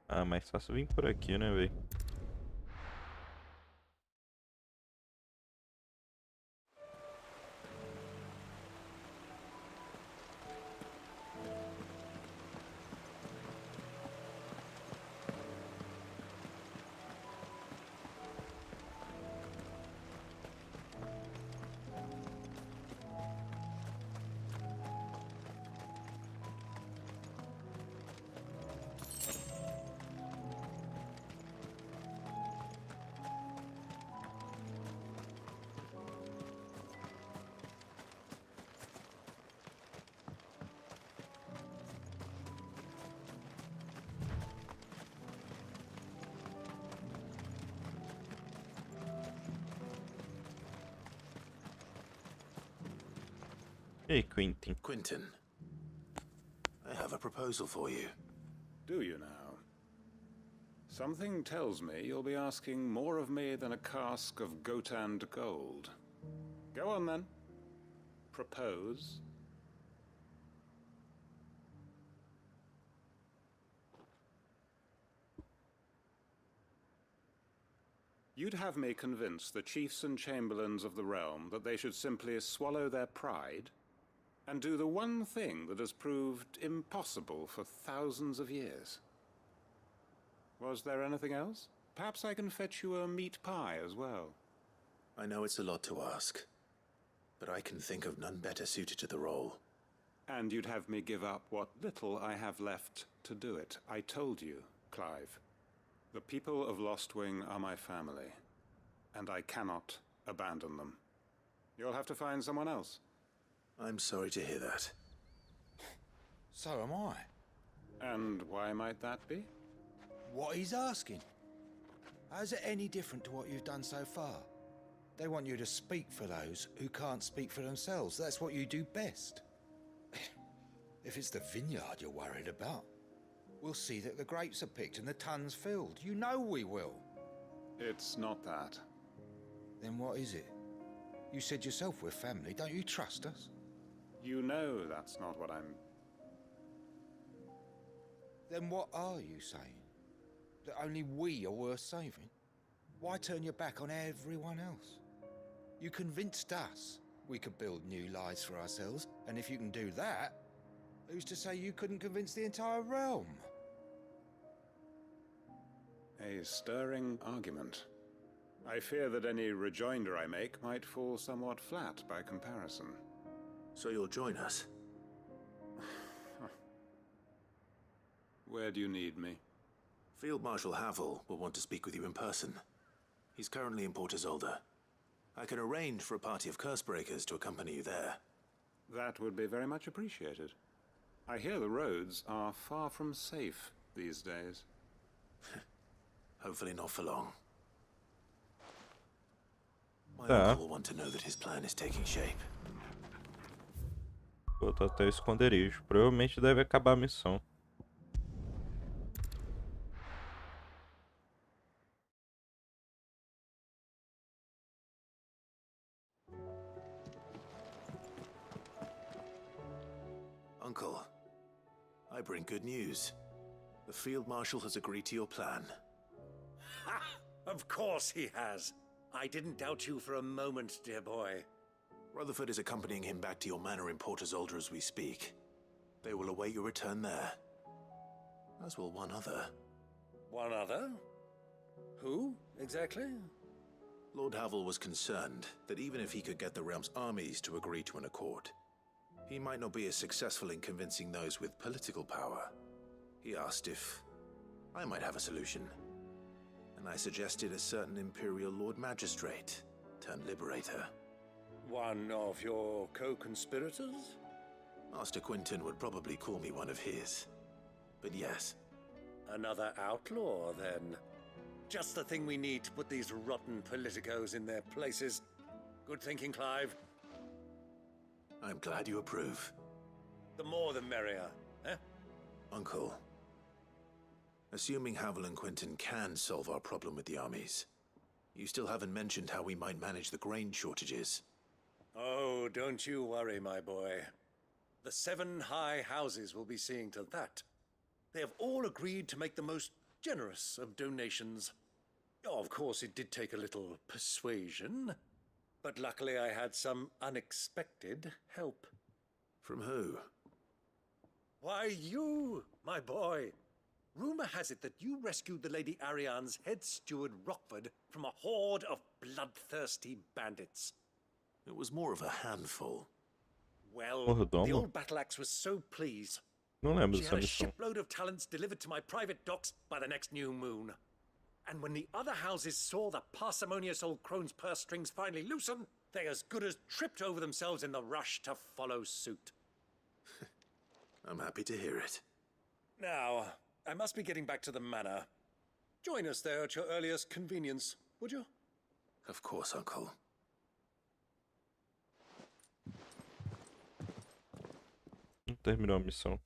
Ah, mais fácil vir por aqui, né, velho? Hey, Quentin. Quentin, I have a proposal for you. Do you now? Something tells me you'll be asking more of me than a cask of Gotand gold. Go on then. Propose. You'd have me convince the chiefs and chamberlains of the realm that they should simply swallow their pride and do the one thing that has proved impossible for thousands of years. Was there anything else? Perhaps I can fetch you a meat pie as well. I know it's a lot to ask, but I can think of none better suited to the role. And you'd have me give up what little I have left to do it. I told you, Clive. The people of Lostwing are my family, and I cannot abandon them. You'll have to find someone else. I'm sorry to hear that. So am I. And why might that be? What he's asking. How's it any different to what you've done so far? They want you to speak for those who can't speak for themselves. That's what you do best. If it's the vineyard you're worried about, we'll see that the grapes are picked and the tons filled. You know we will. It's not that. Then what is it? You said yourself we're family. Don't you trust us? You know that's not what I'm... Then what are you saying? That only we are worth saving? Why turn your back on everyone else? You convinced us we could build new lives for ourselves, and if you can do that, who's to say you couldn't convince the entire realm? A stirring argument. I fear that any rejoinder I make might fall somewhat flat by comparison. So you'll join us? Where do you need me? Field Marshal Havel will want to speak with you in person. He's currently in Port Isolde. I can arrange for a party of Cursebreakers to accompany you there. That would be very much appreciated. I hear the roads are far from safe these days. Hopefully not for long. My uncle will want to know that his plan is taking shape. Voltar até o esconderijo. Provavelmente deve acabar a missão. Uncle, I bring good news. The Field Marshal has agreed to your plan. Ha! Of course he has. I didn't doubt you for a moment, dear boy. Rutherford is accompanying him back to your manor in Port Isolde as we speak. They will await your return there. As will one other. One other? Who, exactly? Lord Havel was concerned that even if he could get the realm's armies to agree to an accord, he might not be as successful in convincing those with political power. He asked if I might have a solution, and I suggested a certain Imperial Lord Magistrate turned Liberator. One of your co-conspirators? Master Quinton would probably call me one of his, but yes. Another outlaw, then. Just the thing we need to put these rotten politicos in their places. Good thinking, Clive. I'm glad you approve. The more the merrier, eh? Uncle, assuming Havel and Quinton can solve our problem with the armies, you still haven't mentioned how we might manage the grain shortages. Oh, don't you worry, my boy. The 7 high houses will be seeing to that. They have all agreed to make the most generous of donations. Oh, of course, it did take a little persuasion, but luckily I had some unexpected help. From who? Why, you, my boy. Rumor has it that you rescued the Lady Ariane's head steward Rockford from a horde of bloodthirsty bandits. It was more of a handful. Well, the old battle axe was so pleased. Não lembro She dessa had a missão. shipload of talents delivered to my private docks by the next new moon. And when the other houses saw the parsimonious old crone's purse strings finally loosen, they as good as tripped over themselves in the rush to follow suit. I'm happy to hear it. Now, I must be getting back to the manor. Join us there at your earliest convenience, would you? Of course, Uncle. Não terminou a missão.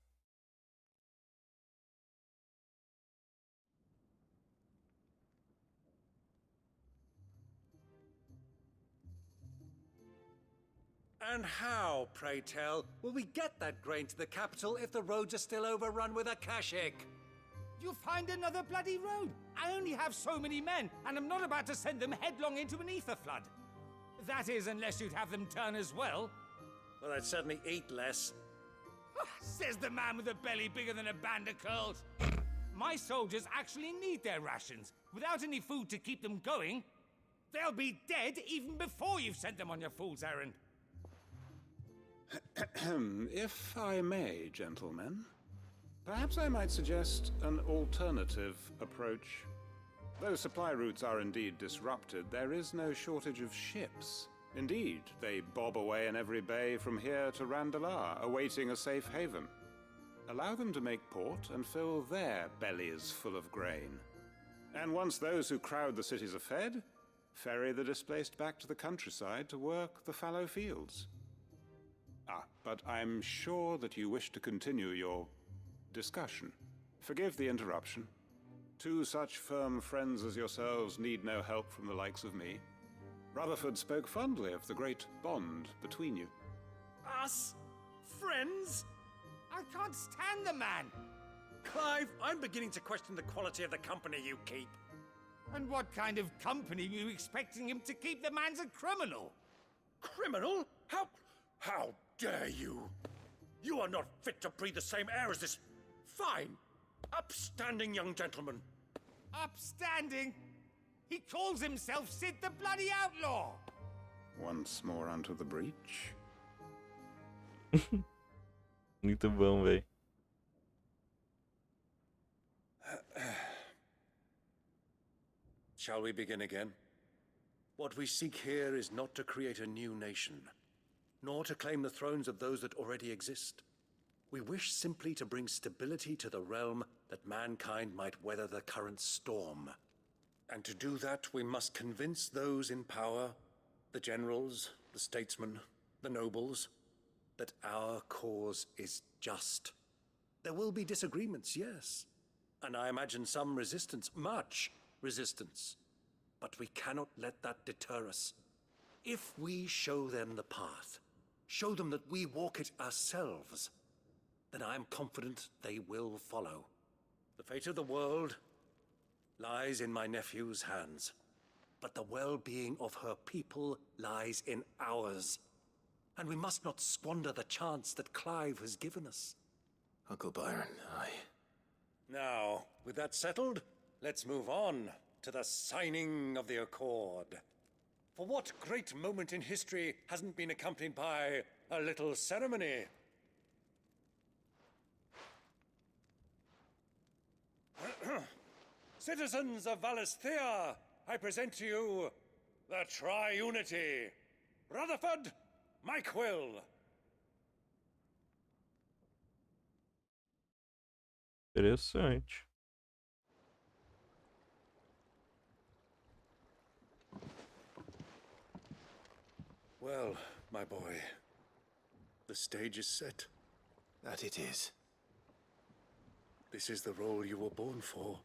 And how, pray tell, will we get that grain to the capital if the roads are still overrun with a kashik? You'll find another bloody road. I only have so many men, and I'm not about to send them headlong into an ether flood. That is, unless you'd have them turn as well. Well, I'd certainly eat less. Says the man with a belly bigger than a band of curls. My soldiers actually need their rations. Without any food to keep them going, they'll be dead even before you've sent them on your fool's errand. If I may, gentlemen, perhaps I might suggest an alternative approach. Though supply routes are indeed disrupted, there is no shortage of ships. Indeed, they bob away in every bay from here to Randalar, awaiting a safe haven. Allow them to make port and fill their bellies full of grain. And once those who crowd the cities are fed, ferry the displaced back to the countryside to work the fallow fields. But I'm sure that you wish to continue your discussion. Forgive the interruption. 2 such firm friends as yourselves need no help from the likes of me. Rutherford spoke fondly of the great bond between you. Us? Friends? I can't stand the man. Clive, I'm beginning to question the quality of the company you keep. And what kind of company are you expecting him to keep? The man's a criminal. Criminal? How dare you? You are not fit to breathe the same air as this fine, upstanding young gentleman. Upstanding? He calls himself Sid the Bloody Outlaw. Once more onto the breach. Muito bom, véi. Shall we begin again? What we seek here is not to create a new nation, nor to claim the thrones of those that already exist. We wish simply to bring stability to the realm that mankind might weather the current storm. And to do that, we must convince those in power, the generals, the statesmen, the nobles, that our cause is just. There will be disagreements, yes, and I imagine some resistance, much resistance. But we cannot let that deter us. If we show them the path, show them that we walk it ourselves, then I am confident they will follow. The fate of the world lies in my nephew's hands, but the well-being of her people lies in ours. And we must not squander the chance that Clive has given us. Uncle Byron, Now, with that settled, let's move on to the signing of the Accord. For what great moment in history hasn't been accompanied by a little ceremony? Citizens of Valisthea, I present to you the Triunity. Rutherford, Mike Will. Interessante. Well, my boy, the stage is set. That it is. This is the role you were born for.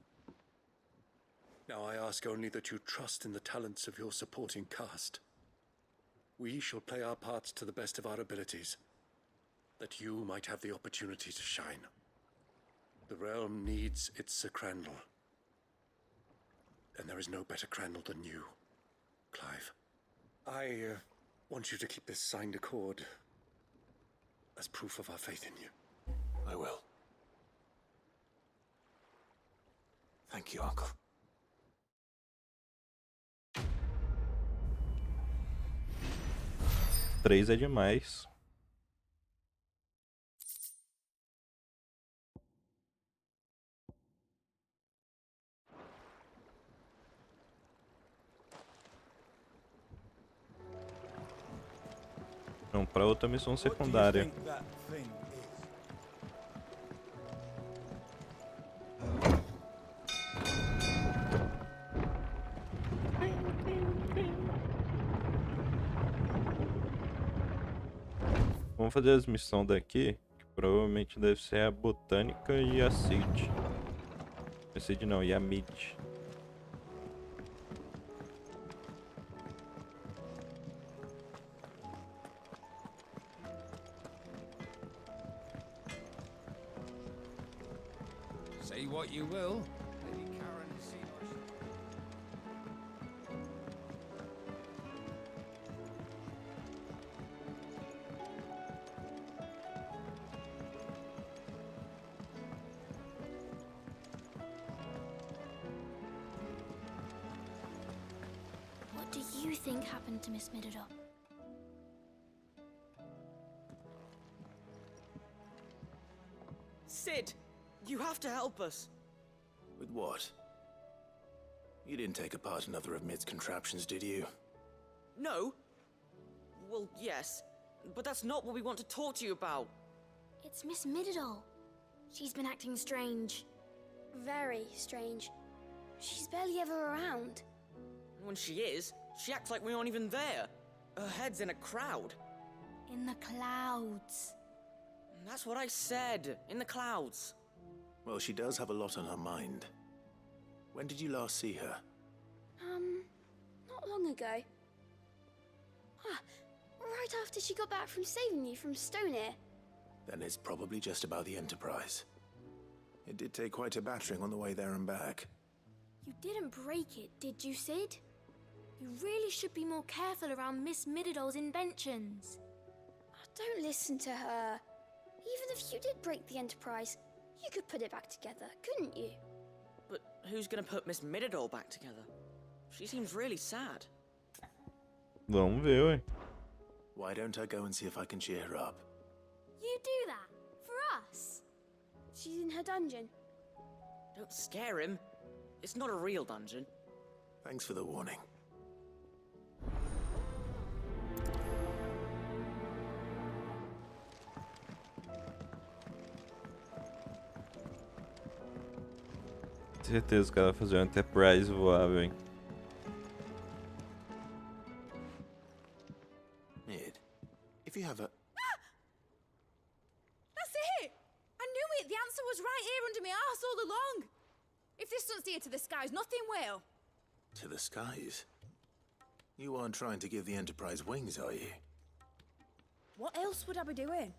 Now I ask only that you trust in the talents of your supporting cast. We shall play our parts to the best of our abilities, that you might have the opportunity to shine. The realm needs its Sir Crandall. And there is no better Crandall than you, Clive. I want you to keep this signed accord as proof of our faith in you. I will. Thank you, Uncle. Três é demais. Não, para outra missão secundária. Vamos fazer as missões daqui, que provavelmente deve ser a Botânica e a Seed. A Seed não, e a Mid. Say what you will. Lady Karen has seen What do you think happened to Miss Middledore? Sid, you have to help us. With what? You didn't take apart another of Mid's contraptions, did you? No. Well, yes, but that's not what we want to talk to you about. It's Miss Middledore. She's been acting strange. Very strange. She's barely ever around. When she is, she acts like we aren't even there. Her head's in a crowd. In the clouds. That's what I said. In the clouds. Well, she does have a lot on her mind. When did you last see her? Not long ago. Right after she got back from saving you from Stoneir. Then it's probably just about the Enterprise. It did take quite a battering on the way there and back. You didn't break it, did you, Sid? You really should be more careful around Miss Middeldore's inventions. Don't listen to her. Even if you did break the Enterprise, you could put it back together, couldn't you? But who's gonna put Miss Middledore back together? She seems really sad. Vamos ver, ué. Why don't I go and see if I can cheer her up? You do that? For us? She's in her dungeon. Don't scare him. It's not a real dungeon. Thanks for the warning. Certeza que ela vai fazer um Enterprise voável, hein? Mid, if you have a... That's it! I knew it! The answer was right here under my arse all along! If this doesn't steer to the skies, nothing will. To the skies? You aren't trying to give the Enterprise wings, are you? What else would I be doing?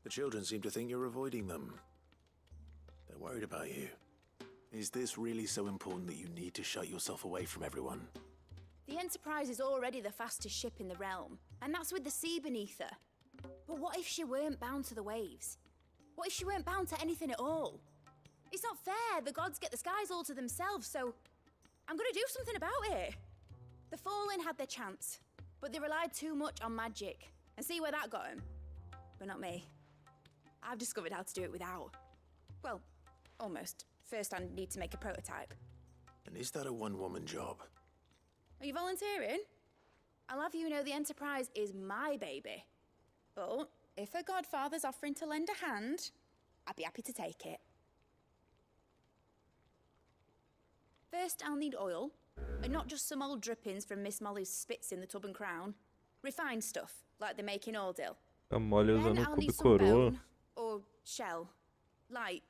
The children seem to think you're avoiding them. They're worried about you. Is this really so important that you need to shut yourself away from everyone? The Enterprise is already the fastest ship in the realm, and that's with the sea beneath her. But what if she weren't bound to the waves? What if she weren't bound to anything at all? It's not fair. The gods get the skies all to themselves, so I'm gonna do something about it. The Fallen had their chance, but they relied too much on magic. And see where that got them? But not me. I've discovered how to do it without. Well, almost. First, I need to make a prototype. And is that a one-woman job? Are you volunteering? I'll have you know the Enterprise is my baby. But if a godfather's offering to lend a hand, I'd be happy to take it. First, I'll need oil, and not just some old drippings from Miss Molly's spits in the tub and crown. Refined stuff, like they make in Ordil. A Molly Then usando I'll cubo need e some coroa. bone, or shell. Light,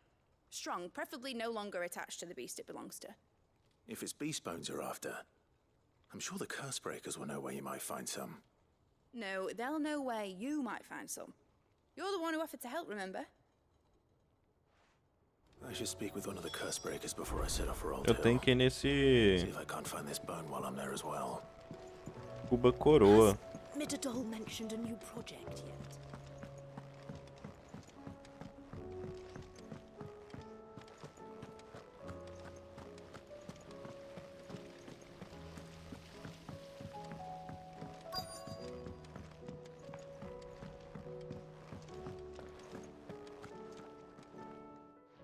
strong, preferably no longer attached to the beast it belongs to. If it's beast bones you're after, I'm sure the curse breakers will know where you might find some. No, they'll know where you might find some. You're the one who offered to help, remember? I should speak with one of the curse breakers before I set off for Old Eu Hill. tenho que ir nesse See if I can't find this bone while I'm there as well. cubo coroa. Midadol mentioned a new project yet?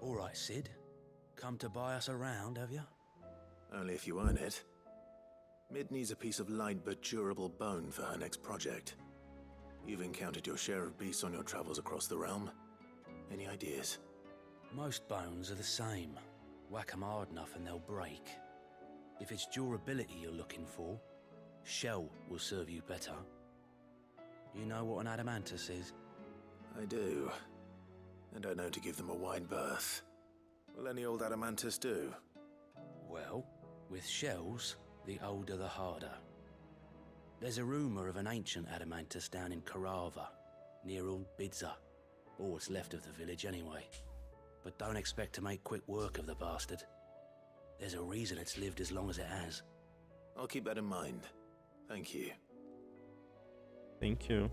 All right, Sid. Come to buy us around, have you? Only if you earn it. Mid needs a piece of light but durable bone for her next project. You've encountered your share of beasts on your travels across the realm. Any ideas? Most bones are the same. Whack 'em hard enough and they'll break. If it's durability you're looking for, shell will serve you better. You know what an adamantus is? I do. And I know to give them a wide berth. Will any old adamantus do? Well, with shells, the older the harder. There's a rumour of an ancient adamantus down in Karava, near Old Bidza. Or what's left of the village anyway. But don't expect to make quick work of the bastard. There's a reason it's lived as long as it has. I'll keep that in mind. Thank you. Thank you.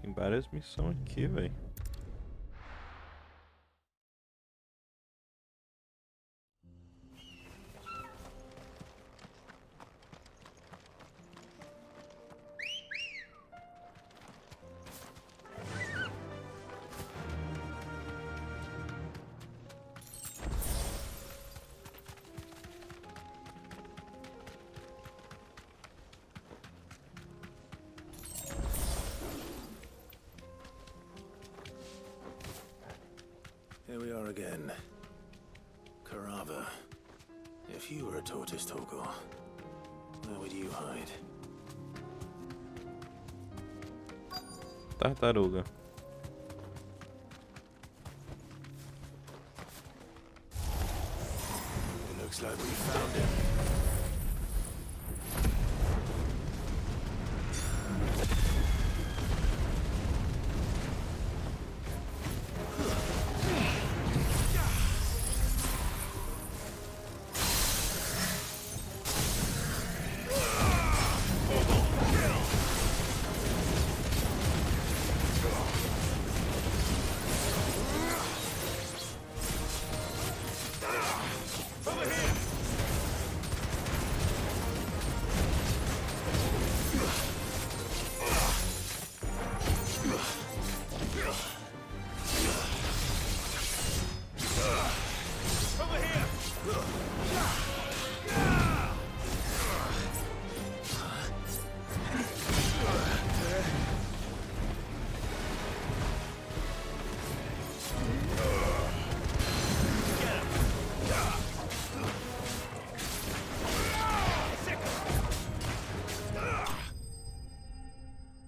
Tem várias missões aqui, velho. Here we are again. Karava. If you were a tortoise, Torgor, where would you hide? Tartaruga. It looks like we found him.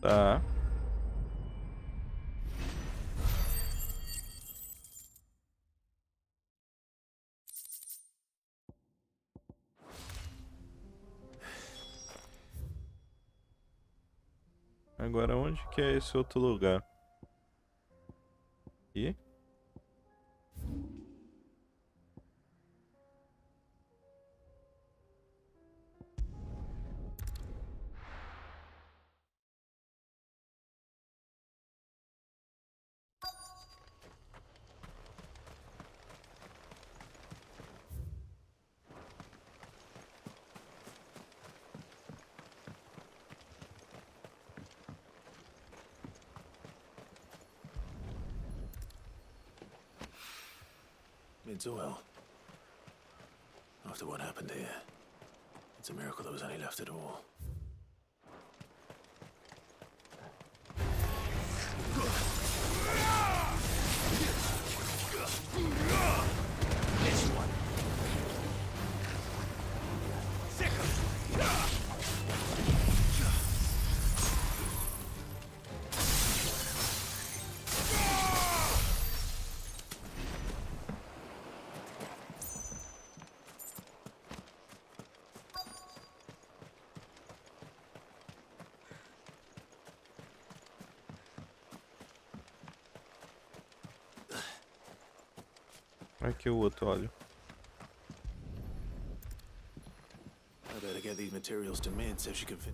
Tá. Agora onde que é esse outro lugar? Aqui? Mid's oil. After what happened here, it's a miracle there was any left at all. This one. Aqui o outro óleo. I better get these materials to Mid so she can fit.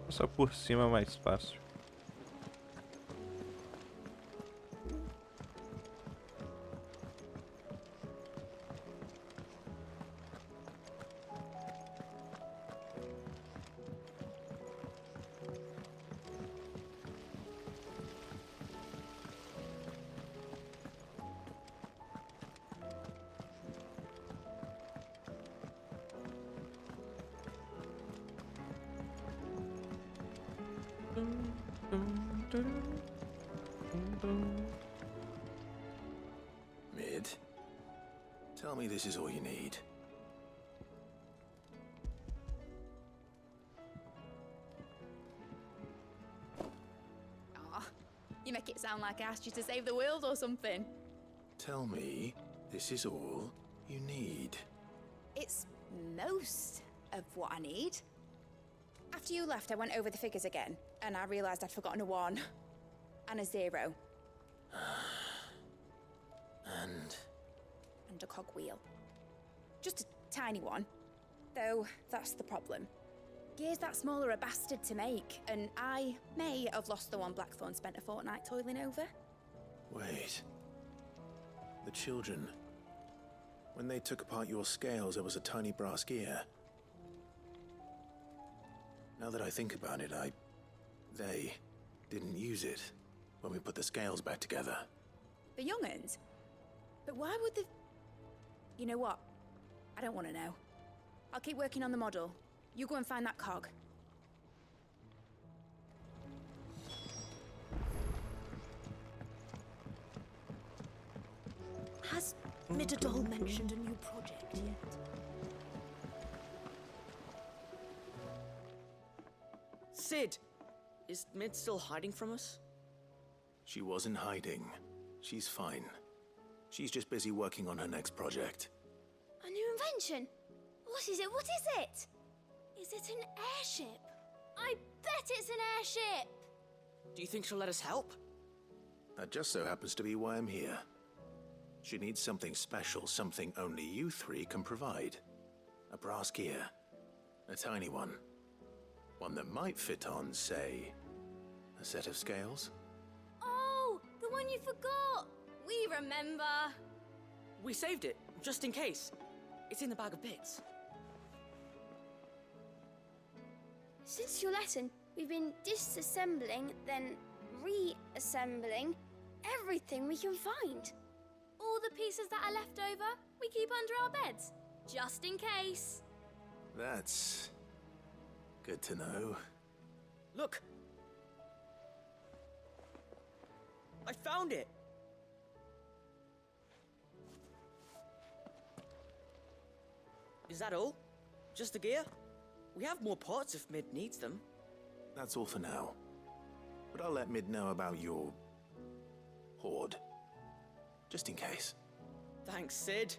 Passar por cima é mais fácil. Mid, tell me this is all you need. Aw, you make it sound like I asked you to save the world or something. Tell me this is all you need. It's most of what I need. After you left, I went over the figures again, and I realized I'd forgotten a 1 and a 0. And a cogwheel. Just a tiny one. Though, that's the problem. Gears that small are a bastard to make, and I may have lost the one Blackthorn spent a fortnight toiling over. Wait. The children. When they took apart your scales, there was a tiny brass gear. Now that I think about it, they didn't use it when we put the scales back together. The young'uns? But why would the... You know what? I don't want to know. I'll keep working on the model. You go and find that cog. Has Midadol mentioned a new project yet? Sid! Is Mid still hiding from us? She wasn't hiding. She's fine. She's just busy working on her next project. A new invention? What is it? What is it? Is it an airship? I bet it's an airship! Do you think she'll let us help? That just so happens to be why I'm here. She needs something special, something only you three can provide. A brass gear. A tiny one. One that might fit on, say, a set of scales? Oh, the one you forgot! We remember! We saved it, just in case. It's in the bag of bits. Since your lesson, we've been disassembling, then reassembling everything we can find. All the pieces that are left over, we keep under our beds, just in case. That's good to know. Look! I found it! Is that all? Just the gear? We have more parts if Mid needs them. That's all for now. But I'll let Mid know about your hoard. Just in case. Thanks, Sid.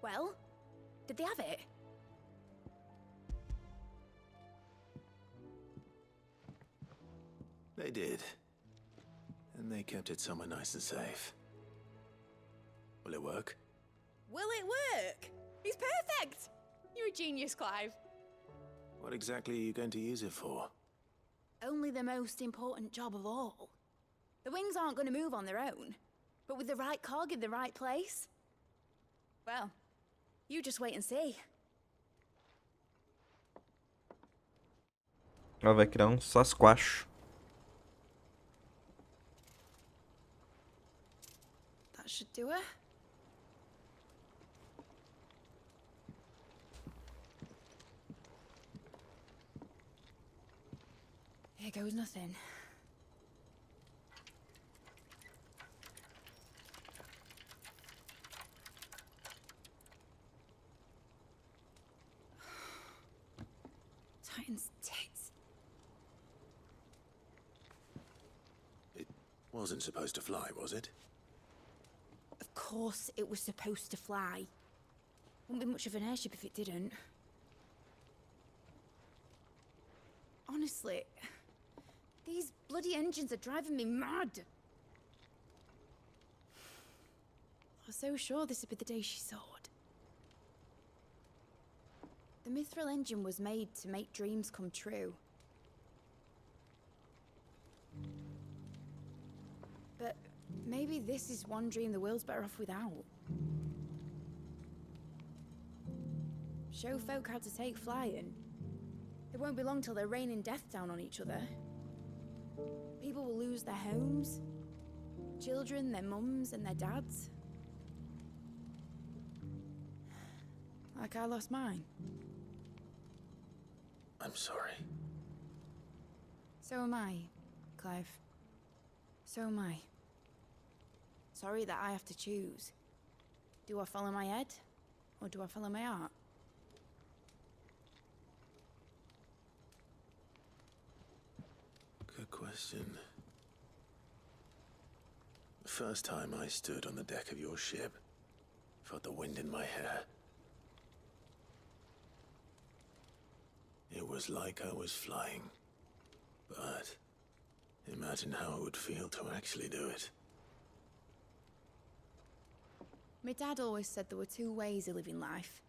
Well, did they have it? They did. And they kept it somewhere nice and safe. Will it work? Will it work? He's perfect! You're a genius, Clive. What exactly are you going to use it for? Only the most important job of all. The wings aren't going to move on their own. But with the right cog in the right place... Well, you just wait and see. Ela vai criar Sasquatch. That should do her. Here goes nothing. Titan's tits. It wasn't supposed to fly, was it? Of course it was supposed to fly. Wouldn't be much of an airship if it didn't. Honestly, these bloody engines are driving me mad. I was so sure this would be the day she soared. The Mithril engine was made to make dreams come true. But maybe this is one dream the world's better off without. Show folk how to take flying. It won't be long till they're raining death down on each other. People will lose their homes, children, their mums and their dads. Like I lost mine. I'm sorry. So am I, Clive. So am I. Sorry that I have to choose. Do I follow my head, or do I follow my heart? Good question. The first time I stood on the deck of your ship, felt the wind in my hair. It was like I was flying. But imagine how it would feel to actually do it. My dad always said there were two ways of living life.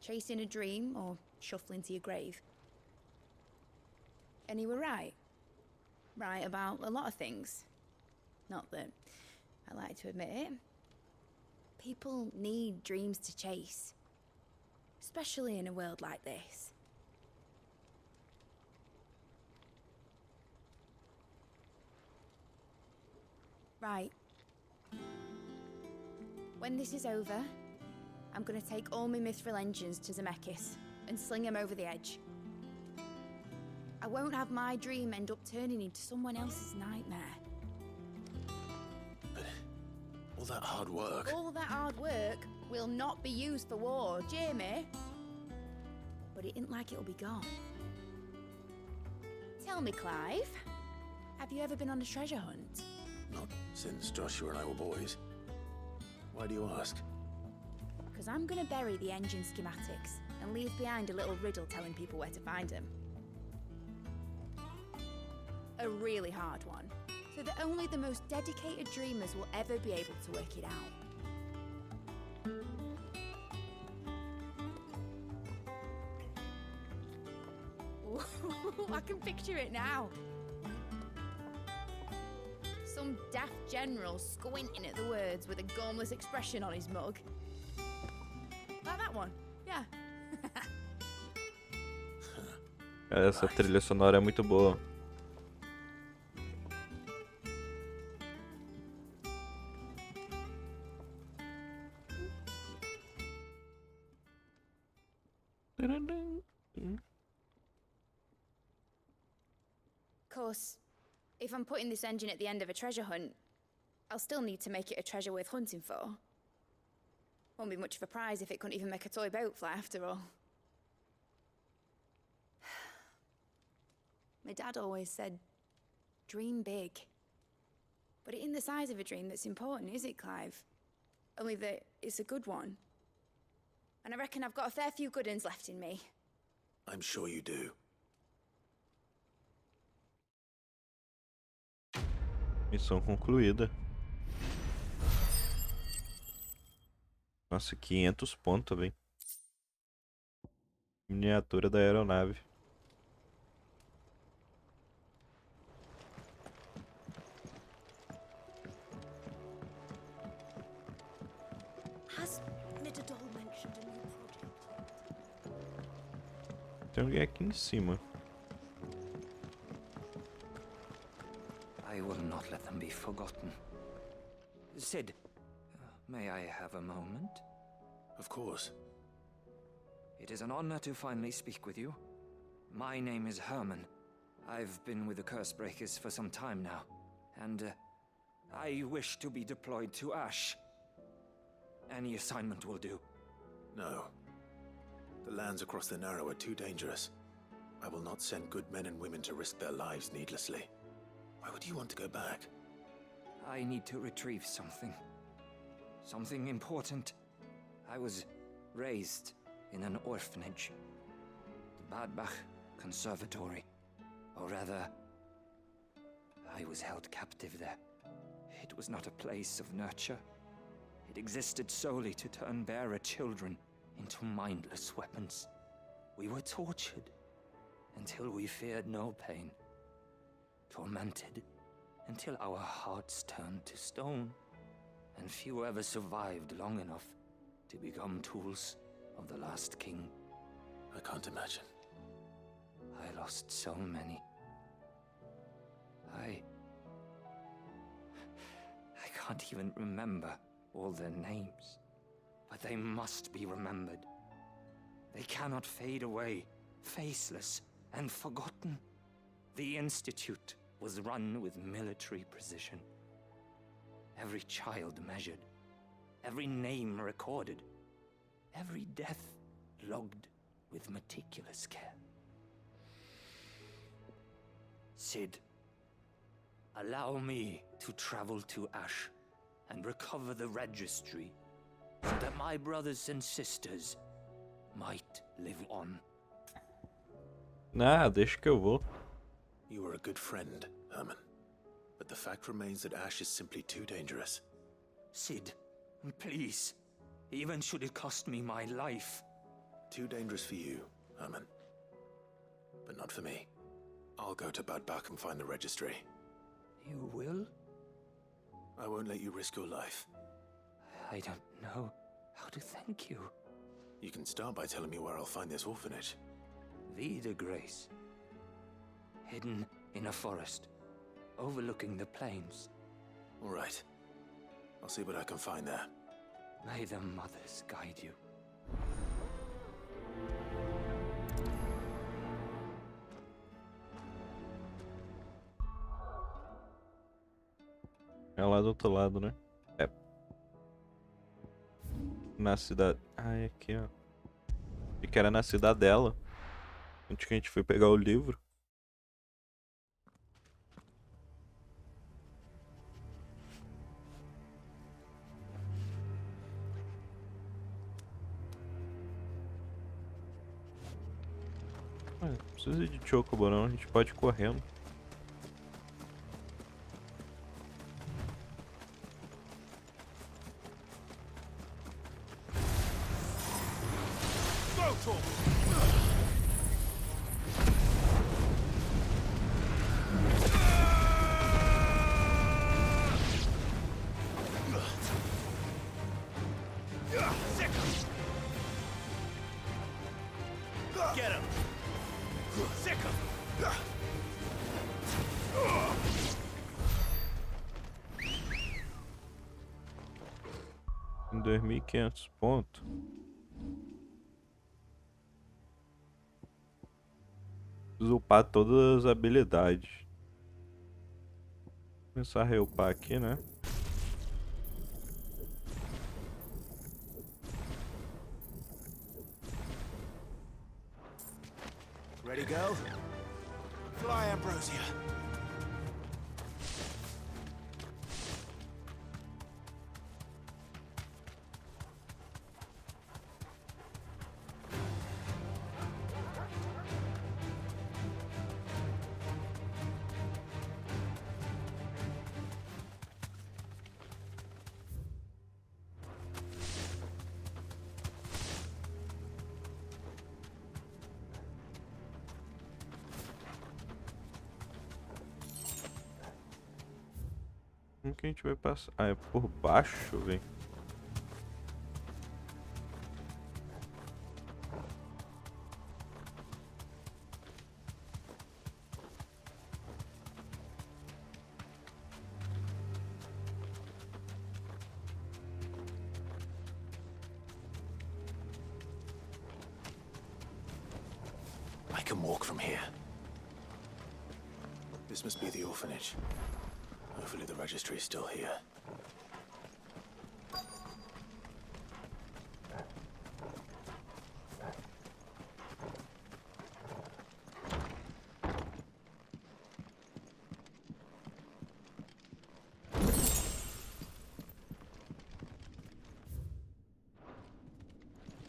Chasing a dream or shuffling to your grave. And he were right. Right about a lot of things. Not that I like to admit it. People need dreams to chase. Especially in a world like this. Right. When this is over, I'm gonna take all my Mithril engines to Zemeckis and sling them over the edge. I won't have my dream end up turning into someone else's nightmare. But all that hard work... All that hard work will not be used for war, Jamie. But it ain't like it'll be gone. Tell me, Clive, have you ever been on a treasure hunt? Not since Joshua and I were boys. Why do you ask? Because I'm gonna bury the engine schematics and leave behind a little riddle telling people where to find them. A really hard one, so that only the most dedicated dreamers will ever be able to work it out. Ooh, I can picture it now. Some daft general squinting at the words with a gormless expression on his mug. Like that one, yeah. Essa trilha sonora é muito boa. Of course, if I'm putting this engine at the end of a treasure hunt, I'll still need to make it a treasure worth hunting for. Won't be much of a prize if it couldn't even make a toy boat fly after all. My dad always said, dream big. But it ain't the size of a dream that's important, is it, Clive? Only that it's a good one. And I reckon I've got a fair few good uns left in me. I'm sure you do. Missão concluída. Nossa, 500 pontos também. Miniatura da aeronave. Has Nittedal mentioned a new project yet? Tem alguém aqui em cima. I will not let them be forgotten. Sid, may I have a moment? Of course. It is an honor to finally speak with you. My name is Herman. I've been with the Cursebreakers for some time now, and I wish to be deployed to Ash. Any assignment will do. No. The lands across the Narrow are too dangerous. I will not send good men and women to risk their lives needlessly. Why would you want to go back? I need to retrieve something. Something important. I was raised in an orphanage. The Badbach Conservatory. Or rather, I was held captive there. It was not a place of nurture. It existed solely to turn bearer children into mindless weapons. We were tortured until we feared no pain. Tormented until our hearts turned to stone, and few ever survived long enough to become tools of the last king. I can't imagine. I lost so many. I can't even remember all their names, but they must be remembered. They cannot fade away, faceless and forgotten. The Institute was run with military precision. Every child measured, every name recorded, every death logged with meticulous care. Sid, allow me to travel to Ash and recover the registry so that my brothers and sisters might live on. Ah, deixa que eu vou. You are a good friend, Herman. But the fact remains that Ash is simply too dangerous. Sid, please. Even should it cost me my life. Too dangerous for you, Herman. But not for me. I'll go to Bad Bach and find the registry. You will? I won't let you risk your life. I don't know how to thank you. You can start by telling me where I'll find this orphanage. Vida Grace. Hidden in a forest, overlooking the plains. All right. I'll see what I can find there. May the mothers guide you. É lá do outro lado, né? É. Na cidade... Ah, é aqui, ó. E que era na cidadela. Antes que a gente foi pegar o livro. Não precisa de chocobo não, a gente pode ir correndo. Get him! Sick him! 2.500 pontos. Upar todas as habilidades. Começar a reupar aqui, né? Ready, go? Fly, Ambrosia. Como que a gente vai passar? Ah, é por baixo, velho. I can walk from here. This must be the orphanage. Hopefully the registry is still here.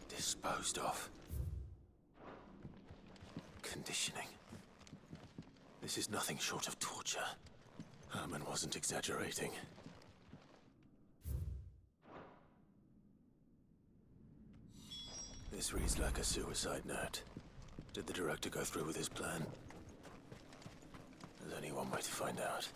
Disposed of. Conditioning. This is nothing short of torture. Herman wasn't exaggerating. This reads like a suicide note. Did the director go through with his plan? There's only one way to find out.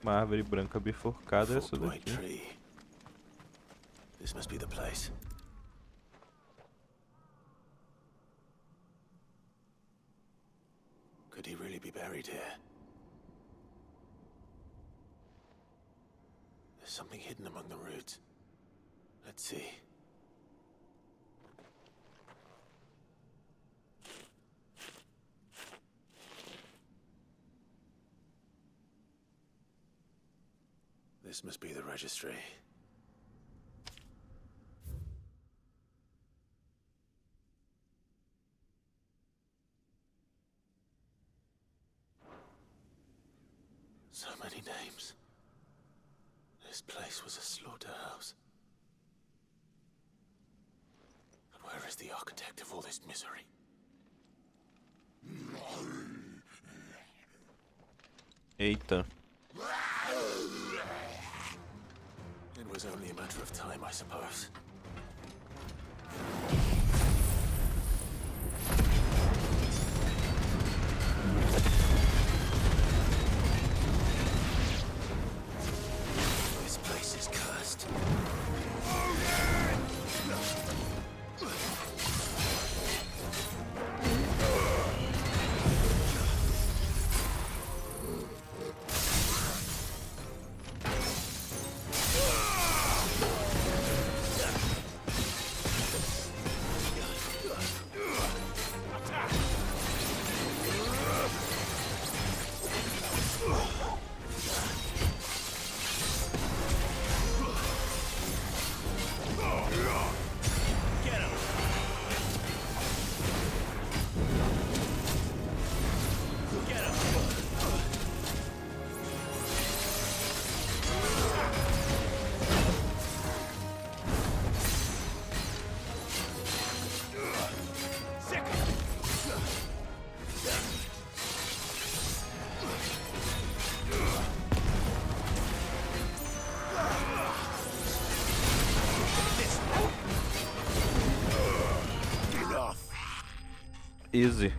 Uma árvore branca bifurcada, essa daqui. Tree. This must be the place. Could he really be buried here? There's something hidden among the roots. Let's see. This must be the registry. So many names. This place was a slaughterhouse. And where is the architect of all this misery? Eita. It was only a matter of time, I suppose. This place is cursed. Easy.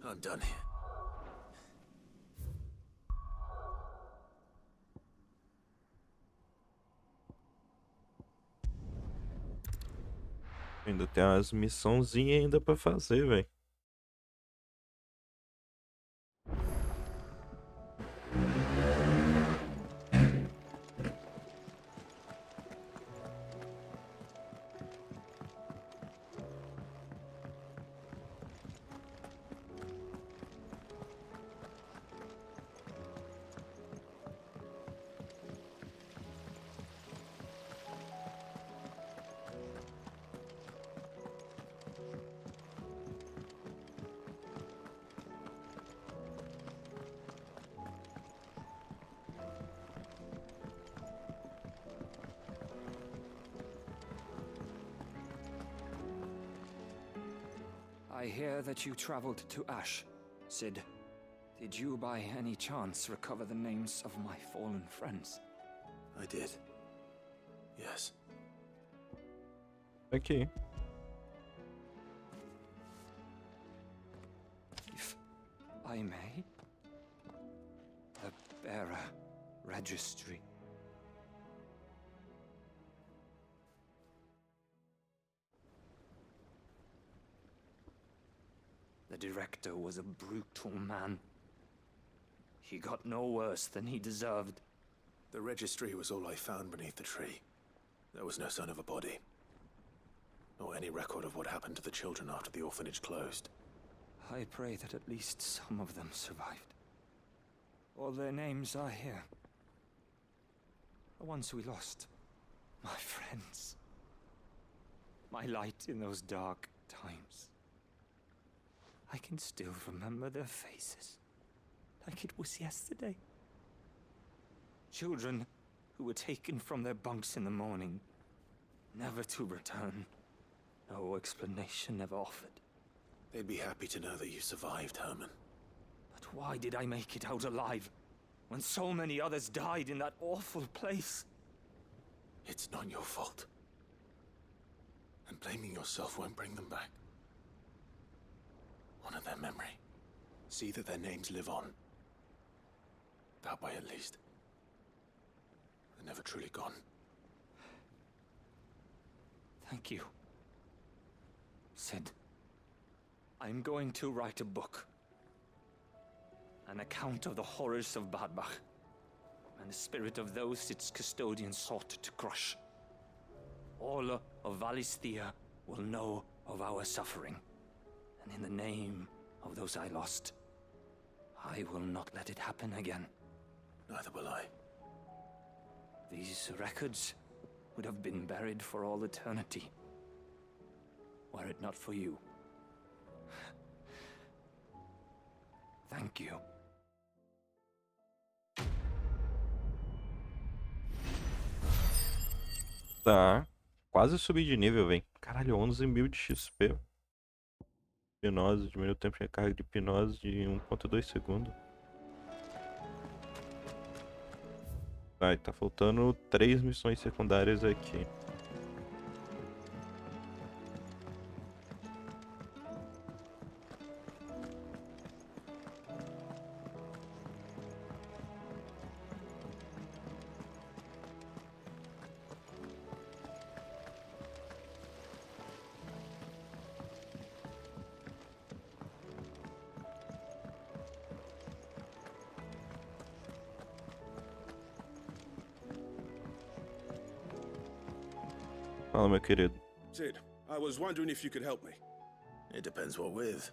I'm done here. Ainda tem umas missãozinhas ainda pra fazer, velho. I hear that you traveled to Ash, Sid. Did you by any chance recover the names of my fallen friends? I did. Yes. Aqui. If I may, the bearer registry. The director was a brutal man. He got no worse than he deserved. The registry was all I found beneath the tree. There was no sign of a body. Nor any record of what happened to the children after the orphanage closed. I pray that at least some of them survived. All their names are here. The ones we lost. My friends. My light in those dark times. I can still remember their faces, like it was yesterday. Children who were taken from their bunks in the morning, never to return. No explanation ever offered. They'd be happy to know that you survived, Herman. But why did I make it out alive, when so many others died in that awful place? It's not your fault. And blaming yourself won't bring them back. Honor their memory. See that their names live on. That way, at least. They're never truly gone. Thank you, Sid. I'm going to write a book. An account of the horrors of Badbach, and the spirit of those its custodians sought to crush. All of Valisthea will know of our suffering. And in the name of those I lost, I will not let it happen again. Neither will I. These records would have been buried for all eternity, were it not for you. Thank you. Tá. Quase subi de nível, velho. Caralho, 11.000 de XP. Hipnose, diminui o tempo de recarga de hipnose de 1.2 segundos. Vai, tá faltando 3 missões secundárias aqui. Fala, meu querido. Sid, I was wondering if you could help me. It depends what with.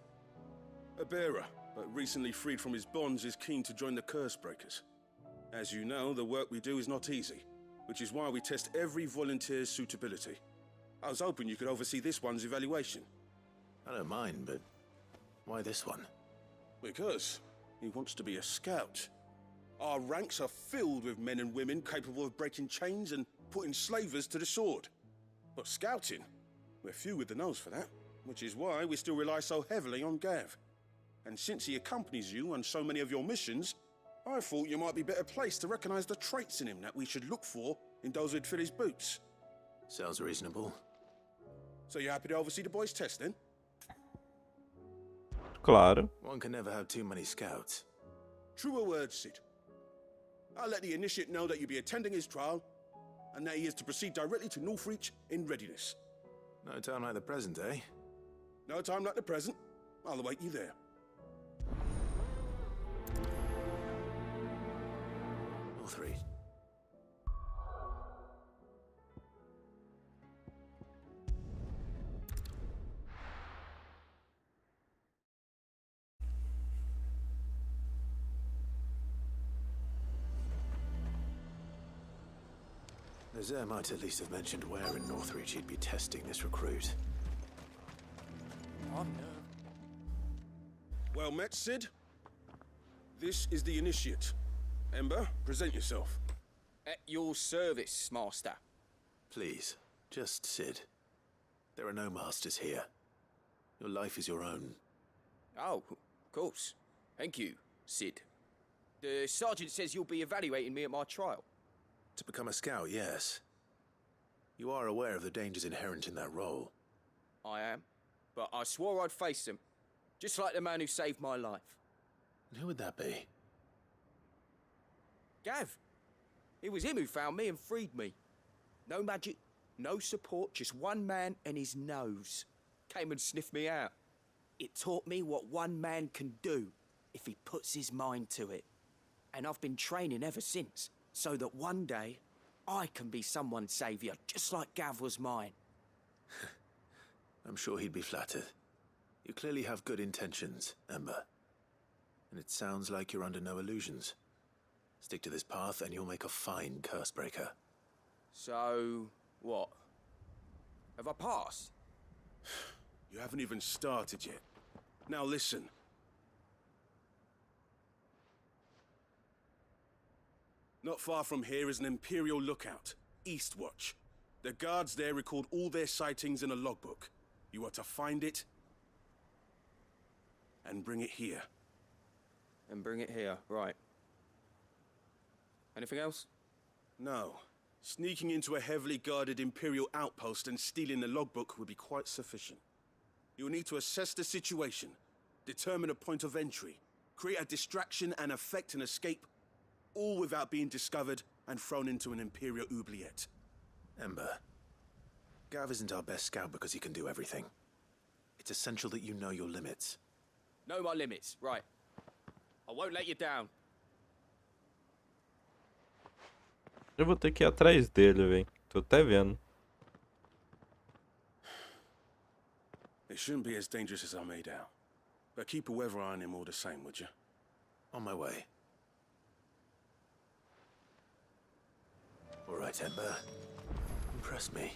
A bearer, but recently freed from his bonds, is keen to join the Curse Breakers. As you know, the work we do is not easy, which is why we test every volunteer's suitability. I was hoping you could oversee this one's evaluation. I don't mind, but why this one? Because he wants to be a scout. Our ranks are filled with men and women capable of breaking chains and putting slavers to the sword. But scouting, we're few with the nose for that, which is why we still rely so heavily on Gav. And since he accompanies you on so many of your missions, I thought you might be better placed to recognize the traits in him that we should look for in those who'd fill his boots. Sounds reasonable. So you're happy to oversee the boys' test, then? Claro. One can never have too many scouts. Truer words, Sid. I'll let the initiate know that you'll be attending his trial, and that he is to proceed directly to Northreach in readiness. No time like the present, eh? No time like the present. I'll await you there. Northreach. Nazir might at least have mentioned where in Northreach he'd be testing this recruit. Oh, no. Well met, Sid. This is the initiate. Ember, present yourself. At your service, Master. Please, just Sid. There are no masters here. Your life is your own. Oh, of course. Thank you, Sid. The sergeant says you'll be evaluating me at my trial. To become a scout, yes. You are aware of the dangers inherent in that role. I am. But I swore I'd face them. Just like the man who saved my life. And who would that be? Gav. It was him who found me and freed me. No magic, no support, just one man and his nose. Came and sniffed me out. It taught me what one man can do if he puts his mind to it. And I've been training ever since, so that one day I can be someone's saviour, just like Gav was mine. I'm sure he'd be flattered. You clearly have good intentions, Ember. And it sounds like you're under no illusions. Stick to this path and you'll make a fine curse breaker. So, what? Have I passed? You haven't even started yet. Now listen. Not far from here is an Imperial lookout, Eastwatch. The guards there record all their sightings in a logbook. You are to find it and bring it here. And bring it here, right. Anything else? No. Sneaking into a heavily guarded Imperial outpost and stealing the logbook would be quite sufficient. You'll need to assess the situation, determine a point of entry, create a distraction and effect an escape, all without being discovered and thrown into an Imperial oubliette. Ember, Gav isn't our best scout because he can do everything. It's essential that you know your limits. Know my limits, right. I won't let you down. Eu vou ter que ir atrás dele, velho. Tô até vendo. It shouldn't be as dangerous as I made out. But keep a weather eye on him all the same, would you? On my way. All right, Ember. Impress me.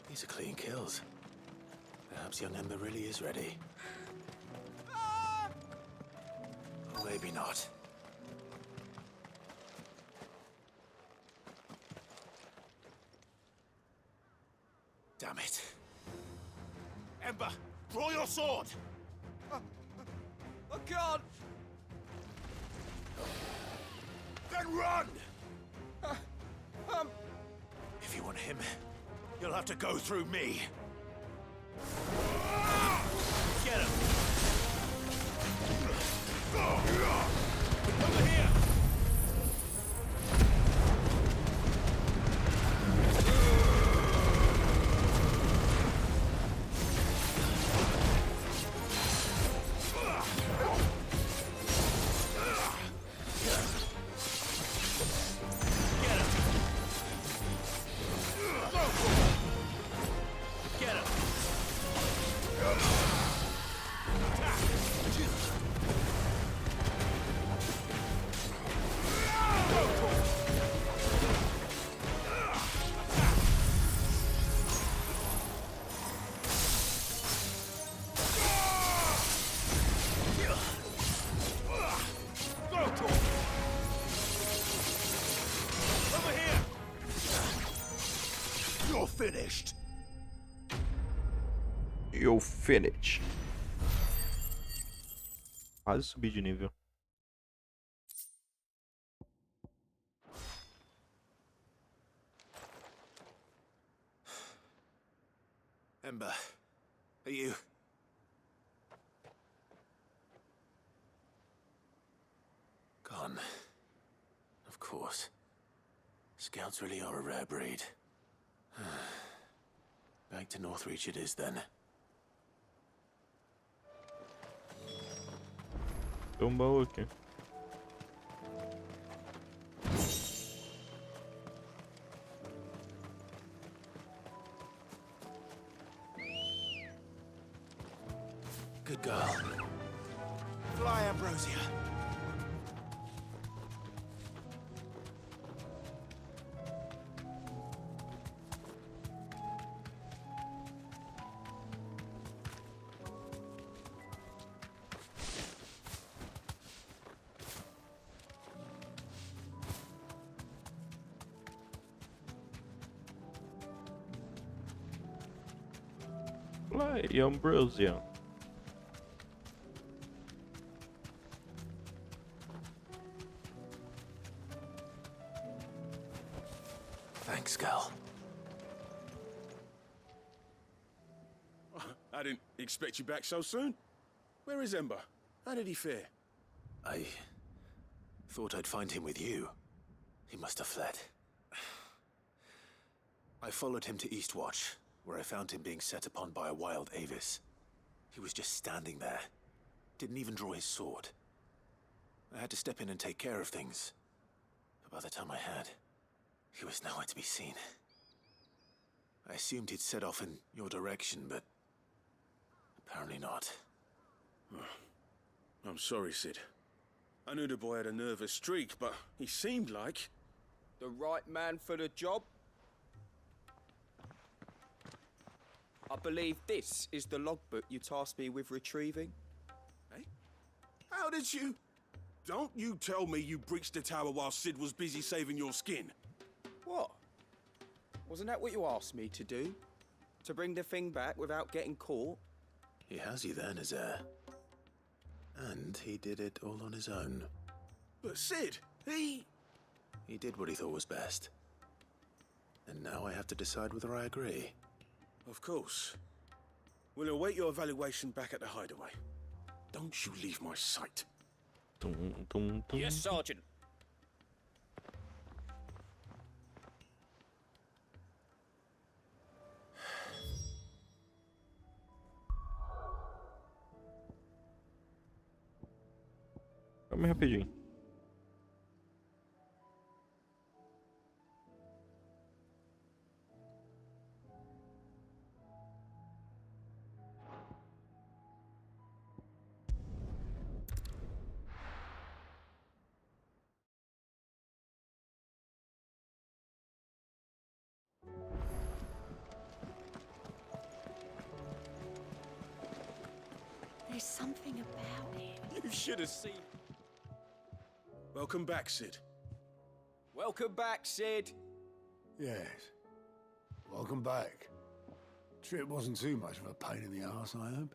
These are clean kills. Perhaps young Ember really is ready. Or maybe not. Damn it. Ember, draw your sword! I can't! Then run! If you want him, you'll have to go through me. Get him! Over here! Finished. You're finished. Quase subi de nível. Ember, are you... Scouts really are a rare breed. Back to Northreach it is then. Tem um baú aqui. Good girl. Fly, Ambrosia. Fly, Ambrosia. Thanks, girl. I didn't expect you back so soon. Where is Ember? How did he fare? I thought I'd find him with you. He must have fled. I followed him to Eastwatch, where I found him being set upon by a wild Avis. He was just standing there. Didn't even draw his sword. I had to step in and take care of things. But by the time I had, he was nowhere to be seen. I assumed he'd set off in your direction, but apparently not. I'm sorry, Sid. I knew the boy had a nervous streak, but he seemed like... The right man for the job? I believe this is the logbook you tasked me with retrieving. Eh? How did you... Don't you tell me you breached the tower while Sid was busy saving your skin. What? Wasn't that what you asked me to do? To bring the thing back without getting caught? He has you there, Nazaire. And he did it all on his own. But Sid, he did what he thought was best. And now I have to decide whether I agree. Of course. We'll await your evaluation back at the hideaway. Don't you leave my sight. Yes, Sergeant. Calma aí rapidinho. There's something about it. You should have seen. Welcome back, Sid. Welcome back, Sid. Yes. Welcome back. Trip wasn't too much of a pain in the arse, I hope.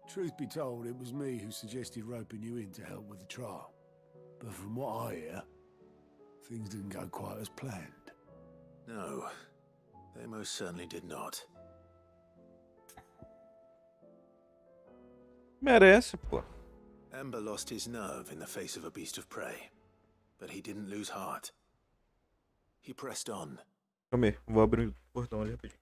Truth be told, it was me who suggested roping you in to help with the trial. But from what I hear, things didn't go quite as planned. No, they most certainly did not. Merece, pô. Ember lost his nerve in the face of a beast of prey, but he didn't lose heart. He pressed on. Calma aí, vou abrir o portão ali rapidinho.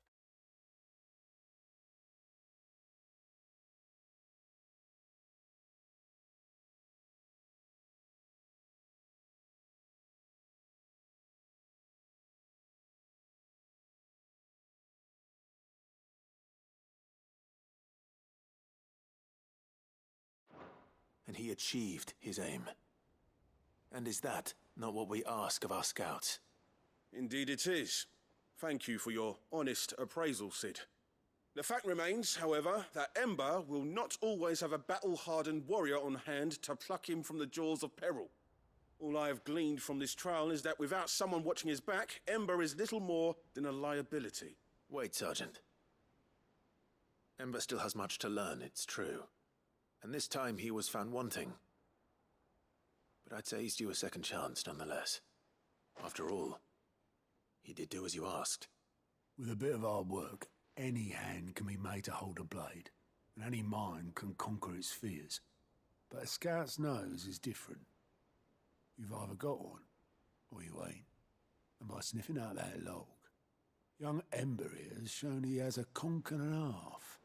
And he achieved his aim. And is that not what we ask of our scouts? Indeed it is. Thank you for your honest appraisal, Sid. The fact remains, however, that Ember will not always have a battle-hardened warrior on hand to pluck him from the jaws of peril. All I have gleaned from this trial is that without someone watching his back, Ember is little more than a liability. Wait, Sergeant. Ember still has much to learn, it's true. And this time he was found wanting. But I'd say he's due a second chance, nonetheless. After all, he did do as you asked. With a bit of hard work, any hand can be made to hold a blade, and any mind can conquer its fears. But a scout's nose is different. You've either got one, or you ain't. And by sniffing out that log, young Ember here has shown he has a conch and a half.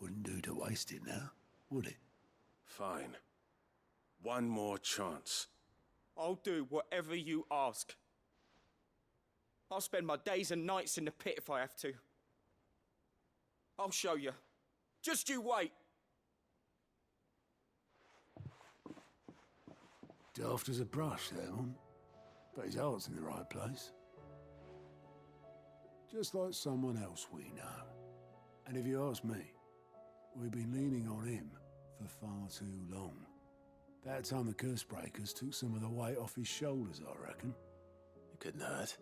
Wouldn't do to waste it now, would it? Fine. One more chance. I'll do whatever you ask. I'll spend my days and nights in the pit if I have to. I'll show you. Just you wait. Daft as a brush, that one. But his heart's in the right place. Just like someone else we know. And if you ask me, we've been leaning on him for far too long. That time the curse breakers took some of the weight off his shoulders, I reckon. It couldn't hurt.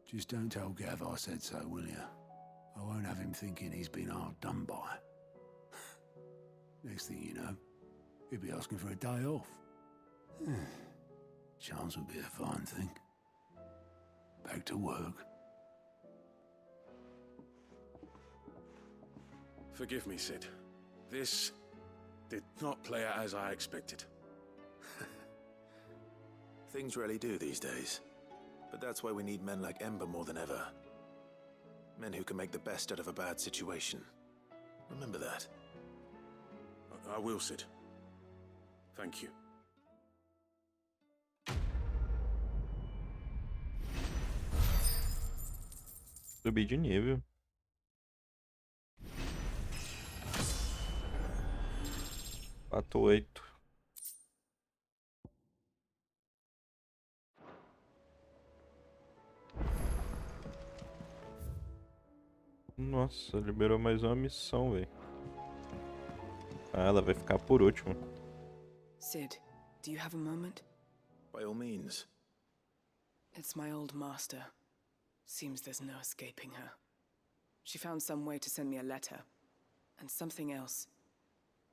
Just don't tell Gav I said so, will you? I won't have him thinking he's been hard done by. Next thing you know, he'll be asking for a day off. Chance would be a fine thing. Back to work. Forgive me, Sid. This did not play out as I expected. Things really do these days. But that's why we need men like Ember more than ever. Men who can make the best out of a bad situation. Remember that. I will, Sid. Thank you. Subir de nível. Quatro, 8. Nossa, liberou mais uma missão, velho. Ah, ela vai ficar por último. Sid, do you have a moment? By all means. It's my old master. Seems there's no escaping her. She found some way to send me a letter. And something else.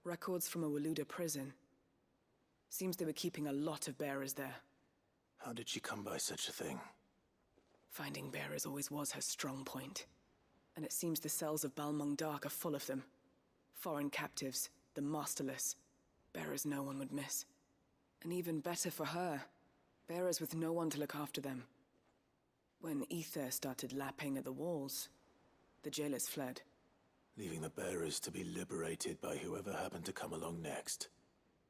Records from a Waluda prison. Seems they were keeping a lot of bearers there. How did she come by such a thing? Finding bearers always was her strong point. And it seems the cells of Balmung Dark are full of them. Foreign captives, the masterless. Bearers no one would miss. And even better for her, bearers with no one to look after them. When ether started lapping at the walls, the jailers fled. Leaving the bearers to be liberated by whoever happened to come along next.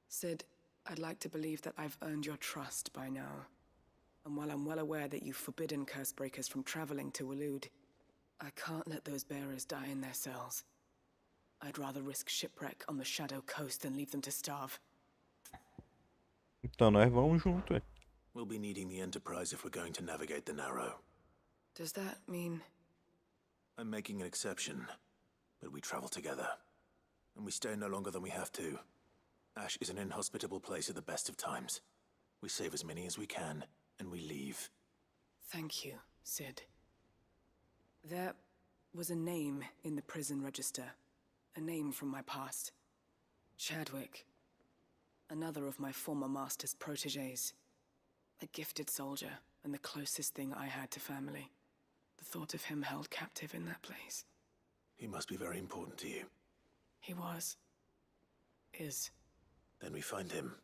Sid, I'd like to believe that I've earned your trust by now. And while I'm well aware that you've forbidden Cursebreakers from traveling to Waloed, I can't let those bearers die in their cells. I'd rather risk shipwreck on the Shadow Coast than leave them to starve. Então nós vamos junto, é. We'll be needing the Enterprise if we're going to navigate the Narrow. Does that mean... I'm making an exception, but we travel together. And we stay no longer than we have to. Ash is an inhospitable place at the best of times. We save as many as we can, and we leave. Thank you, Sid. There was a name in the prison register. A name from my past. Chadwick. Another of my former master's protégés. A gifted soldier, and the closest thing I had to family. The thought of him held captive in that place. He must be very important to you. He was. Is. Then we find him.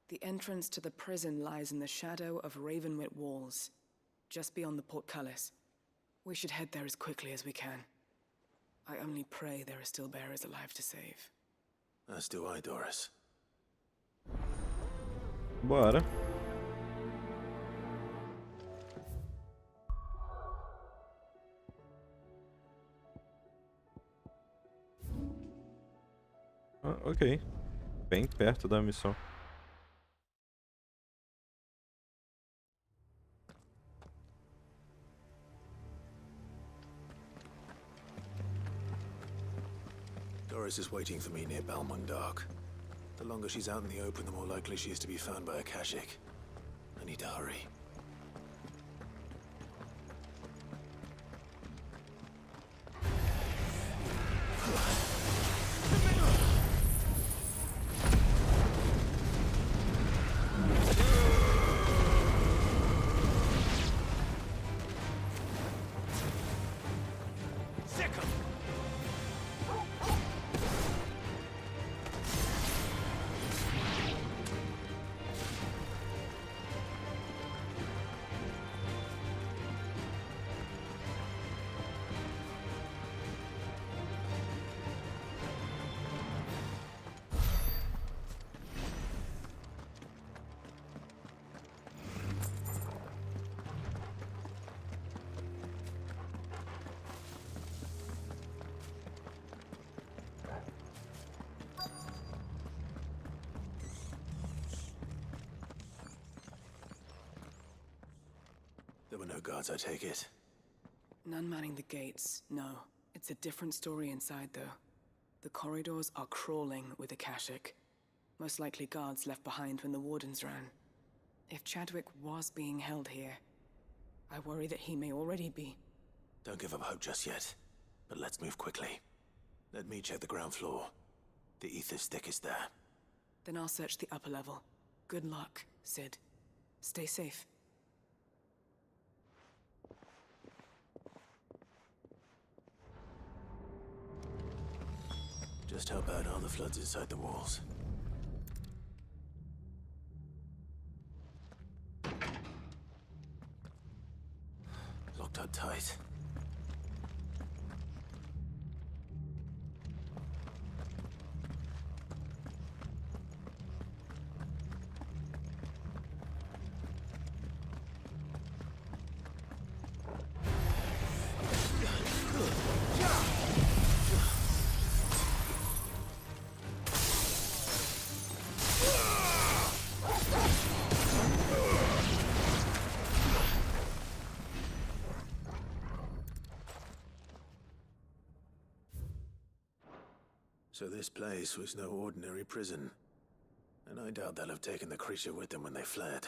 The entrance to the prison lies in the shadow of Ravenwit Walls, just beyond the portcullis. We should head there as quickly as we can. I only pray there are still bearers alive to save. As do I, Doris. Bora. Ah, ok. Bem perto da missão. Doris is waiting for me near Balmung Dark. The longer she's out in the open, the more likely she is to be found by a Kashyyyk. I need to hurry. There were no guards, I take it? None manning the gates, no. It's a different story inside, though. The corridors are crawling with Akashic. Most likely guards left behind when the Wardens ran. If Chadwick was being held here, I worry that he may already be. Don't give up hope just yet, but let's move quickly. Let me check the ground floor. The ether's thickest there. Then I'll search the upper level. Good luck, Sid. Stay safe. Just how bad are the floods inside the walls? Locked up tight. So this place was no ordinary prison. And I doubt they'll have taken the creature with them when they fled.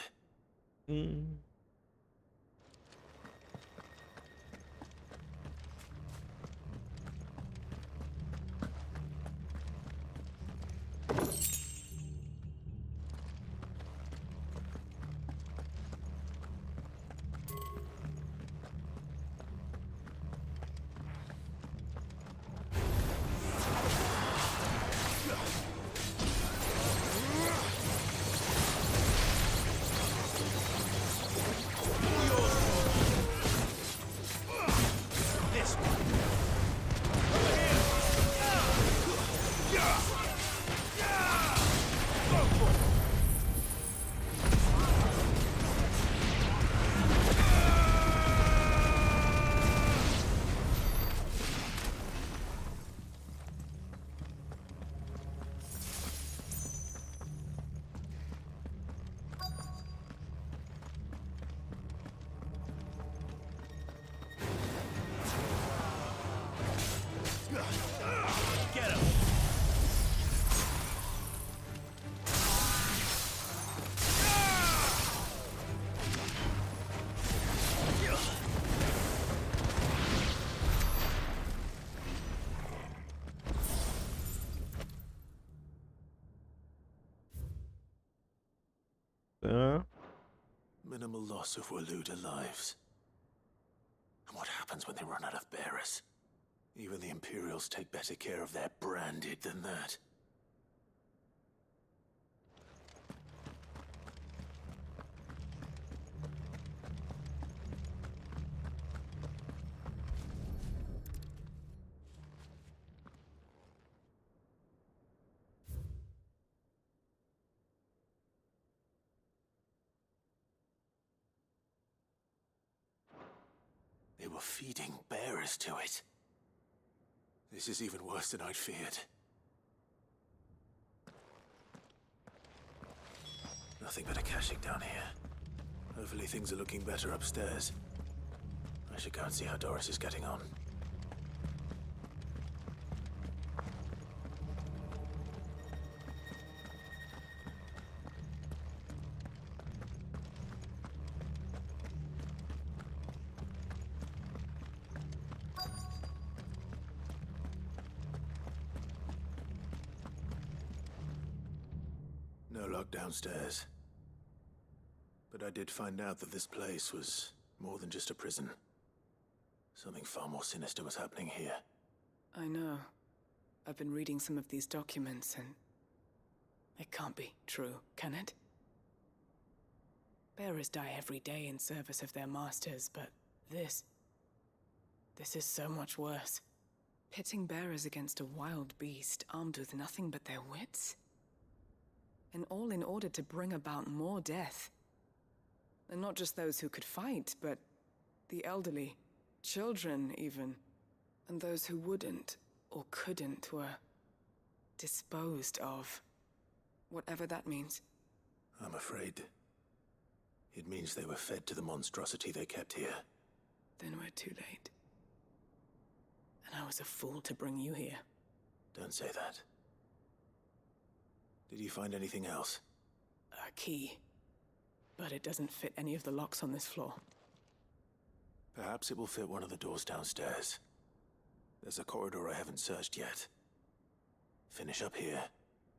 Get him! Minimal loss of Waluda lives. And what happens when they run out of bearers? Even the Imperials take better care of their branded than that. They were feeding bearers to it. This is even worse than I'd feared. Nothing but Akashic down here. Hopefully things are looking better upstairs. I should go and see how Doris is getting on. No lock downstairs. But I did find out that this place was more than just a prison. Something far more sinister was happening here. I know. I've been reading some of these documents and... it can't be true, can it? Bearers die every day in service of their masters, but this is so much worse. Pitting bearers against a wild beast armed with nothing but their wits? And all in order to bring about more death. And not just those who could fight, but the elderly, children even. And those who wouldn't or couldn't were disposed of. Whatever that means. I'm afraid It means they were fed to the monstrosity they kept here. Then we're too late. And I was a fool to bring you here. Don't say that. Did you find anything else? A key. But it doesn't fit any of the locks on this floor. Perhaps it will fit one of the doors downstairs. There's a corridor I haven't searched yet. Finish up here,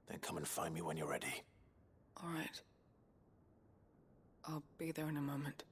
then come and find me when you're ready. All right. I'll be there in a moment.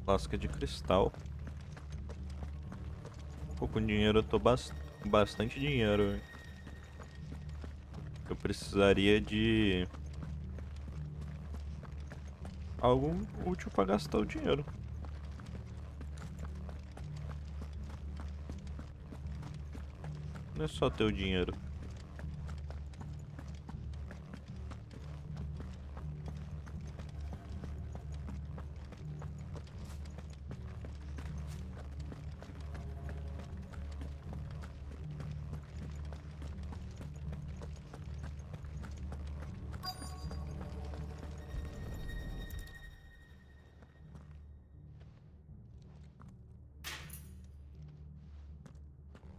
Lasca de cristal. Pô, com dinheiro eu tô bastante dinheiro. Eu precisaria de algo útil pra gastar o dinheiro. Não é só ter o dinheiro.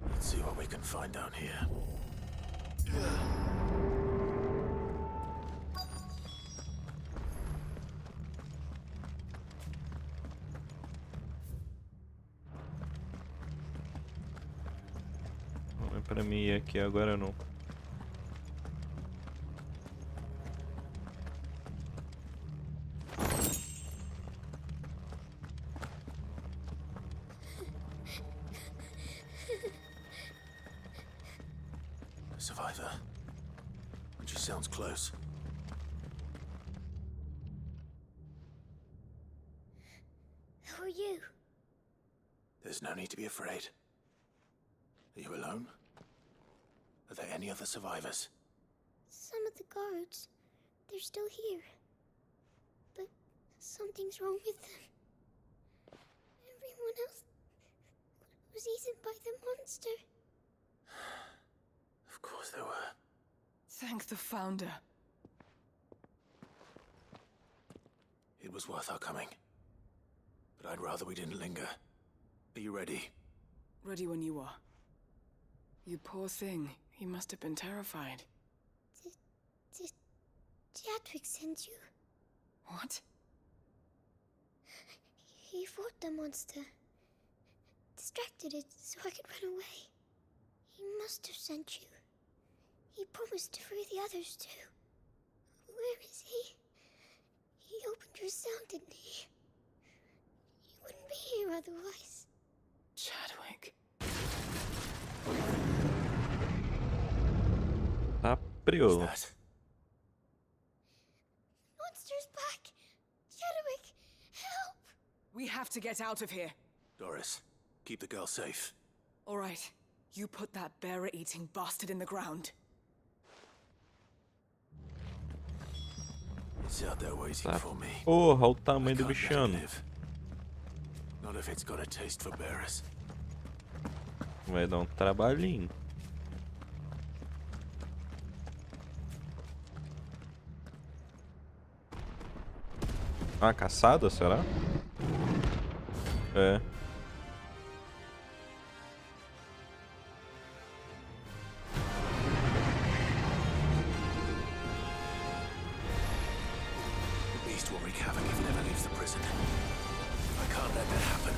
Let's see what we can find down here. Não é pra mim ir aqui agora não. Survivor. And she sounds close. Who are you? There's no need to be afraid. Are you alone? Are there any other survivors? Some of the guards. They're still here. But something's wrong with them. Everyone else was eaten by the monster. Of course there were. Thank the Founder. It was worth our coming. But I'd rather we didn't linger. Are you ready? Ready when you are. You poor thing. He must have been terrified. Did Chadwick send you? What? He fought the monster. Distracted it so I could run away. He must have sent you. He promised to free the others too. Where is he? He opened your cell, didn't he? He wouldn't be here otherwise. Chadwick. Tá preso. Monster's back! Chadwick, help! We have to get out of here. Doris, keep the girl safe. All right. You put that bearer-eating bastard in the ground. It's out there waiting for me. Porra, olha o tamanho do bichano. Not if it's got a taste for bearers. Vai dar um trabalhinho. Ah, caçada, será? É. The beast will wreak havoc if it ever leaves the prison. I can't let that happen.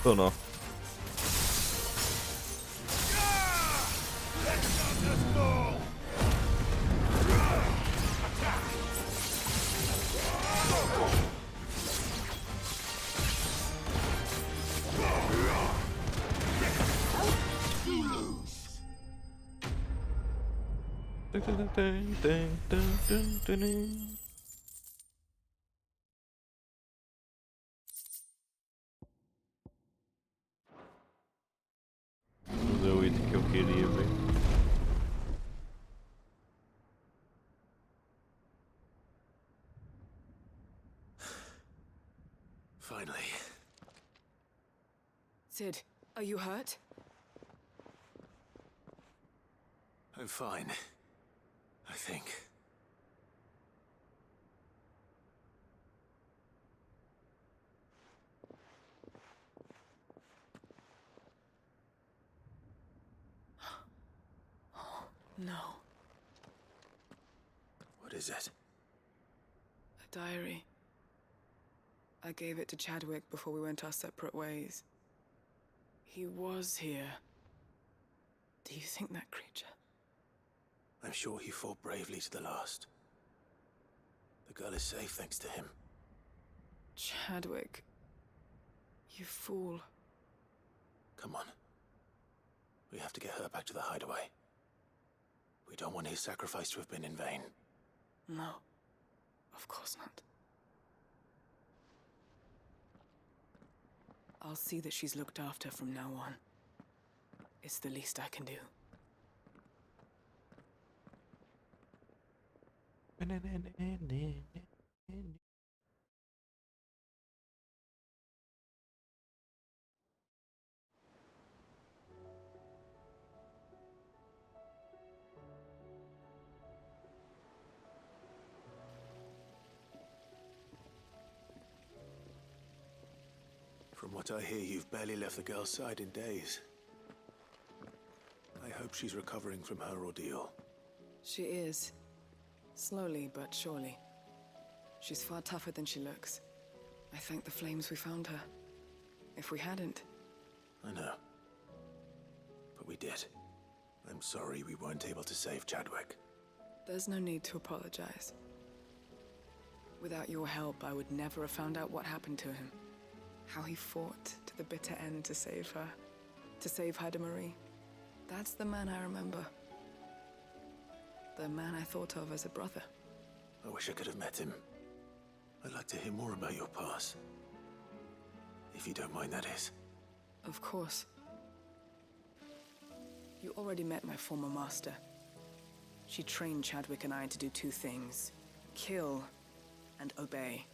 Ou não? Vamos ver o item que eu queria ver. Finally. Sid, are you hurt? I'm fine. I think. No. What is it? A diary. I gave it to Chadwick before we went our separate ways. He was here. Do you think that creature? I'm sure he fought bravely to the last. The girl is safe thanks to him. Chadwick. You fool. Come on. We have to get her back to the hideaway. We don't want his sacrifice to have been in vain. No. Of course not. I'll see that she's looked after from now on. It's the least I can do. From what I hear, you've barely left the girl's side in days. I hope she's recovering from her ordeal. She is. Slowly but surely. She's far tougher than she looks. I thank the flames we found her. If we hadn't... I know. But we did. I'm sorry we weren't able to save Chadwick. There's no need to apologize. Without your help, I would never have found out what happened to him. How he fought to the bitter end to save her. To save Haida Marie. That's the man I remember. The man I thought of as a brother. I wish I could have met him. I'd like to hear more about your past. If you don't mind, that is. Of course. You already met my former master. She trained Chadwick and I to do two things. Kill and obey.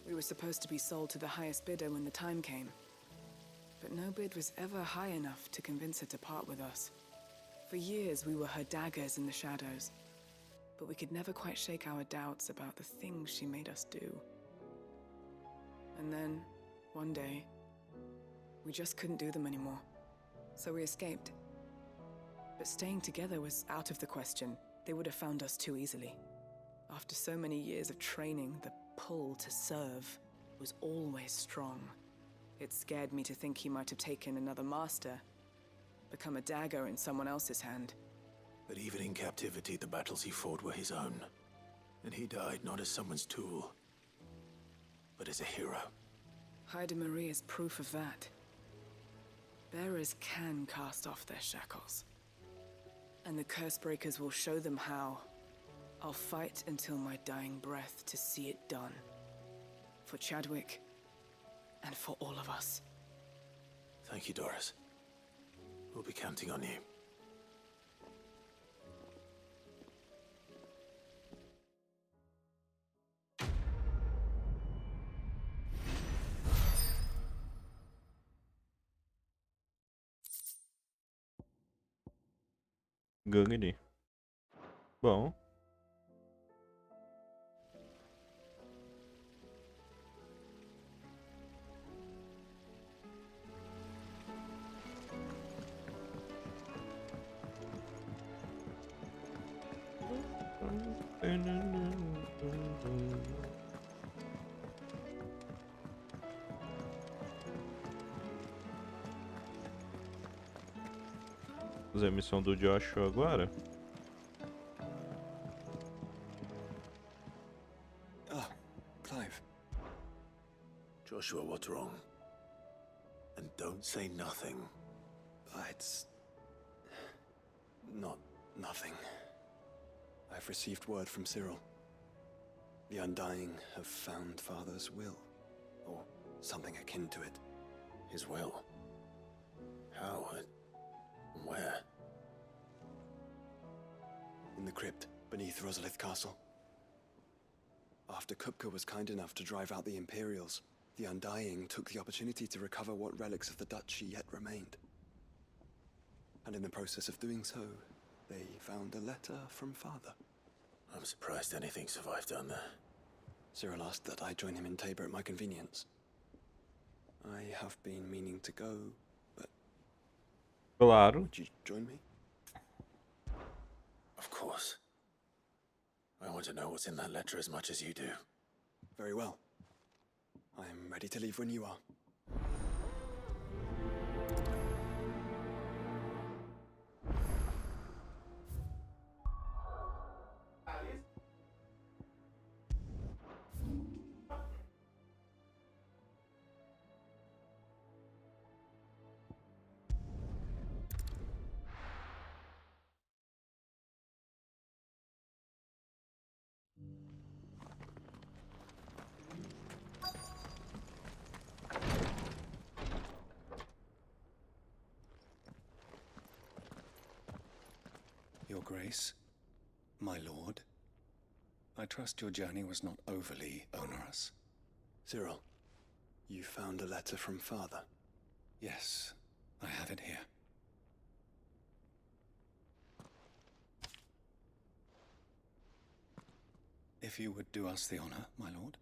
We were supposed to be sold to the highest bidder when the time came. But no bid was ever high enough to convince her to part with us. For years, we were her daggers in the shadows. But we could never quite shake our doubts about the things she made us do. And then, one day, we just couldn't do them anymore. So we escaped. But staying together was out of the question. They would have found us too easily. After so many years of training, the pull to serve was always strong. It scared me to think he might have taken another master, become a dagger in someone else's hand. But even in captivity, the battles he fought were his own. And he died not as someone's tool, but as a hero. Haida Marie is proof of that. Bearers can cast off their shackles. And the Cursebreakers will show them how. I'll fight until my dying breath to see it done. For Chadwick, and for all of us. Thank you, Doris. We'll be counting on you. Gangue. Bom. Fazer a missão do Joshua agora. Ah, Clive. Joshua, what's wrong? And don't say nothing. It's not nothing. I've received word from Cyril. The Undying have found Father's will, or something akin to it. His will? How? Where? In the crypt beneath Rosalith Castle. After Kupka was kind enough to drive out the Imperials, the Undying took the opportunity to recover what relics of the Duchy yet remained. And in the process of doing so, they found a letter from Father. I'm surprised anything survived down there. Cyril asked that I join him in Tabor at my convenience. I have been meaning to go, but... Claro. Would you join me? Of course. I want to know what's in that letter as much as you do. Very well. I'm ready to leave when you are. Your Grace, my lord, I trust your journey was not overly onerous. Cyril, you found a letter from Father? Yes, I have it here. If you would do us the honor, my lord.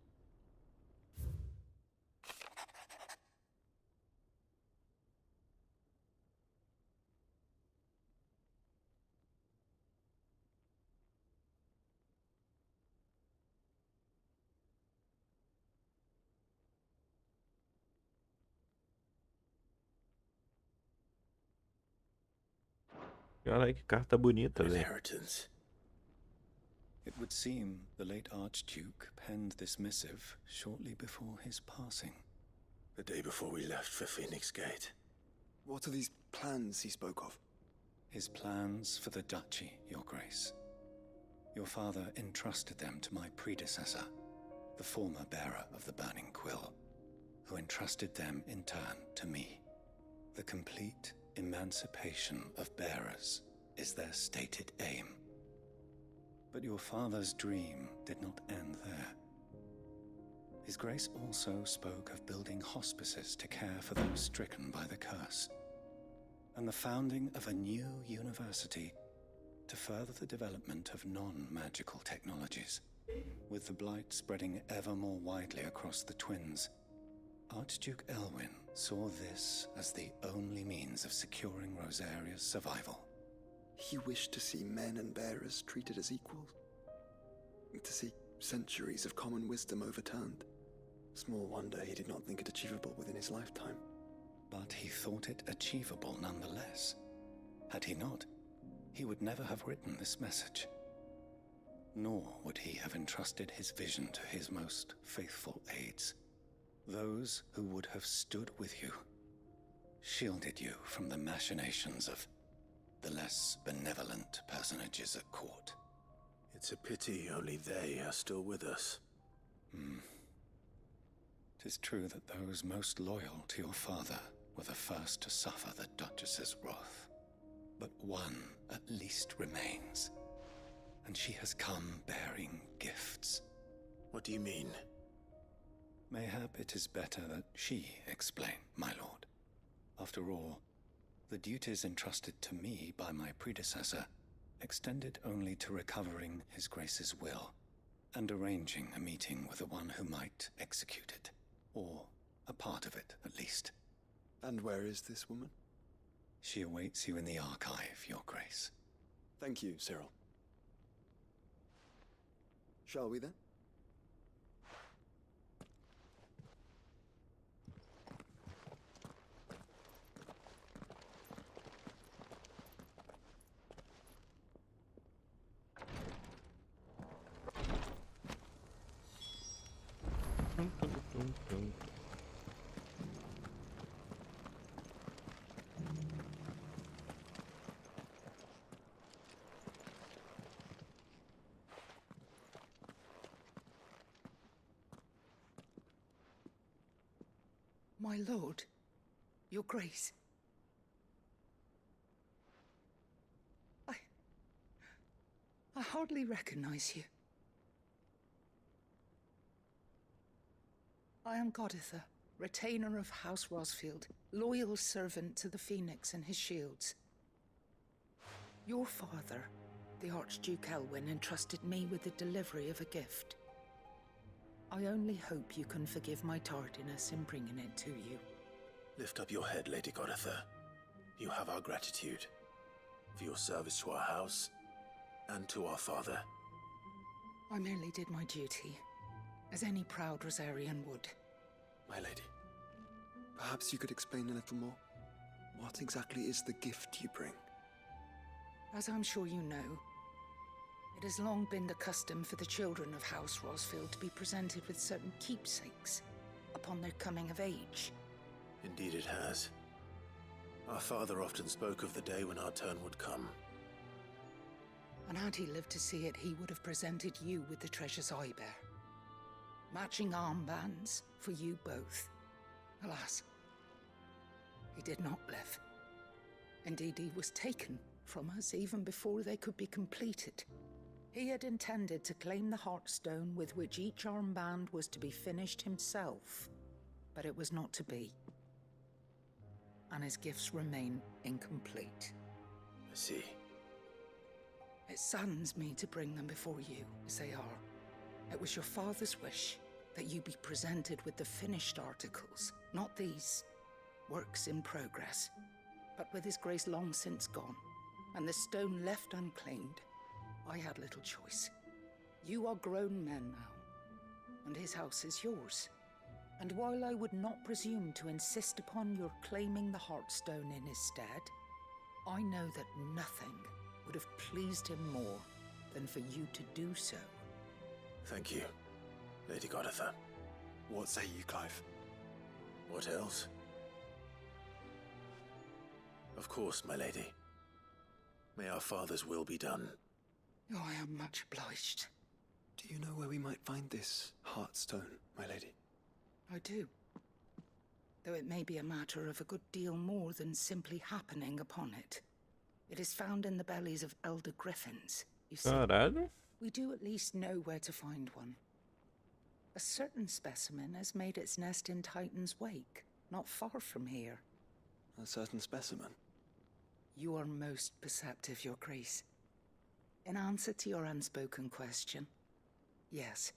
Olha que carta bonita, velho. Inheritance. It would seem the late Archduke penned this missive shortly before his passing. The day before we left for Phoenix Gate. What are these plans he spoke of? His plans for the Duchy, Your Grace. Your father entrusted them to my predecessor, the former bearer of the Burning Quill, who entrusted them in turn to me. The complete emancipation of bearers is their stated aim. But your father's dream did not end there. His Grace also spoke of building hospices to care for those stricken by the curse, and the founding of a new university to further the development of non-magical technologies. With the blight spreading ever more widely across the twins, Archduke Elwyn saw this as the only means of securing Rosaria's survival. He wished to see men and bearers treated as equals. To see centuries of common wisdom overturned. Small wonder he did not think it achievable within his lifetime. But he thought it achievable nonetheless. Had he not, he would never have written this message. Nor would he have entrusted his vision to his most faithful aides. Those who would have stood with you, shielded you from the machinations of the less benevolent personages at court. It's a pity only they are still with us. 'Tis true that those most loyal to your father were the first to suffer the Duchess's wrath. But one at least remains, and she has come bearing gifts. What do you mean? Mayhap it is better that she explain, my lord. After all, the duties entrusted to me by my predecessor extended only to recovering His Grace's will and arranging a meeting with the one who might execute it, or a part of it at least. And where is this woman? She awaits you in the archive, Your Grace. Thank you, Cyril. Shall we then? My lord, your grace. I hardly recognize you. I am Goditha, retainer of House Rosfield, loyal servant to the Phoenix and his shields. Your father, the Archduke Elwyn, entrusted me with the delivery of a gift. I only hope you can forgive my tardiness in bringing it to you. Lift up your head, Lady Goditha. You have our gratitude for your service to our house and to our father. I merely did my duty, as any proud Rosarian would. My lady, perhaps you could explain a little more? What exactly is the gift you bring? As I'm sure you know, it has long been the custom for the children of House Rosfield to be presented with certain keepsakes upon their coming of age. Indeed it has. Our father often spoke of the day when our turn would come. And had he lived to see it, he would have presented you with the treasures I bear. Matching armbands for you both. Alas, he did not live. Indeed, he was taken from us even before they could be completed. He had intended to claim the Heartstone with which each armband was to be finished himself, but it was not to be. And his gifts remain incomplete. I see. It saddens me to bring them before you, as they are. It was your father's wish that you be presented with the finished articles, not these works in progress. But with his grace long since gone, and the stone left unclaimed, I had little choice. You are grown men now, and his house is yours. And while I would not presume to insist upon your claiming the Heartstone in his stead, I know that nothing would have pleased him more than for you to do so. Thank you, Lady Goditha. What say you, Clive? What else? Of course, my lady. May our father's will be done. Oh, I am much obliged. Do you know where we might find this Heartstone, my lady? I do. Though it may be a matter of a good deal more than simply happening upon it. It is found in the bellies of elder griffins, you see. Caralho. We do at least know where to find one. A certain specimen has made its nest in Titan's Wake, not far from here. A certain specimen? You are most perceptive, Your Grace. In answer to your unspoken question, yes.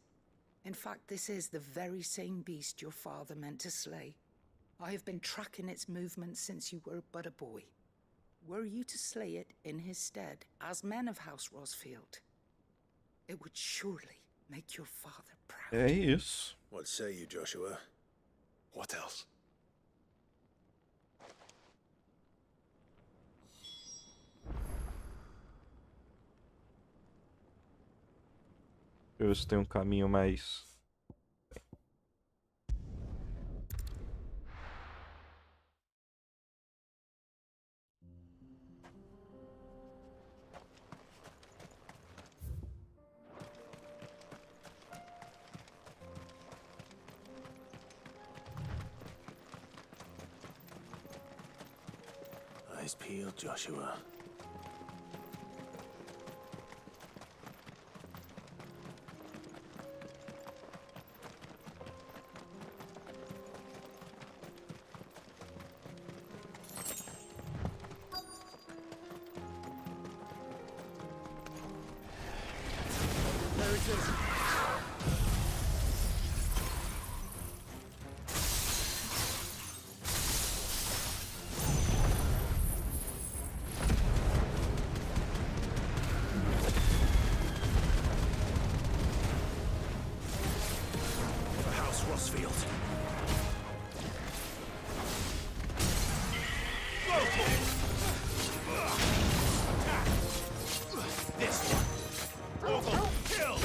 In fact, this is the very same beast your father meant to slay. I have been tracking its movements since you were but a boy. Were you to slay it in his stead, as men of House Rosfield, it would surely make your father proud. É isso. What say you, Joshua? What else? Deixa eu ver se tem um caminho mais... Eyes peeled, Joshua. There it is. House Rosfield. This one. Kill.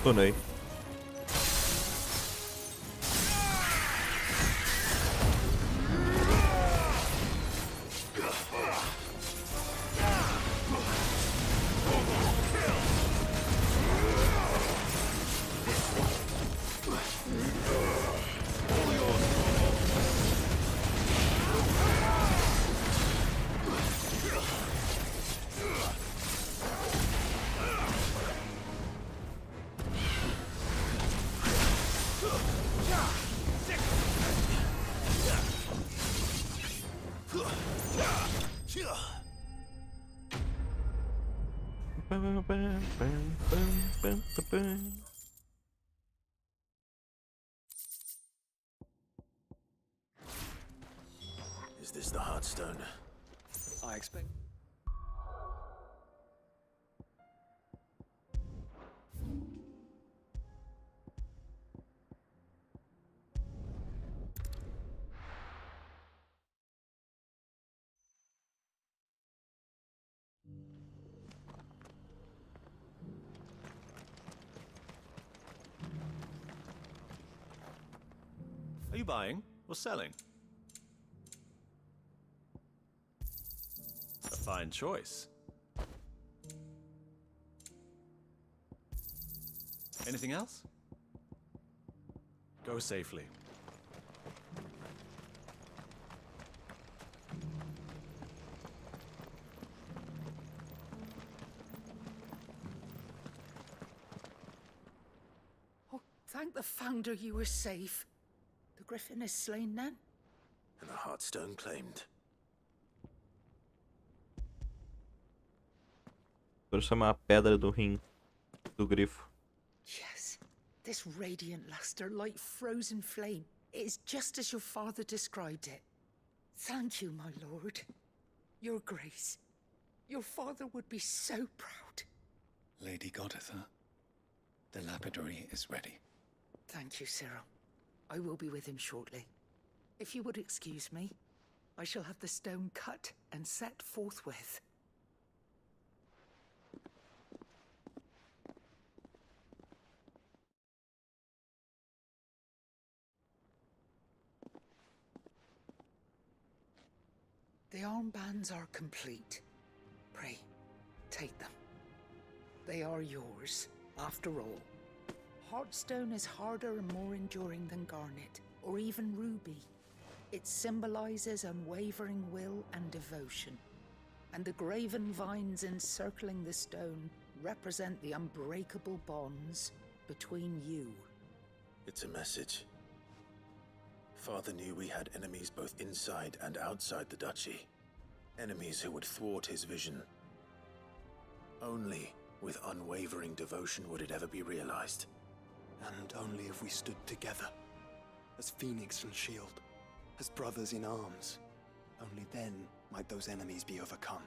Tunei. Is this the Heartstone? I expect... Are you buying or selling? A fine choice. Anything else? Go safely. Oh, thank the Founder you were safe. The Griffin is slain then? And the Heartstone claimed. Vou chamar a pedra do rim do grifo. Yes, this radiant luster like frozen flame. It is just as your father described it. Thank you, my lord. Your grace. Your father would be so proud. Lady Goditha, the lapidary is ready. Thank you, Cyril. I will be with him shortly. If you would excuse me, I shall have the stone cut and set forthwith. The armbands are complete. Pray, take them. They are yours, after all. Heartstone is harder and more enduring than garnet, or even ruby. It symbolizes unwavering will and devotion. And the graven vines encircling the stone represent the unbreakable bonds between you. It's a message. Father knew we had enemies both inside and outside the duchy. Enemies who would thwart his vision. Only with unwavering devotion would it ever be realized. And only if we stood together, as Phoenix and Shield, as brothers in arms, only then might those enemies be overcome.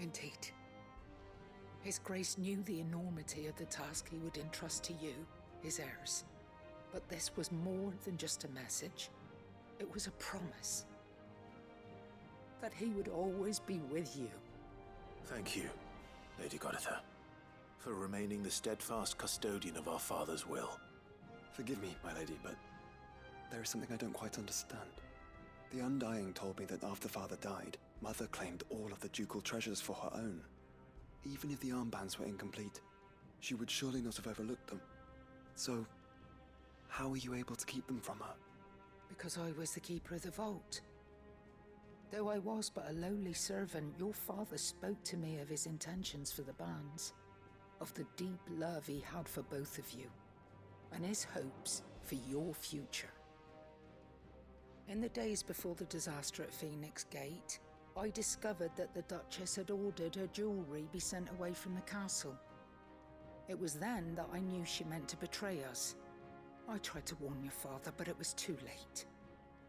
Indeed. His Grace knew the enormity of the task he would entrust to you, his heirs. But this was more than just a message. It was a promise. That he would always be with you. Thank you, Lady Goditha, for remaining the steadfast custodian of our father's will. Forgive me, my lady, but there is something I don't quite understand. The Undying told me that after Father died, Mother claimed all of the ducal treasures for her own. Even if the armbands were incomplete, she would surely not have overlooked them. So, how were you able to keep them from her? Because I was the keeper of the vault. Though I was but a lowly servant, your father spoke to me of his intentions for the bands, of the deep love he had for both of you, and his hopes for your future. In the days before the disaster at Phoenix Gate, I discovered that the Duchess had ordered her jewelry be sent away from the castle. It was then that I knew she meant to betray us. I tried to warn your father, but it was too late.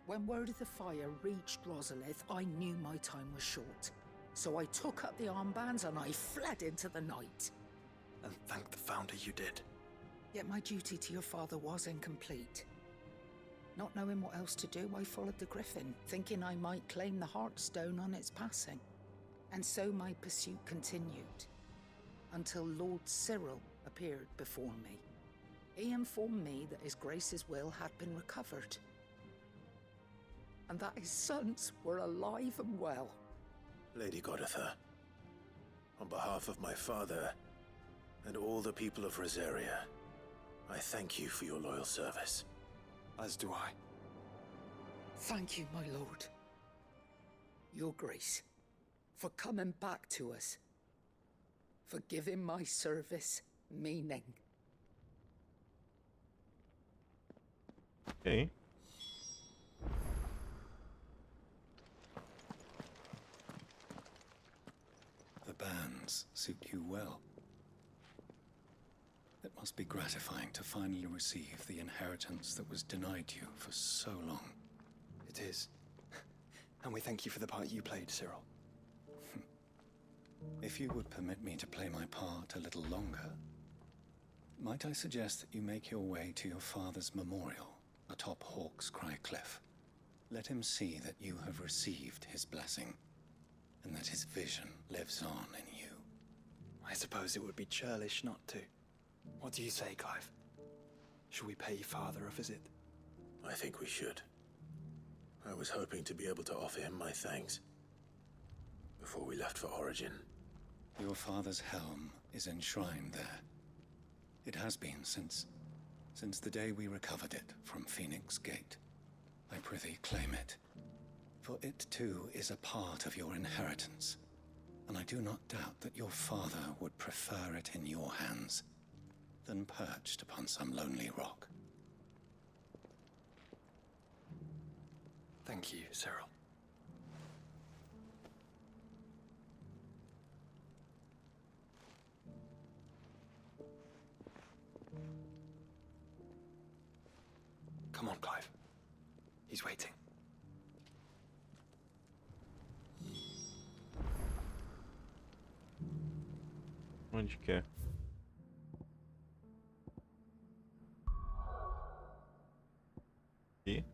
When word of the fire reached Rosalith, I knew my time was short. So I took up the armbands and I fled into the night. and thank the Founder you did. Yet my duty to your father was incomplete. Not knowing what else to do, I followed the Griffin, thinking I might claim the Heartstone on its passing. And so my pursuit continued, until Lord Cyril appeared before me. He informed me that His Grace's will had been recovered, and that his sons were alive and well. Lady Goditha, on behalf of my father and all the people of Rosaria, I thank you for your loyal service. As do I. Thank you, my lord. Your Grace, for coming back to us, for giving my service meaning. Okay. The bands suit you well. It must be gratifying to finally receive the inheritance that was denied you for so long. It is. And we thank you for the part you played, Cyril. If you would permit me to play my part a little longer, might I suggest that you make your way to your father's memorial atop Hawk's Cry Cliff. Let him see that you have received his blessing, and that his vision lives on in you. I suppose it would be churlish not to. What do you say, Clive? Shall we pay Father a visit? I think we should. I was hoping to be able to offer him my thanks before we left for Origin. Your father's helm is enshrined there. It has been since the day we recovered it from Phoenix Gate. I prithee claim it, for it too is a part of your inheritance, and I do not doubt that your father would prefer it in your hands than perched upon some lonely rock. Thank you, Cyril. Come on, Clive. He's waiting. Onde que é? Aqui?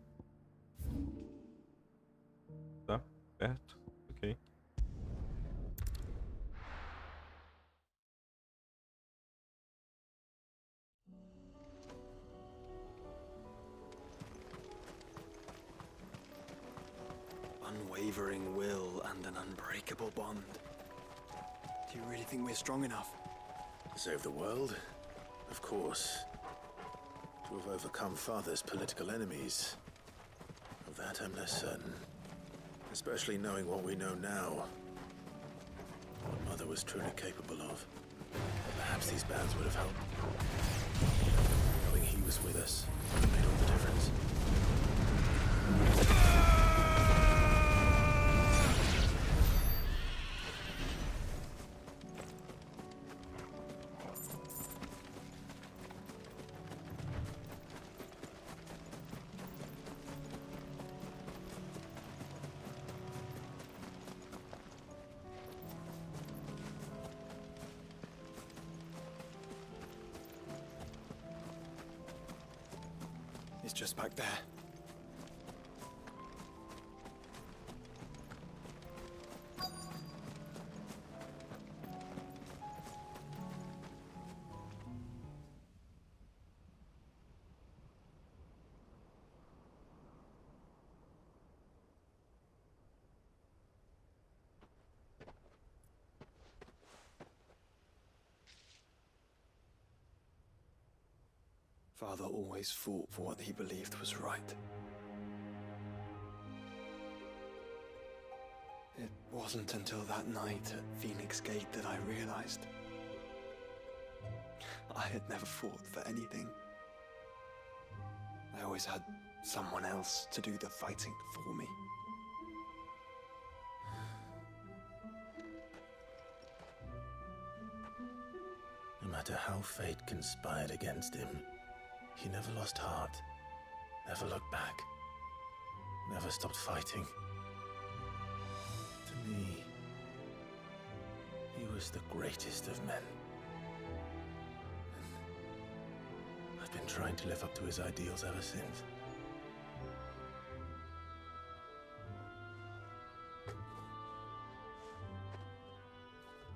Tá perto? Ok. Unwavering will and an unbreakable bond. Do you really think we're strong enough? To save the world? Of course. To have overcome Father's political enemies? Of that I'm less certain. Especially knowing what we know now. What Mother was truly capable of. Perhaps these bands would have helped. Knowing he was with us made all the difference. It's just back there. Father always fought for what he believed was right. It wasn't until that night at Phoenix Gate that I realized I had never fought for anything. I always had someone else to do the fighting for me. No matter how fate conspired against him, he never lost heart, never looked back, never stopped fighting. To me, he was the greatest of men. I've been trying to live up to his ideals ever since.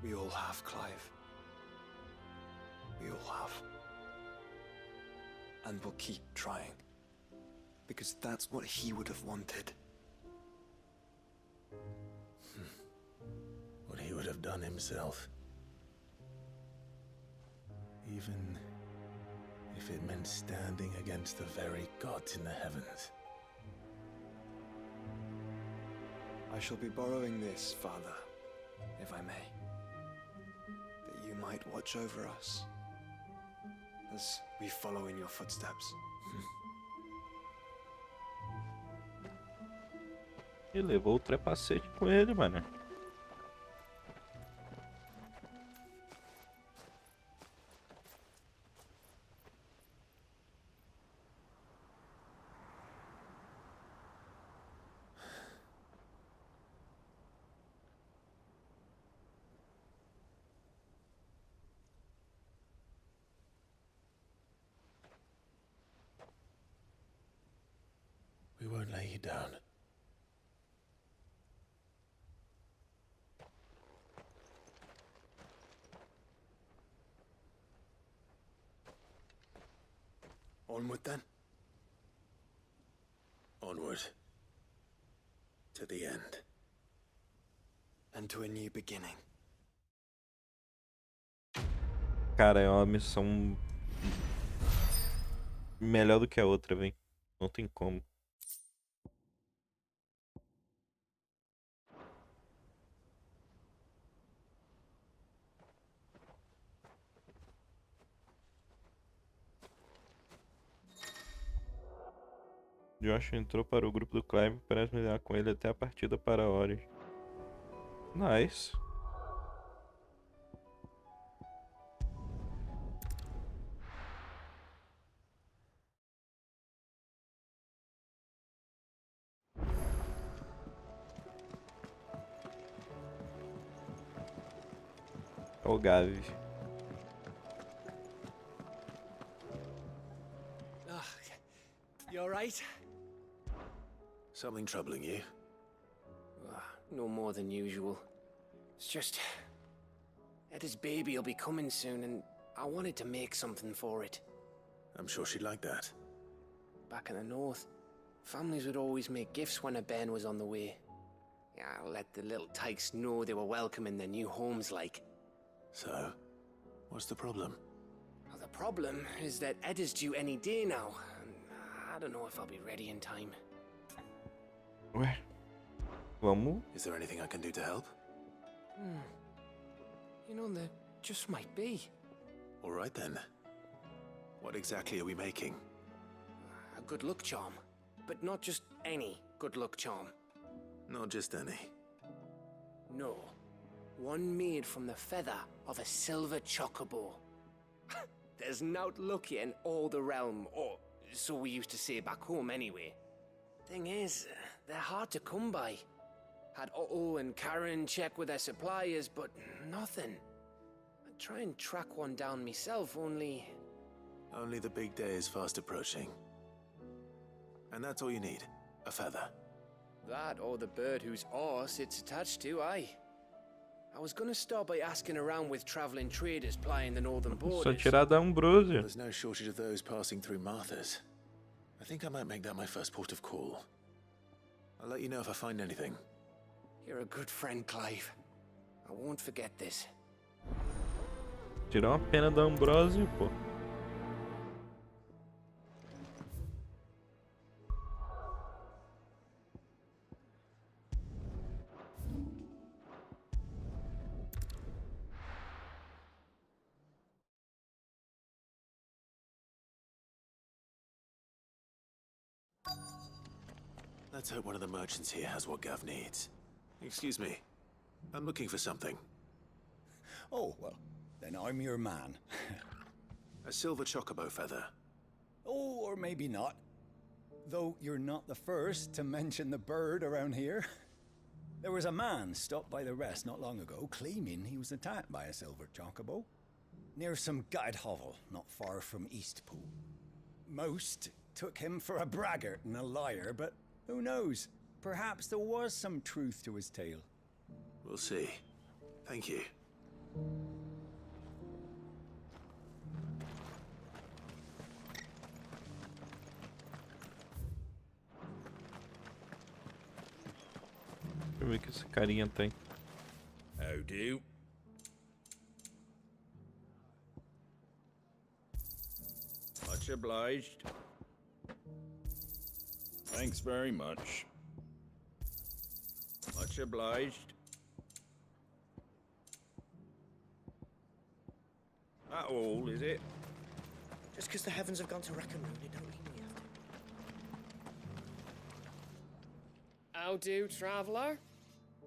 We all have, Clive. We all have. And we'll keep trying. Because that's what he would have wanted. What he would have done himself. Even if it meant standing against the very gods in the heavens. I shall be borrowing this, Father, if I may. That you might watch over us as we follow in your footsteps. E levou o trapacete com ele, mano. We won't lay you down. Onward then. Onward. To the end. And to a new beginning. Cara, é uma missão melhor do que a outra, velho. Não tem como. Josh entrou para o grupo do Clive para lidar com ele até a partida para horas. Nice. O Gavi. You alright? Something troubling you? No more than usual. It's just... Etta's baby will be coming soon, and I wanted to make something for it. I'm sure she'd like that. Back in the north, families would always make gifts when a bairn was on the way. Yeah, let the little tykes know they were welcome in their new homes, like. So, what's the problem? Well, the problem is that Etta's due any day now, and I don't know if I'll be ready in time. Ué, vamos? Is there anything I can do to help? You know, there just might be. All right then. What exactly are we making? A good luck charm, but not just any good luck charm. Not just any. No. One made from the feather of a silver chocobo. There's naught luckier in all the realm, or so we used to say back home anyway. Thing is, they're hard to come by. Had Otto and Karen check with their suppliers, but nothing. I'd try and track one down myself, only... Only the big day is fast approaching. And that's all you need, a feather. That or the bird whose horse it's attached to, aye. I was gonna start by asking around with traveling traders plying the northern borders. Só tirar da Ambrosia. There's no shortage of those passing through Martha's. I think I might make that my first port of call. I'll let you know if I find anything. You're a good friend, Clive. I won't forget this. Tirar uma pena da Ambrosia, pô. Let's hope one of the merchants here has what Gav needs. Excuse me. I'm looking for something. Oh, well, then I'm your man. A silver chocobo feather. Oh, or maybe not. Though you're not the first to mention the bird around here. There was a man stopped by the rest not long ago claiming he was attacked by a silver chocobo. Near some gad hovel not far from Eastpool. Most took him for a braggart and a liar, but who knows? Perhaps there was some truth to his tale. We'll see. Thank you. Deixa eu ver o que esse carinha tem. How do? Much obliged. Thanks very much. Much obliged. That all, is it? Just because the heavens have gone to rack and ruin, it don't mean we have to. How do, traveller?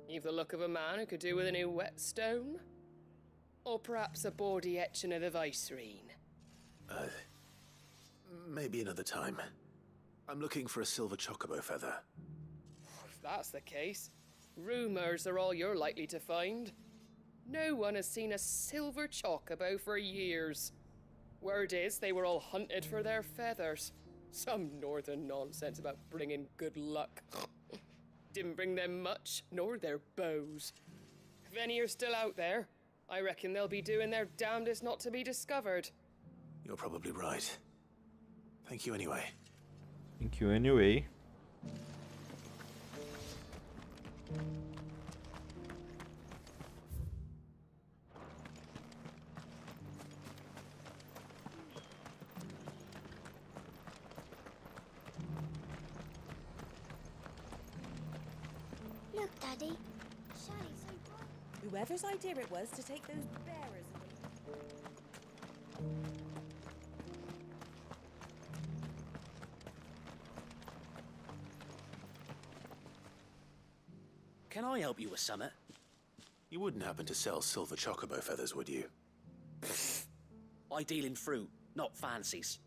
You've the look of a man who could do with a new whetstone? Or perhaps a bawdy etching of the Vicerine? Maybe another time. I'm looking for a silver chocobo feather. If that's the case, rumours are all you're likely to find. No one has seen a silver chocobo for years. Word is they were all hunted for their feathers. Some northern nonsense about bringing good luck. Didn't bring them much, nor their bows. If any are still out there, I reckon they'll be doing their damnedest not to be discovered. You're probably right. Thank you anyway. Thank you anyway. Look, Daddy. Shining so bright. Whoever's idea it was to take those bearers. Can I help you with something? You wouldn't happen to sell silver chocobo feathers, would you? I deal in fruit, not fancies.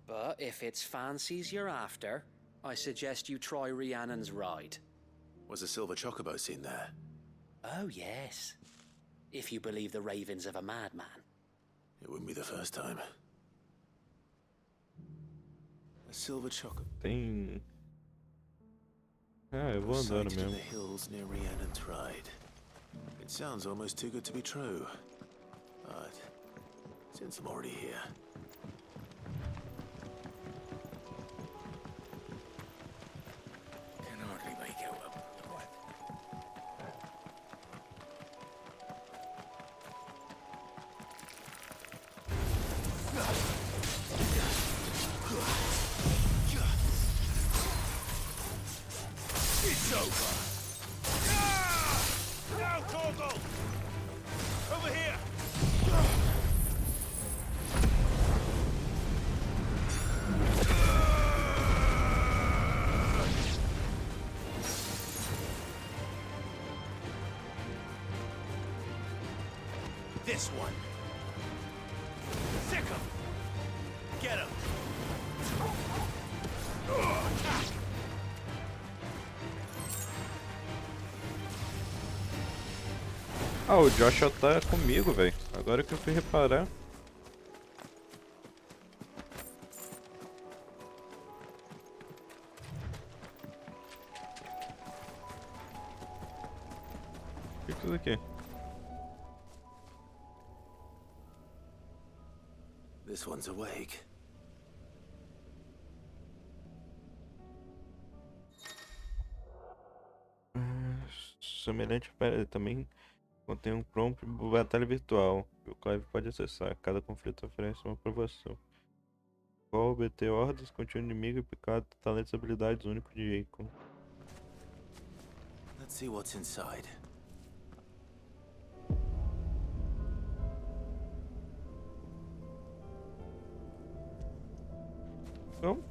But if it's fancies you're after, I suggest you try Rhiannon's ride. Was a silver chocobo seen there? Oh, yes. If you believe the ravings of a madman. It wouldn't be the first time. A silver chocobo. Tem. Ah, eu vou andando Sighted in mesmo. the hills near Rhiannon's ride. It sounds almost too good to be true. But since I'm already here. Can hardly make out a It's over! Now, Torgal! Over here! This one. Sick 'em! Get 'em! Ah, o Joshua tá comigo, velho. Agora que eu fui reparar. O que é isso aqui? This one's awake. Semelhante também contém um prompt de batalha virtual que o Clive pode acessar. Cada conflito oferece uma aprovação. Qual obter ordens, contra o inimigo e picado talentos e habilidades únicos de Akon. Let's see what's inside. Então,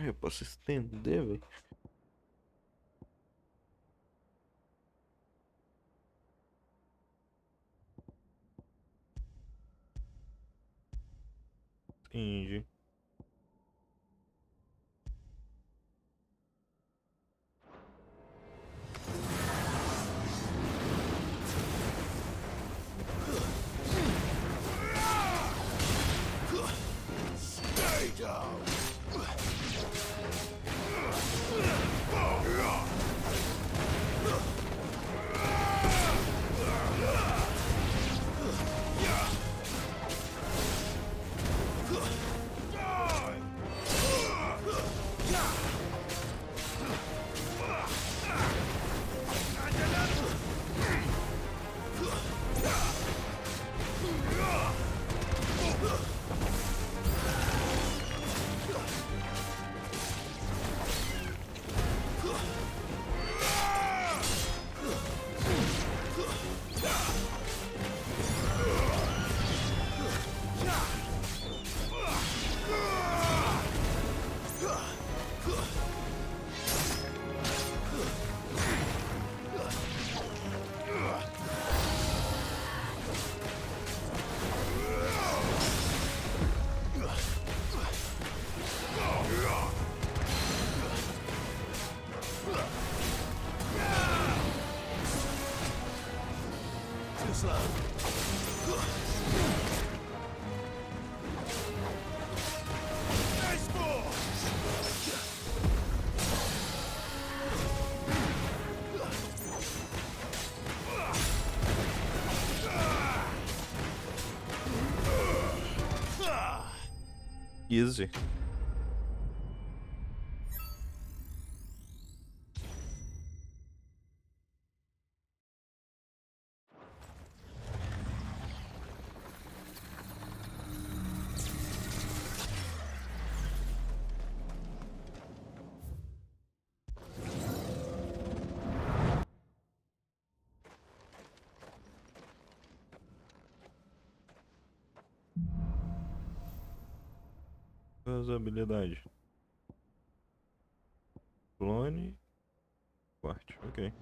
Eu posso estender, velho. Entendi. Stay down. Easy. As habilidades. Clone. Corte. Ok.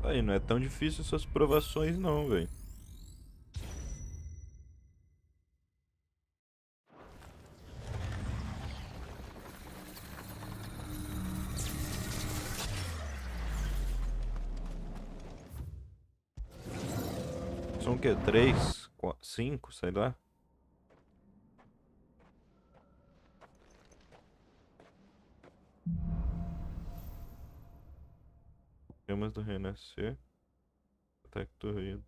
Aí, não é tão difícil essas provações não, velho. São o quê? 3, 4. 5, sei lá. Chamas do renascer. Ataque do ruído.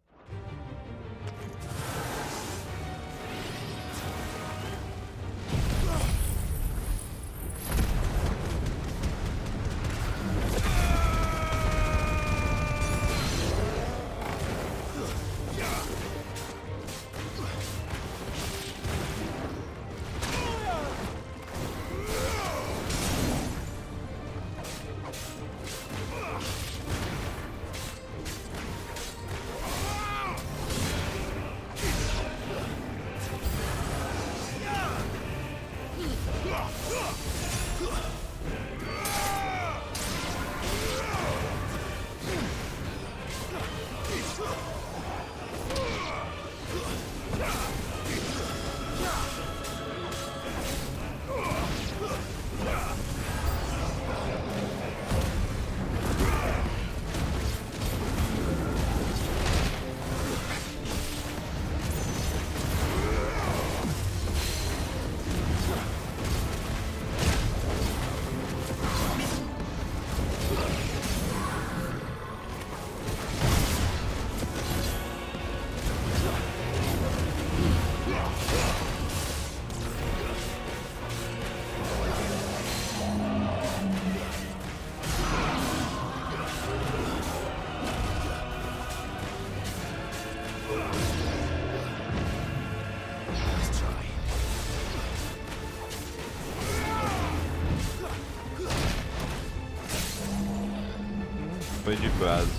Foi de quase.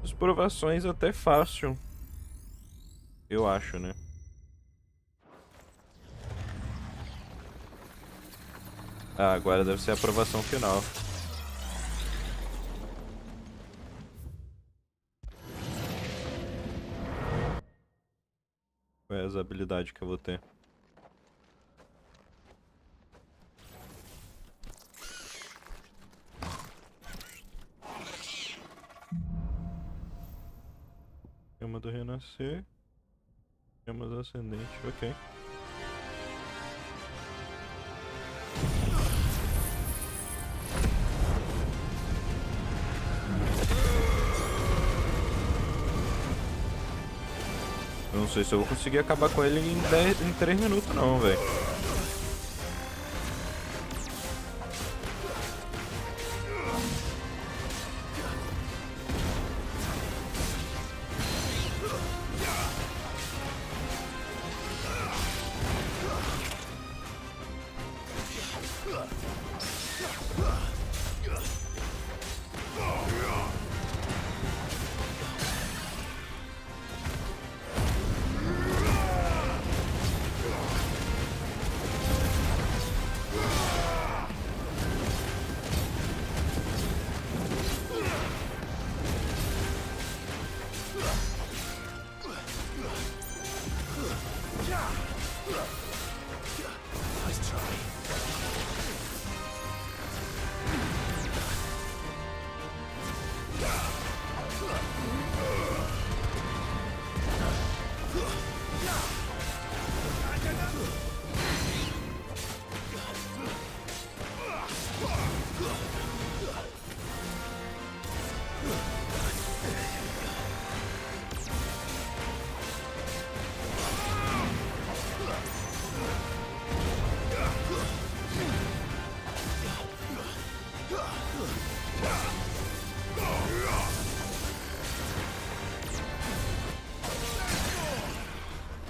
As provações até fácil. Eu acho, né? Ah, agora deve ser a aprovação final. Qual é as habilidades que eu vou ter? Chama do renascer. Chama do ascendente, ok. Eu não sei se eu vou conseguir acabar com ele em 3 minutos não, velho.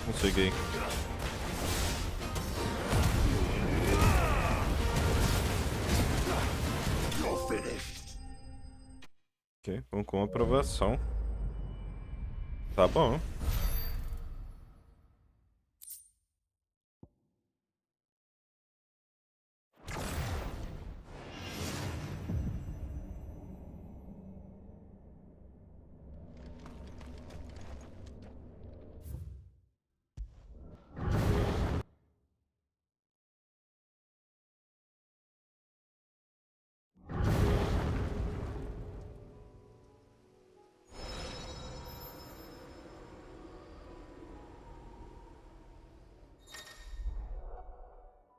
Consegui. Ok, vamos com aprovação. Tá bom.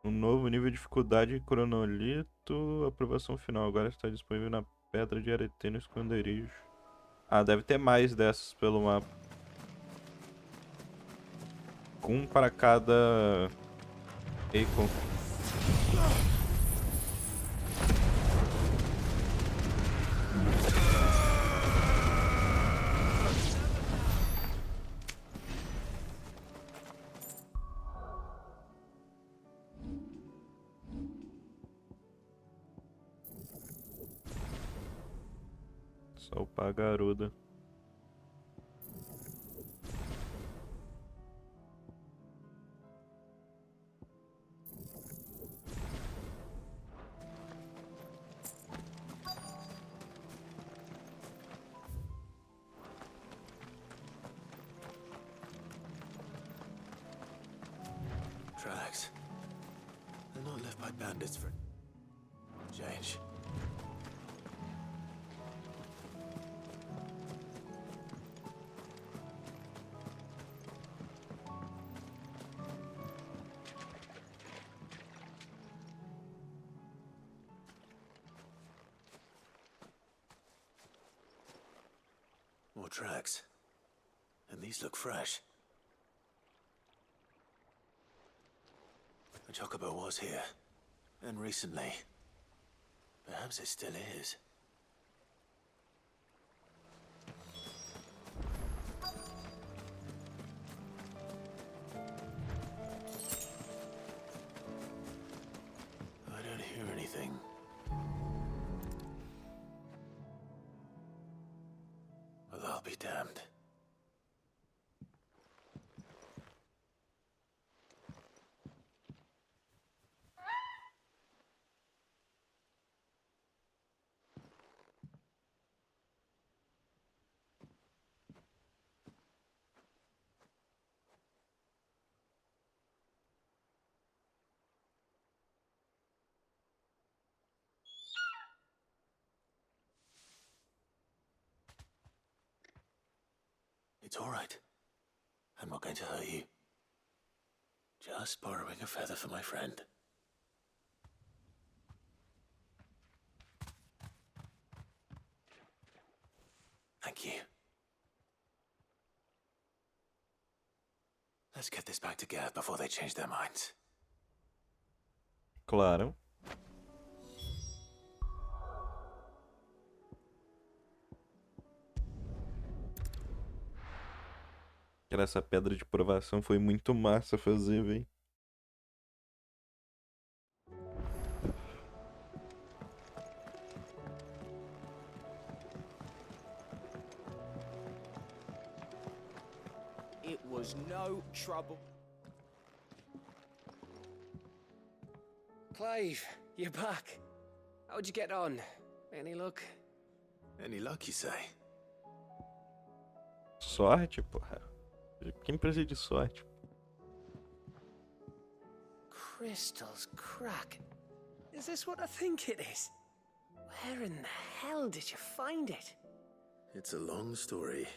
Um novo nível de dificuldade cronolito. Aprovação final. Agora está disponível na pedra de arete no esconderijo. Ah, deve ter mais dessas pelo mapa. Um para cada ícone. Só upar a garuda. Tracks. They're not left by bandits for change. More tracks. And these look fresh. The chocobo was here. And recently. Perhaps it still is. I don't hear anything. Well, I'll be damned. It's all right. I'm not going to hurt you. Just borrowing a feather for my friend. Thank you. Let's get this back to Gado before they change their minds. Claro. Essa pedra de provação foi muito massa fazer, velho. It was no trouble. Clive, you're back. How'd you get on? Any luck? Any luck, you say? Sorte, porra. Quem precisa de sorte? Crystals crack. Is this what I think it is? Where in the hell did you find it? It's a long story.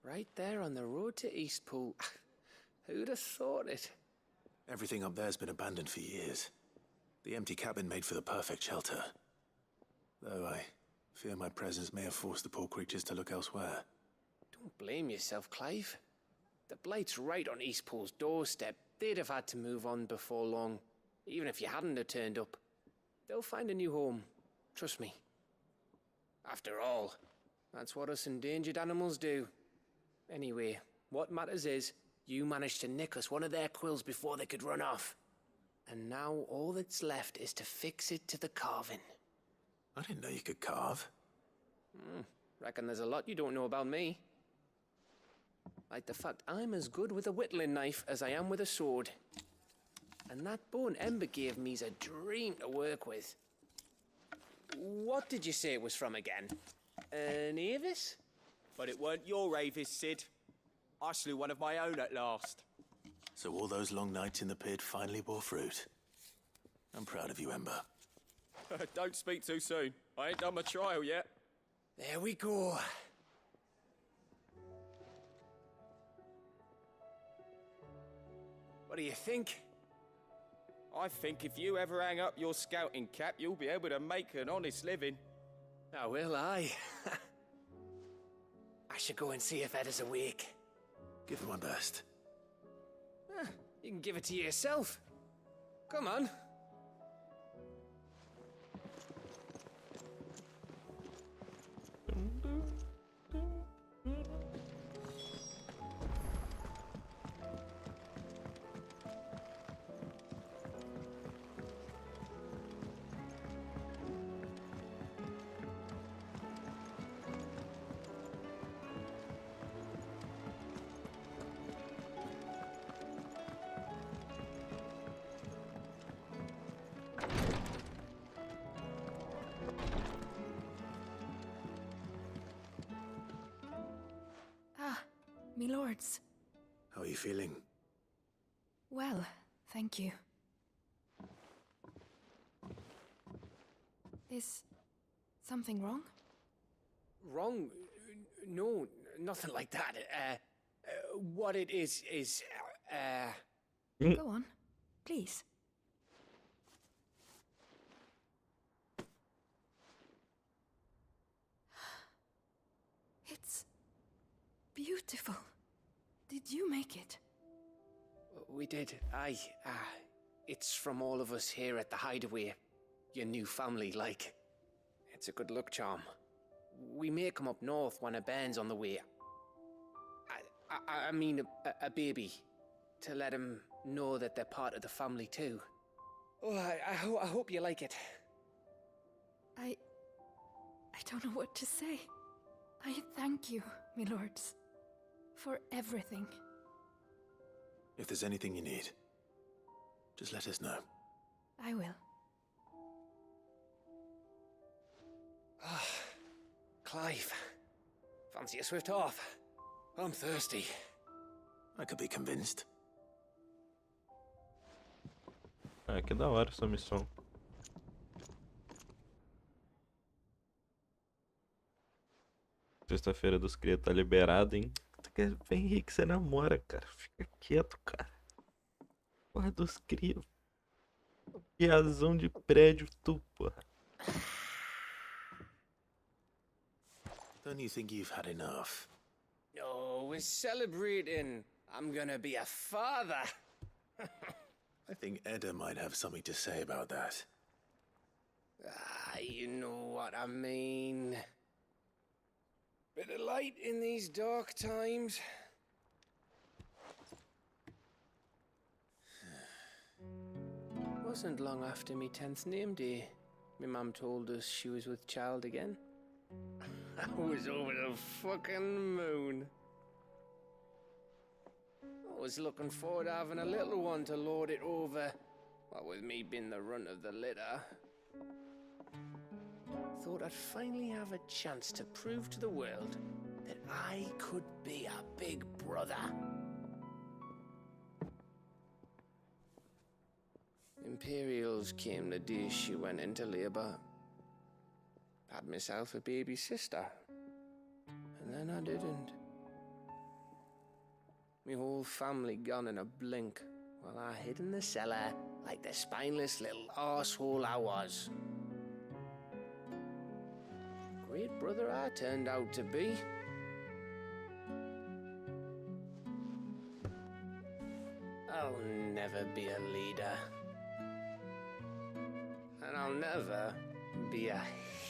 Right there on the road to Eastpool. Who'd have thought it? Everything up there's been abandoned for years. The empty cabin made for the perfect shelter. Though I fear my presence may have forced the poor creatures to look elsewhere. Don't blame yourself, Clive. The Blight's right on Eastpool's doorstep. They'd have had to move on before long, even if you hadn't have turned up. They'll find a new home. Trust me. After all, that's what us endangered animals do. Anyway, what matters is, you managed to nick us one of their quills before they could run off. And now all that's left is to fix it to the carving. I didn't know you could carve. Reckon there's a lot you don't know about me. Like the fact I'm as good with a whittling knife as I am with a sword. And that bone Ember gave me's a dream to work with. What did you say it was from again? An Avis? But it weren't your Avis, Sid. I slew one of my own at last. So all those long nights in the pit finally bore fruit. I'm proud of you, Ember. Don't speak too soon. I ain't done my trial yet. There we go. What do you think? I think if you ever hang up your scouting cap, you'll be able to make an honest living. Oh, will I? I should go and see if Ed is awake. Give it one best. You can give it to yourself. Come on. Me lords. How are you feeling? Well, thank you. Is something wrong? Wrong? No, nothing like that. What it is, Go on, please. It's beautiful. Did you make it? We did. It's from all of us here at the Hideaway. Your new family, like. It's a good luck charm. We may come up north when a band's on the way. I mean a baby. To let him know that they're part of the family too. Oh, I hope you like it. I don't know what to say. I thank you, my lords, for everything. If there's anything you need, just let us know. I will. Clive, fancy a swift off? I'm thirsty. I could be convinced. Ah, que da hora essa missão. Sexta-feira dos cria tá liberado, hein? Tu quer ver, Henrique? Você namora, cara. Fica quieto, cara. Porra dos cria. Piazão de prédio, tu, porra. Don't you think you've had enough? No, we're celebrating. I'm gonna be a father. I think Edda might have something to say about that. You know what I mean. Bit of light in these dark times. Wasn't long after me 10th name day, my mum told us she was with child again. I was over the fucking moon. I was looking forward to having a little one to lord it over, what with me being the runt of the litter. Thought I'd finally have a chance to prove to the world that I could be a big brother. Imperials came the day she went into labour. Had myself a baby sister. And then I didn't. My whole family gone in a blink, while I hid in the cellar like the spineless little arsehole I was. Great brother I turned out to be. I'll never be a leader. And I'll never be a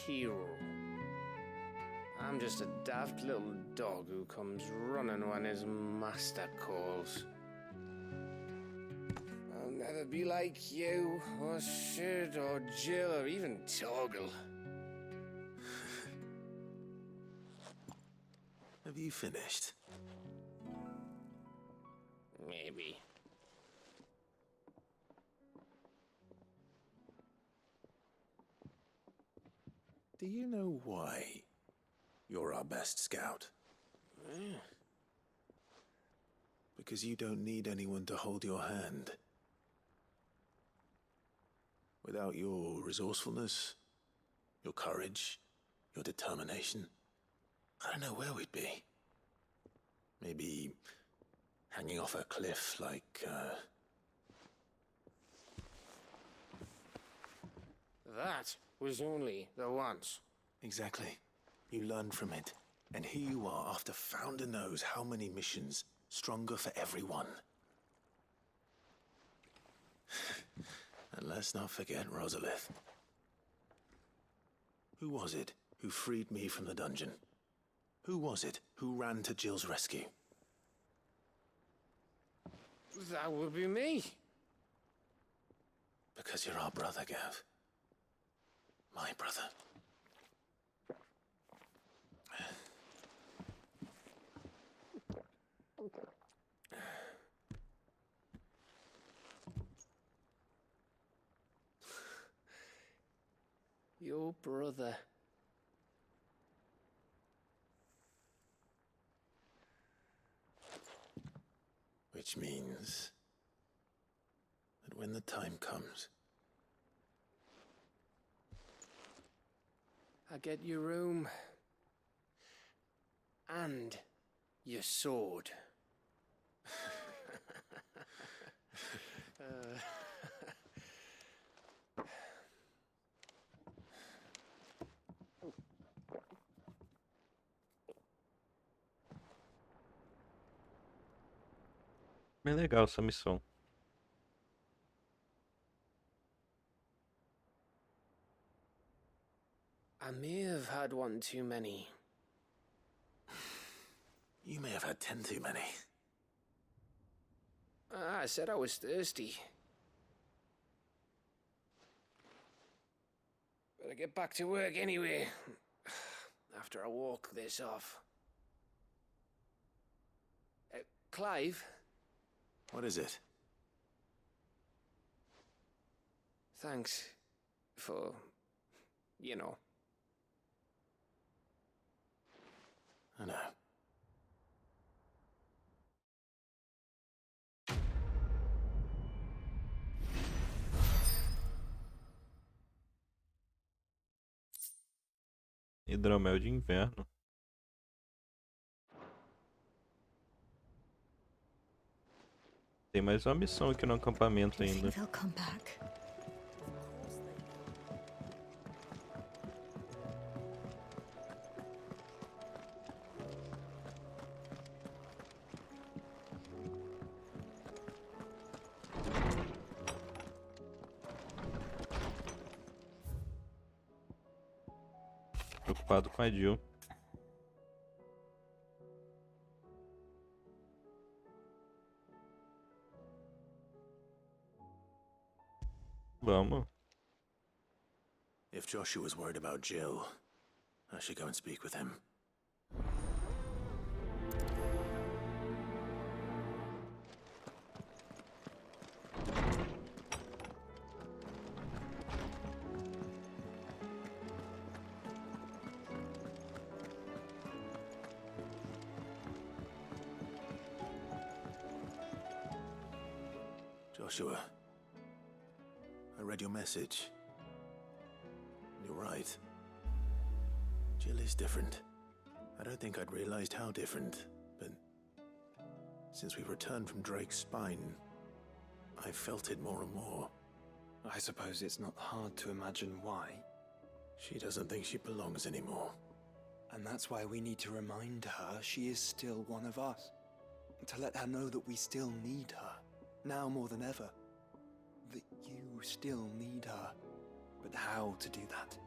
hero. I'm just a daft little dog who comes running when his master calls. I'll never be like you, or Sid, or Jill, or even Torgal. Have you finished? Maybe. Do you know why you're our best scout? Because you don't need anyone to hold your hand. Without your resourcefulness, your courage, your determination, I don't know where we'd be. Maybe hanging off a cliff like That was only the once. Exactly. You learned from it. And here you are, after Founder knows how many missions, stronger for everyone. And let's not forget Rosalith. Who was it who freed me from the dungeon? Who was it who ran to Jill's rescue? That would be me. Because you're our brother, Gav. My brother. Your brother. Which means that when the time comes, I get your room. And your sword. Bem legal essa missão. I may have had one too many. you may have had 10 too many. I said I was thirsty. Better get back to work anyway. After I walk this off. Clive? What is it? Thanks for, you know. I know. Hidromel de inverno. Tem mais uma missão aqui no acampamento ainda. They'll come back. Preocupado com a Jill. Vamos. If Joshua was worried about Jill, I should go and speak with him. Joshua, I read your message. You're right. Jill is different. I don't think I'd realized how different, but since we returned from Drake's spine, I've felt it more and more. I suppose it's not hard to imagine why. She doesn't think she belongs anymore. And that's why we need to remind her she is still one of us. To let her know that we still need her. Now more than ever. That you still need her. But how to do that?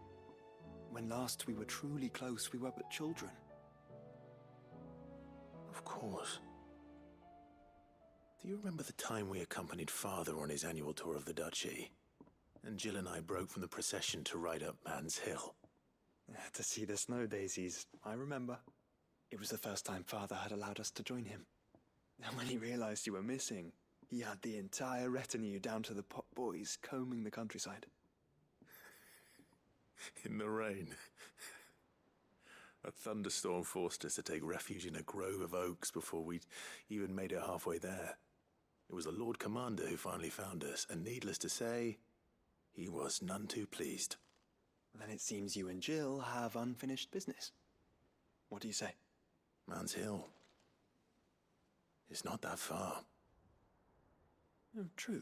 When last we were truly close, we were but children. Of course. Do you remember the time we accompanied Father on his annual tour of the Duchy? And Jill and I broke from the procession to ride up Man's Hill. To see the snow daisies, I remember. It was the first time Father had allowed us to join him. And when he realized you were missing, he had the entire retinue down to the pot boys combing the countryside. In the rain. A thunderstorm forced us to take refuge in a grove of oaks before we'd even made it halfway there. It was the Lord Commander who finally found us, and needless to say, he was none too pleased. Then it seems you and Jill have unfinished business. What do you say? Man's Hill. It's not that far. Oh, true.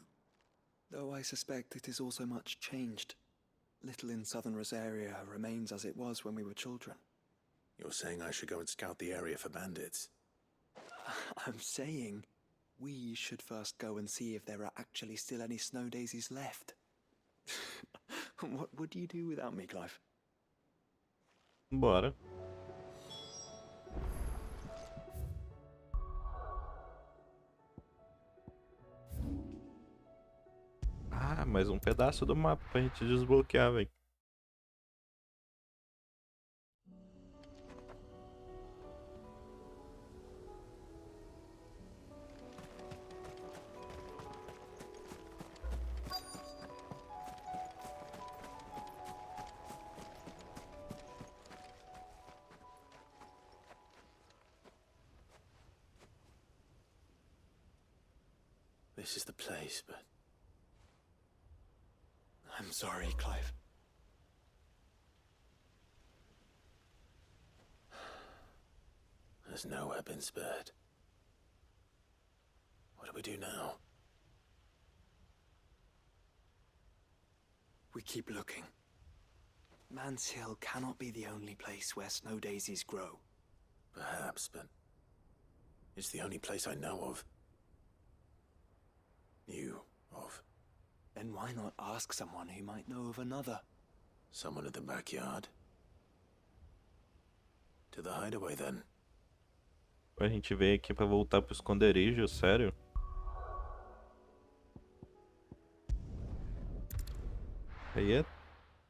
Though I suspect it is also much changed. little in southern Rosaria remains as it was when we were children. You're saying I should go and scout the area for bandits? I'm saying we should first go and see if there are actually still any snow daisies left. What would you do without me, Clive? Bora. Ah, mais um pedaço do mapa pra gente desbloquear, velho. This is the place, but... I'm sorry, Clive. There's nowhere been spared. What do we do now? We keep looking. Man's Hill cannot be the only place where snow daisies grow. Perhaps, but... it's the only place I know of. Knew of. Then why not ask someone who might know of another? Someone in the backyard? To the hideaway, then. A gente veio aqui pra voltar pro esconderijo, sério? Aí é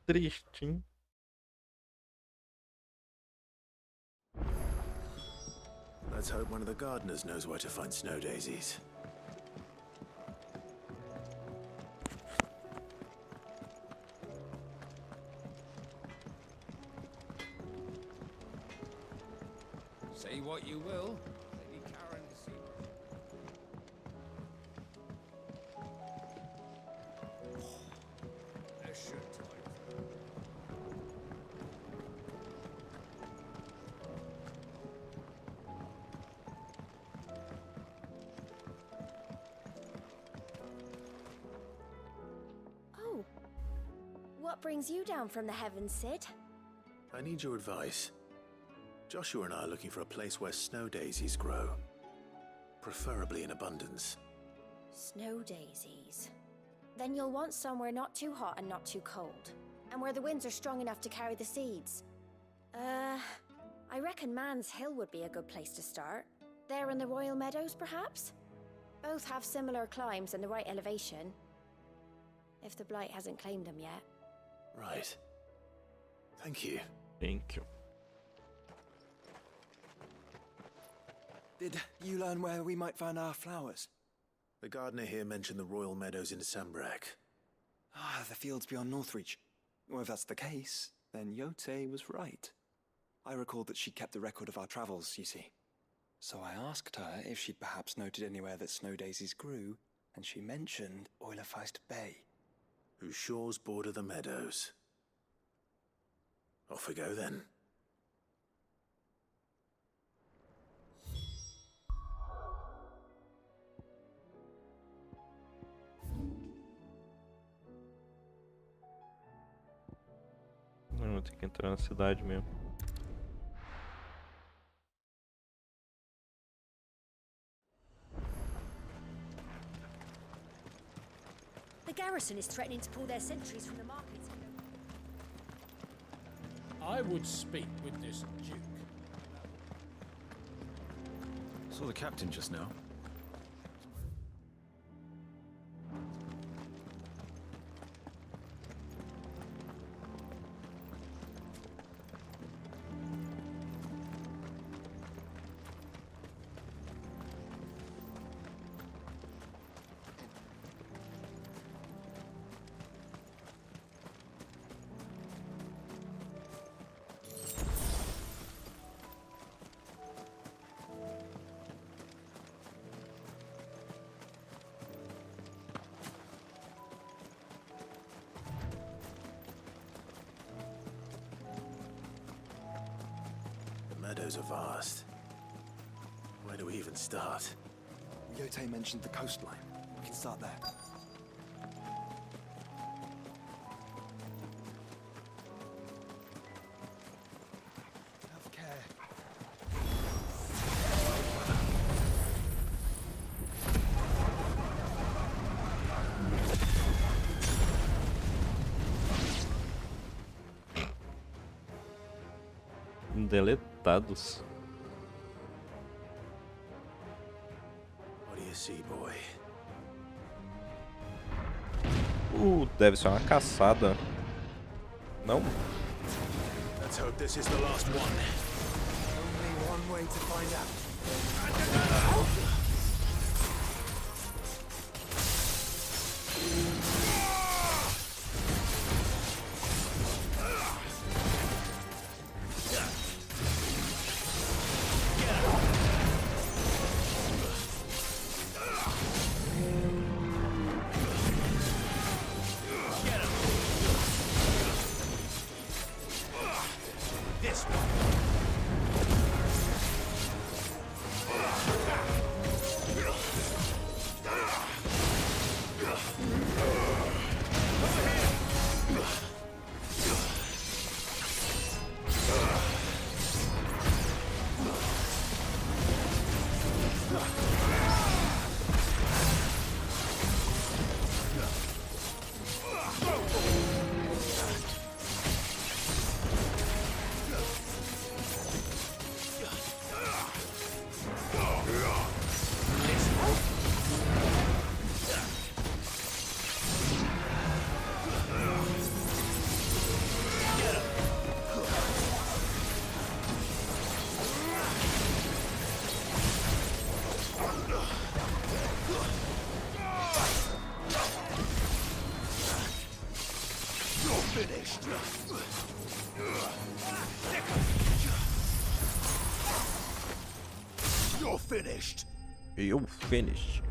triste, hein? Let's hope one of the gardeners knows where to find snow daisies. Say what you will, Lady Karen is here. This should time. Oh. What brings you down from the heavens, Sid? I need your advice. Joshua and I are looking for a place where snow daisies grow. Preferably in abundance. Snow daisies. Then you'll want somewhere not too hot and not too cold. And where the winds are strong enough to carry the seeds. I reckon Man's Hill would be a good place to start. There in the Royal Meadows, perhaps? Both have similar climbs and the right elevation. If the Blight hasn't claimed them yet. Right. Thank you. Thank you. Did you learn where we might find our flowers? The gardener here mentioned the Royal Meadows in Sambrak. Ah, the fields beyond Northreach. Well, if that's the case, then Yote was right. I recalled that she kept the record of our travels, you see. So I asked her if she'd perhaps noted anywhere that snow daisies grew, and she mentioned Oilerfeist Bay. Whose shores border the meadows. Off we go then. Não, vou ter que entrar na cidade mesmo. The garrison is threatening to pull their sentries from the markets. I would speak with this duke. Saw the captain just now. Meadows are vast. Where do we even start? Yote mentioned the coastline. We can start there. Deletados. What do you see, boy? Deve ser uma caçada. Não? Let's hope this is the last one. Only one way to find out. You're finished. You're finished.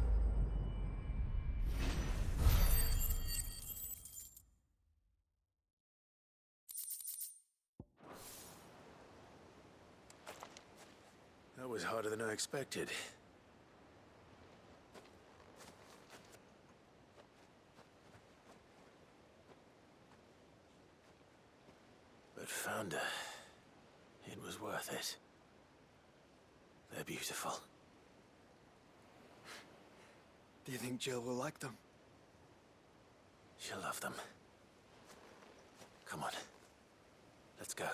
That was harder than I expected. But Founder, it was worth it. They're beautiful. Do you think Jill will like them? She'll love them. Come on. Let's go.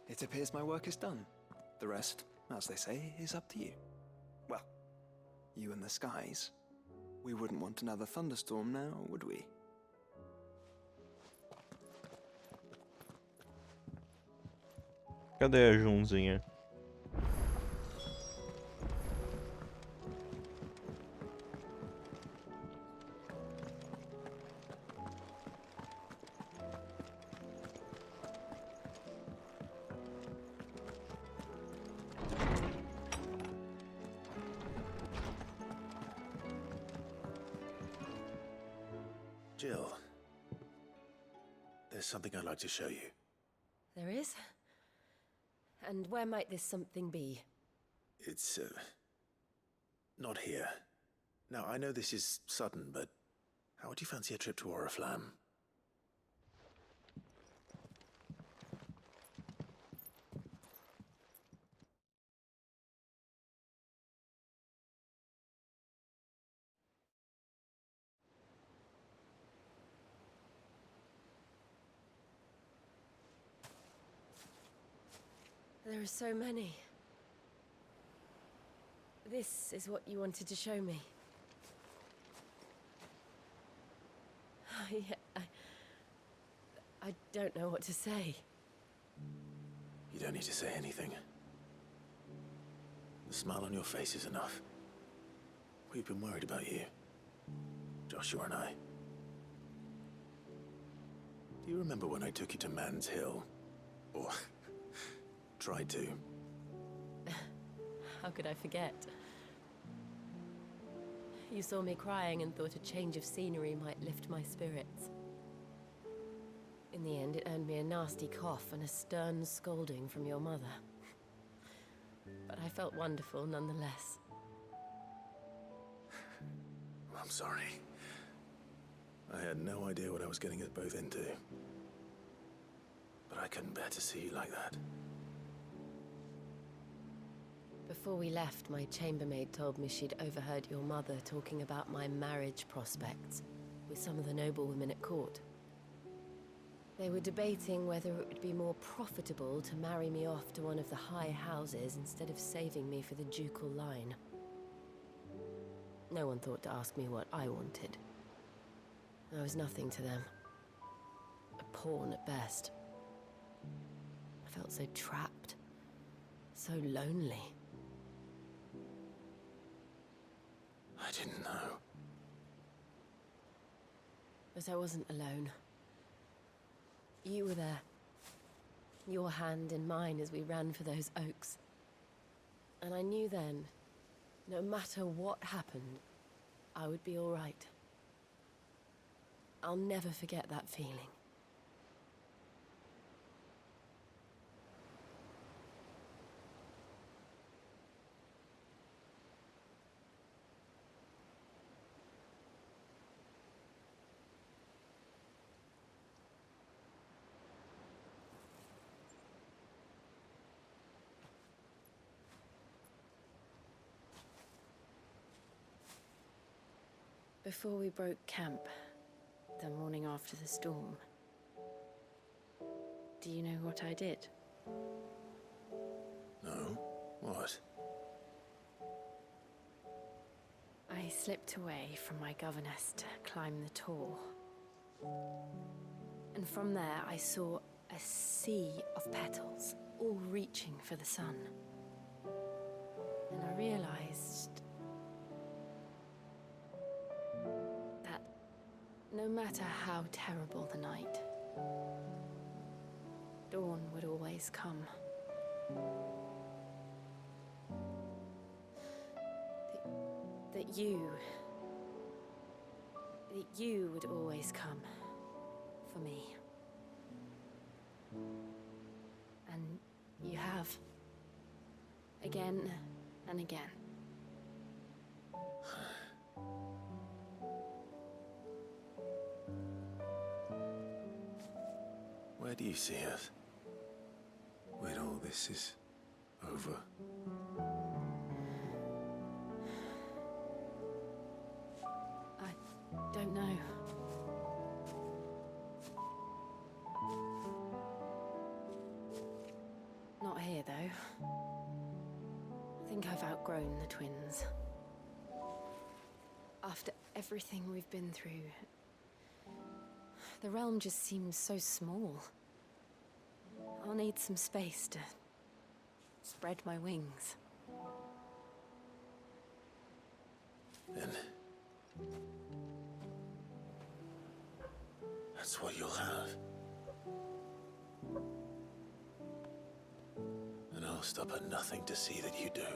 It appears my work is done. The rest, as they say, is up to you. Well, you and the skies. We wouldn't want another thunderstorm now, would we? Cadê a Junzinha? Jill, there's something I'd like to show you. There is? And where might this something be? It's, not here. Now, I know this is sudden, but how would you fancy a trip to Oriflamme? There are so many. This is what you wanted to show me. Yeah, I don't know what to say. You don't need to say anything. The smile on your face is enough. We've been worried about you, Joshua and I. Do you remember when I took you to Man's Hill? Or tried to? How could I forget? You saw me crying and thought a change of scenery might lift my spirits. In the end, it earned me a nasty cough and a stern scolding from your mother. But I felt wonderful nonetheless. I'm sorry. I had no idea what I was getting us both into. But I couldn't bear to see you like that. Before we left, my chambermaid told me she'd overheard your mother talking about my marriage prospects with some of the noblewomen at court. They were debating whether it would be more profitable to marry me off to one of the high houses instead of saving me for the ducal line. No one thought to ask me what I wanted. I was nothing to them. A pawn at best. I felt so trapped, so lonely. I didn't know. But I wasn't alone. You were there. Your hand in mine as we ran for those oaks. And I knew then, no matter what happened, I would be all right. I'll never forget that feeling. Before we broke camp, the morning after the storm, do you know what I did? No? What? I slipped away from my governess to climb the tor. And from there I saw a sea of petals, all reaching for the sun. And I realized that no matter how terrible the night, dawn would always come. That you would always come for me. And you have. Again and again. Where do you see us? When all this is over? I don't know. Not here, though. I think I've outgrown the twins. After everything we've been through, the realm just seems so small. I'll need some space to spread my wings. Then that's what you'll have. And I'll stop at nothing to see that you do.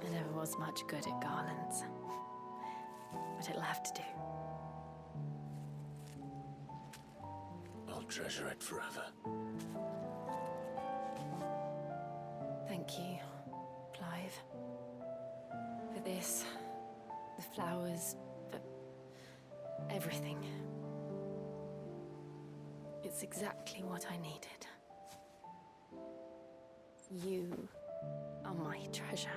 I never was much good at garlands, but it'll have to do. I'll treasure it forever. Thank you, Clive. For this, the flowers, for everything. It's exactly what I needed. You are my treasure.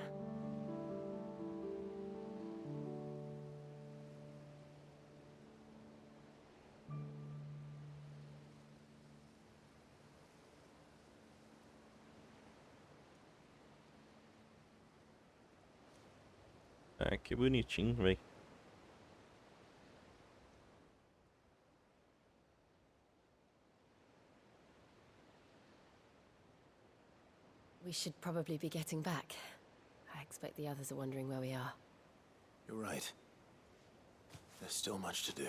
Ah, que bonitinho, velho. We should probably be getting back. I expect the others are wondering where we are. You're right. There's still much to do.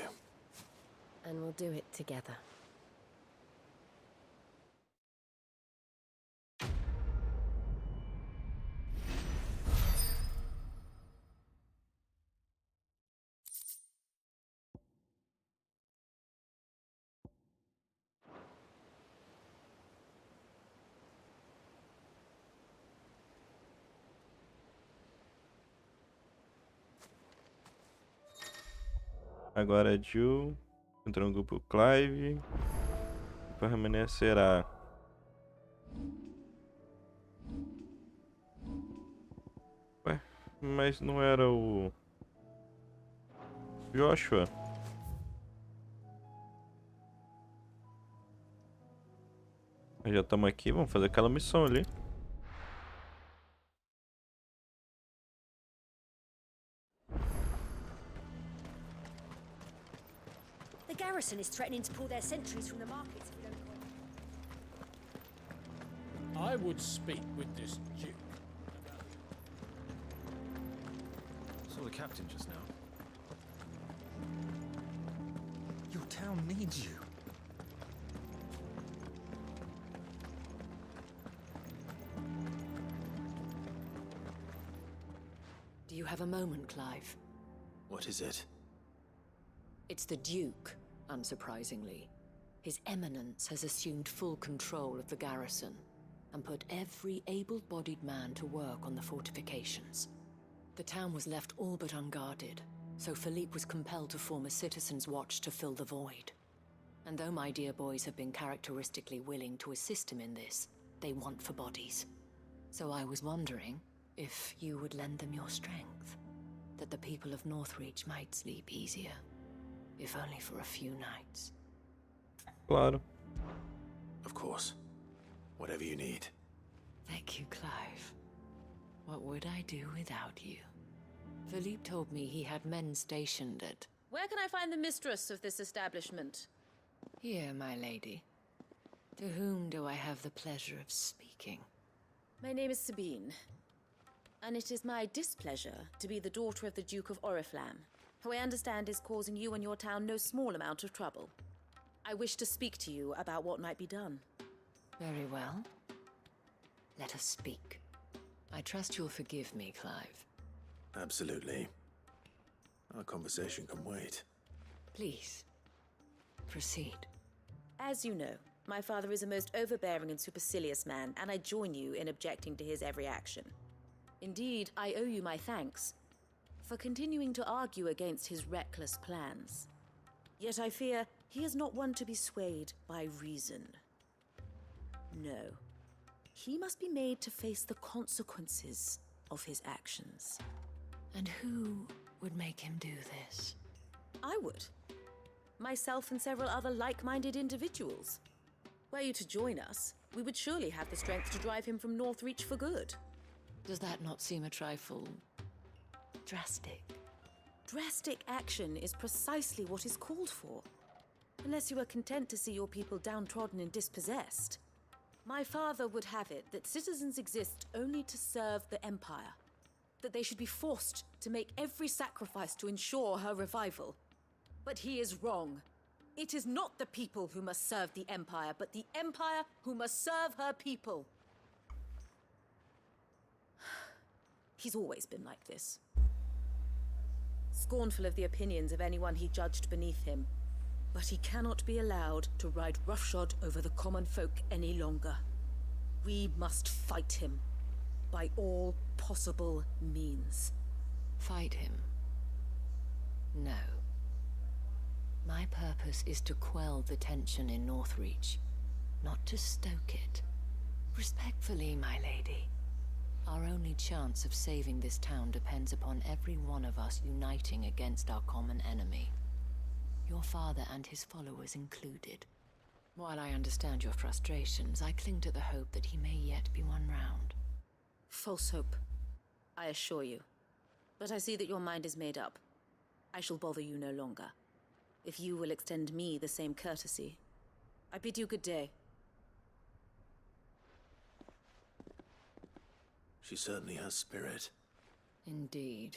And we'll do it together. Agora Jill. Entrou no grupo Clive. Permanecerá. Ué, mas não era o Joshua? Já estamos aqui, vamos fazer aquela missão ali. The garrison is threatening to pull their sentries from the markets if we don't... I would speak with this Duke. Saw the captain just now. Your town needs you. Do you have a moment, Clive? What is it? It's the Duke, unsurprisingly. His Eminence has assumed full control of the garrison and put every able-bodied man to work on the fortifications. The town was left all but unguarded, so Philippe was compelled to form a citizens' watch to fill the void. And though my dear boys have been characteristically willing to assist him in this, they want for bodies. So I was wondering if you would lend them your strength, that the people of Northreach might sleep easier. If only for a few nights. Claro. Of course. Whatever you need. Thank you, Clive. What would I do without you? Philippe told me he had men stationed at... Where can I find the mistress of this establishment? Here, my lady. To whom do I have the pleasure of speaking? My name is Sabine, and it is my displeasure to be the daughter of the Duke of Oriflamme, who I understand is causing you and your town no small amount of trouble. I wish to speak to you about what might be done. Very well. Let us speak. I trust you'll forgive me, Clive. Absolutely. Our conversation can wait. Please, proceed. As you know, my father is a most overbearing and supercilious man, and I join you in objecting to his every action. Indeed, I owe you my thanks for continuing to argue against his reckless plans. Yet I fear he is not one to be swayed by reason. No. He must be made to face the consequences of his actions. And who would make him do this? I would. Myself and several other like-minded individuals. Were you to join us, we would surely have the strength to drive him from Northreach for good. Does that not seem a trifle... drastic? Drastic action is precisely what is called for. Unless you are content to see your people downtrodden and dispossessed. My father would have it that citizens exist only to serve the Empire. That they should be forced to make every sacrifice to ensure her revival. But he is wrong. It is not the people who must serve the Empire, but the Empire who must serve her people. He's always been like this. Scornful of the opinions of anyone he judged beneath him. But he cannot be allowed to ride roughshod over the common folk any longer. We must fight him. By all possible means. Fight him? No. My purpose is to quell the tension in Northreach, not to stoke it. Respectfully, my lady. Our only chance of saving this town depends upon every one of us uniting against our common enemy. Your father and his followers included. While I understand your frustrations, I cling to the hope that he may yet be won round. False hope, I assure you. But I see that your mind is made up. I shall bother you no longer. If you will extend me the same courtesy, I bid you good day. She certainly has spirit. Indeed.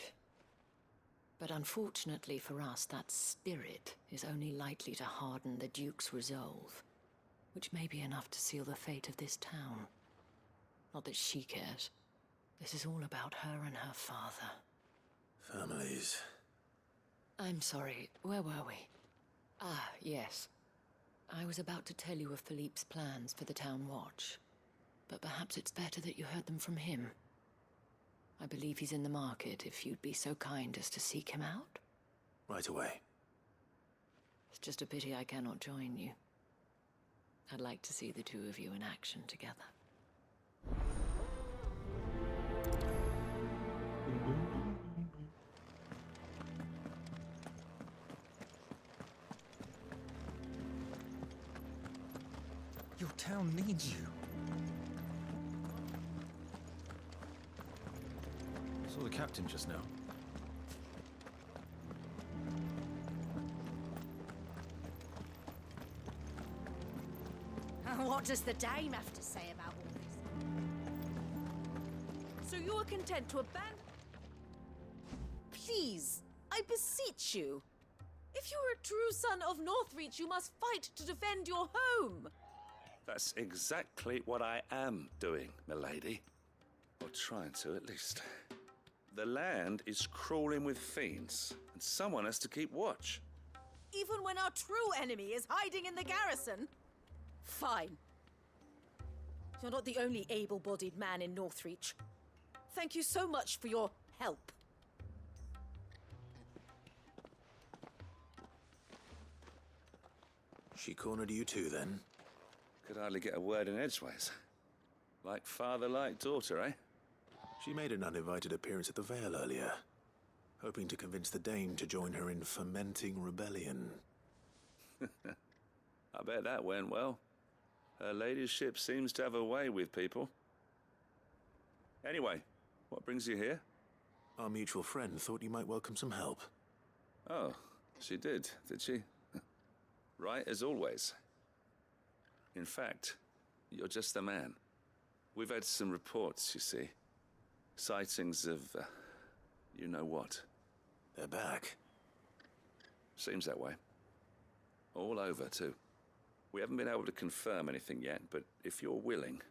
But unfortunately for us, that spirit is only likely to harden the Duke's resolve, which may be enough to seal the fate of this town. Not that she cares. This is all about her and her father. Families. I'm sorry, where were we? Ah, yes. I was about to tell you of Philippe's plans for the town watch, but perhaps it's better that you heard them from him. I believe he's in the market, if you'd be so kind as to seek him out. Right away. It's just a pity I cannot join you. I'd like to see the two of you in action together. Your town needs you. Saw the captain just now. What does the dame have to say about all this? So you are content to abandon... Please, I beseech you. If you are a true son of Northreach, you must fight to defend your home. That's exactly what I am doing, milady. Or trying to, at least. The land is crawling with fiends, and someone has to keep watch. Even when our true enemy is hiding in the garrison? Fine. You're not the only able-bodied man in Northreach. Thank you so much for your help. She cornered you too, then? Could hardly get a word in edgeways. Like father, like daughter, eh? She made an uninvited appearance at the Vale earlier, hoping to convince the Dame to join her in fomenting rebellion. I bet that went well. Her ladyship seems to have a way with people. Anyway, what brings you here? Our mutual friend thought you might welcome some help. Oh, she did she? Right as always. In fact, you're just the man. We've had some reports, you see. Sightings of, you know what. They're back. Seems that way. All over, too. We haven't been able to confirm anything yet, but if you're willing,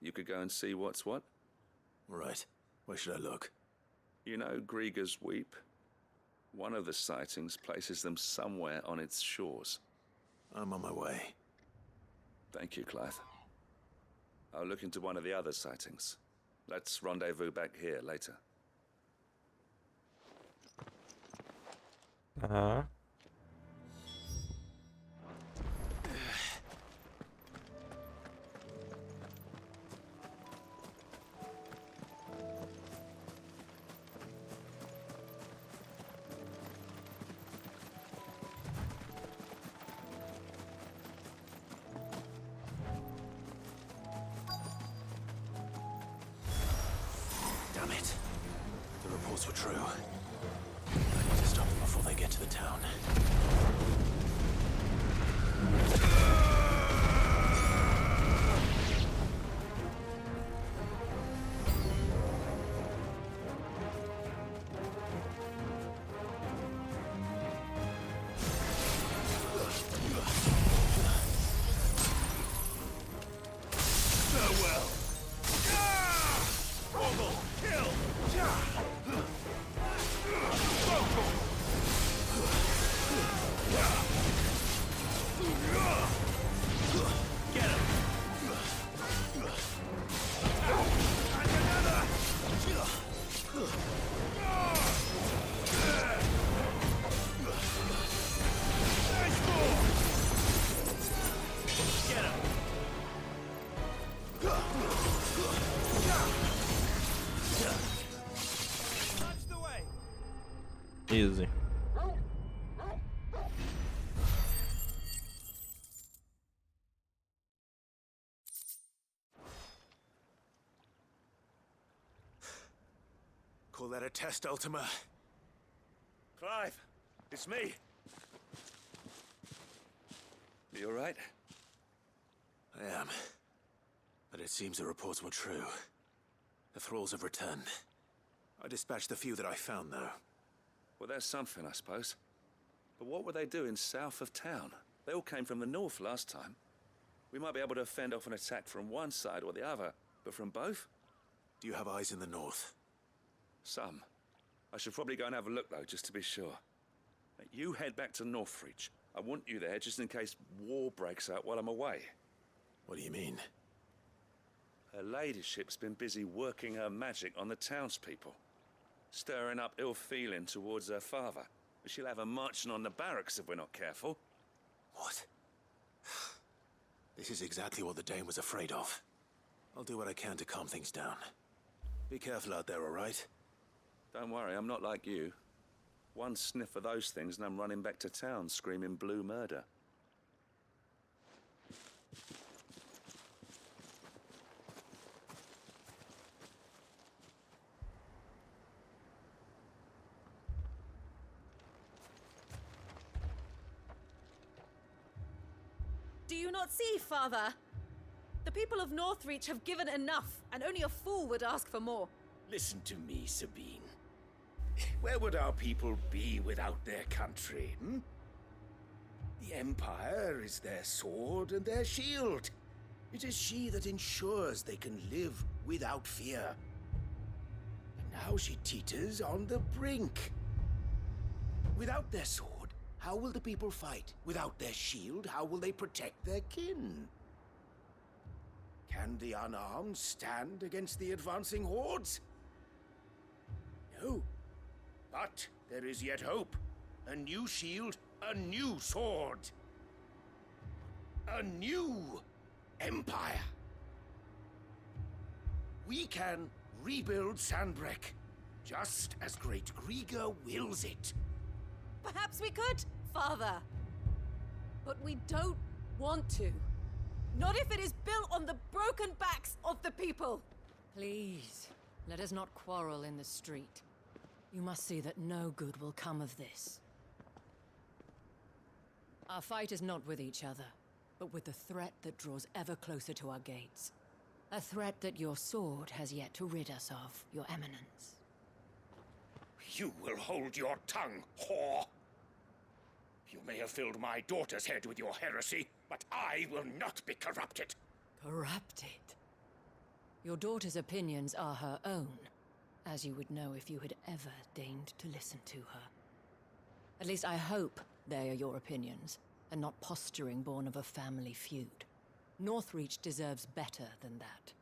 you could go and see what's what. Right. Where should I look? You know Grieger's Weep? One of the sightings places them somewhere on its shores. I'm on my way. Thank you, Clive. I'll look into one of the other sightings. Let's rendezvous back here later. Uh-huh. Damn it. The reports were true. I need to stop them before they get to the town. Farewell. Woggle. Kill. Get him. And another. Nice ball. Get him. Touch the way. Easy. Call that a test, Ultima? Clive, it's me. You all right? I am. But it seems the reports were true. The thralls have returned. I dispatched the few that I found, though. Well, that's something, I suppose. But what were they doing south of town? They all came from the north last time. We might be able to fend off an attack from one side or the other, but from both? Do you have eyes in the north? Some. I should probably go and have a look, though, just to be sure. Now, you head back to Northreach. I want you there just in case war breaks out while I'm away. What do you mean? Her ladyship's been busy working her magic on the townspeople, stirring up ill feeling towards her father. She'll have her marching on the barracks if we're not careful. What? This is exactly what the Dane was afraid of. I'll do what I can to calm things down. Be careful out there, all right? Don't worry, I'm not like you. One sniff of those things and I'm running back to town screaming blue murder. Do you not see, Father? The people of Northreach have given enough, and only a fool would ask for more. Listen to me, Sabine. Where would our people be without their country, hmm? The Empire is their sword and their shield. It is she that ensures they can live without fear. And now she teeters on the brink. Without their sword, how will the people fight? Without their shield, how will they protect their kin? Can the unarmed stand against the advancing hordes? No. But there is yet hope. A new shield, a new sword. A new empire. We can rebuild Sandbreck, just as Great Grieger wills it. Perhaps we could, Father. But we don't want to. Not if it is built on the broken backs of the people. Please, let us not quarrel in the street. You must see that no good will come of this. Our fight is not with each other, but with the threat that draws ever closer to our gates. A threat that your sword has yet to rid us of, Your Eminence. You will hold your tongue, whore! You may have filled my daughter's head with your heresy, but I will not be corrupted. Corrupted? Your daughter's opinions are her own, as you would know if you had ever deigned to listen to her. At least I hope they are your opinions, and not posturing born of a family feud. Northreach deserves better than that.